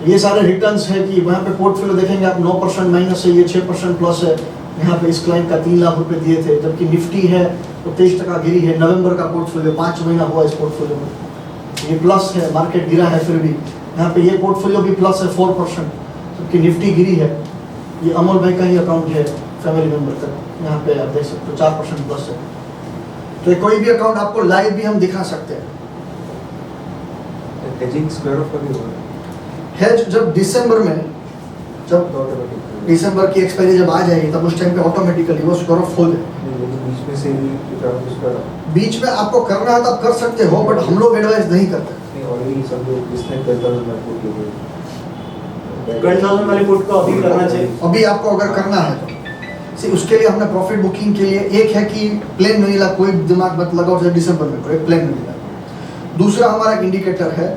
ये सारे रिटर्न्स है कि वहाँ पे पोर्टफोलियो देखेंगे आप 9% माइनस है, ये 6% प्लस है। यहाँ पे इस क्लाइंट का 3 लाख रुपए दिए थे, जबकि निफ्टी है तो 23% गिरी है। नवंबर का पोर्टफोलियो 5 महीना हुआ इस पोर्टफोलियो में, ये प्लस है, मार्केट गिरा है फिर भी। यहाँ पे ये पोर्टफोलियो भी प्लस है 4%, जबकि निफ्टी गिरी है। ये अमोल भाई का ही अकाउंट है, फैमिली मेम्बर का, यहाँ पे आप देख सकते हो 4% प्लस है। तो ये कोई भी अकाउंट आपको लाइव भी हम दिखा सकते हैं। हेजिंग स्क्वायर ऑफ कभी हुआ है हेज जब दिसंबर में, जब तो ऑटोमेटिक दिसंबर की एक्सपायरी जब आ जाएगी तब उस टाइम पे ऑटोमेटिकली वो स्क्वायर ऑफ हो जाए। बीच में से ही स्क्वायर बीच में आपको करना है तो आप कर सकते हो, बट हम लोग एडवाइस नहीं करते। नहीं ऑलरेडी सब लोग जिसने 12,000 में पुट किए 12,000 वाले पुट को अभी करना चाहिए। अभी आपको अगर करना है तो उसके लिए हमने प्रॉफिट बुकिंग के लिए एक है कि प्लेन वनीला, कोई दिमाग मत लगाओ जैसे दिसंबर में कोई प्लेन वनीला। दूसरा हमारा एक इंडिकेटर है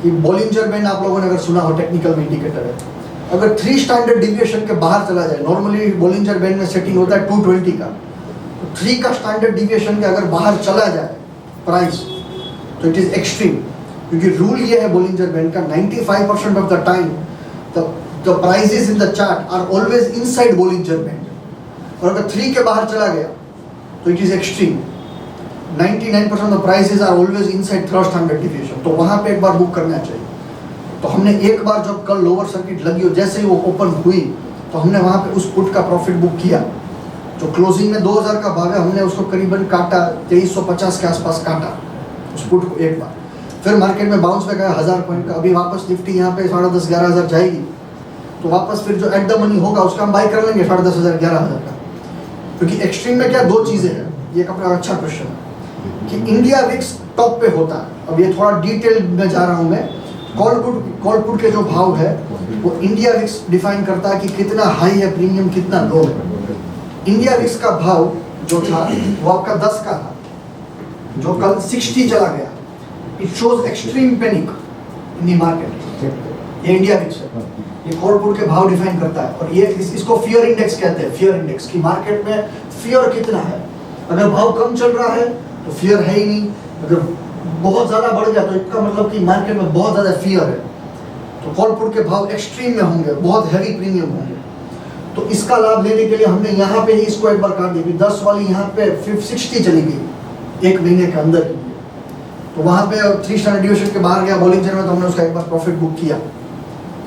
कि बॉलिंजर बैंड, आप लोगों ने अगर सुना हो, टेक्निकल में इंडिकेटर है। अगर 3 स्टैंडर्ड डिविएशन के बाहर चला जाए, नॉर्मली बॉलिंजर बैंड में सेटिंग होता है 220 का, तो 3 का स्टैंडर्ड डिविएशन के अगर बाहर चला जाए प्राइस तो इट इज एक्सट्रीम। क्योंकि रूल ये है बॉलिंजर बैंड का, 95% of the time the prices in the chart are always inside Bollinger band. और अगर 3 के बाहर चला गया तो it is extreme. 99% of prices are always inside 3rd standard deviation. तो वहाँ पे एक बार बुक करना चाहिए। तो हमने एक बार जब कल लोअर सर्किट लगी और जैसे ही वो ओपन हुई तो हमने वहाँ पे उस पुट का प्रॉफिट बुक किया जो क्लोजिंग में 2000 का भाव है, हमने उसको करीबन काटा 2350 के आसपास काटा उस पुट को एक बार। फिर मार्केट में बाउंस बैक आया 1000 पॉइंट का। अभी वापस निफ्टी यहाँ पे 10,500-11,000 जाएगी, तो वापस फिर जो एट द मनी होगा उसका हम बाई कर लेंगे 10,500-11,000 का। क्योंकि एक्सट्रीम में क्या दो चीज़ें हैं, ये एक अपना अच्छा क्वेश्चन है कि इंडिया विक्स टॉप पे होता है। अब ये थोड़ा डिटेल में जा रहा हूँ मैं। कॉल पुट के जो भाव है वो इंडिया विक्स डिफाइन करता है कि कितना हाई है प्रीमियम, कितना लो है। इंडिया विक्स का भाव जो था वो आपका 10 का था, जो कल 60 चला गया। It shows extreme panic in the market. ये इंडिया विक्स है, ये कॉल पुट के भाव डिफाइन करता है। और ये इसको फियर इंडेक्स कहते हैं। फियर इंडेक्स की मार्केट में फियर कितना है। अगर भाव कम चल रहा है तो फियर है ही नहीं, अगर बहुत ज़्यादा बढ़ गया तो इसका मतलब कि मार्केट में बहुत ज़्यादा फियर है। तो कॉल पुट के भाव एक्सट्रीम में होंगे, बहुत हैवी प्रीमियम होंगे। तो इसका लाभ लेने के लिए हमने यहाँ पे ही इसको एक बार काट दी। 10 वाली यहाँ पे 60 चली गई एक महीने के अंदर ही। तो वहाँ पे 3 स्टैंडर्ड डिविएशन के बाहर गया बॉलिंग में, तो हमने उसका एक बार प्रॉफिट बुक किया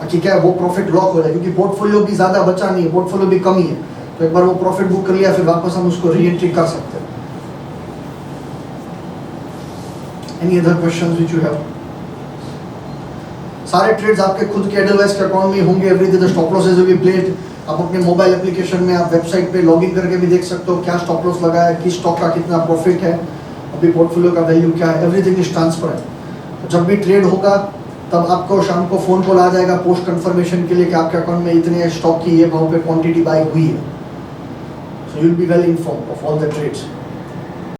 ताकि क्या वो प्रॉफिट लॉक हो जाए, क्योंकि पोर्टफोलियो भी ज़्यादा बचा नहीं है, पोर्टफोलियो भी कम ही है। तो एक बार वो प्रॉफिट बुक कर लिया, फिर वापस हम उसको री एंट्री कर सकते हैं। Any other questions which you have? सारे ट्रेड्स आपके खुद के एडलवाइस के अकाउंट में होंगे। Everything the stop losses will be placed. आप अपने मोबाइल एप्लीकेशन में, आप वेबसाइट पे लॉगिन करके भी देख सकते हो क्या स्टॉप लॉस लगा है, किस स्टॉक का कितना प्रॉफिट है, अभी पोर्टफोलियो का वैल्यू क्या है। Everything is transparent. तो जब भी ट्रेड होगा तब आपको शाम को फ़ोन कॉल आ जाएगा पोस्ट कंफर्मेशन के लिए कि आपके अकाउंट में इतने स्टॉक की ये भाव पे क्वांटिटी बाई हुई है। So you will be well informed of all the trades.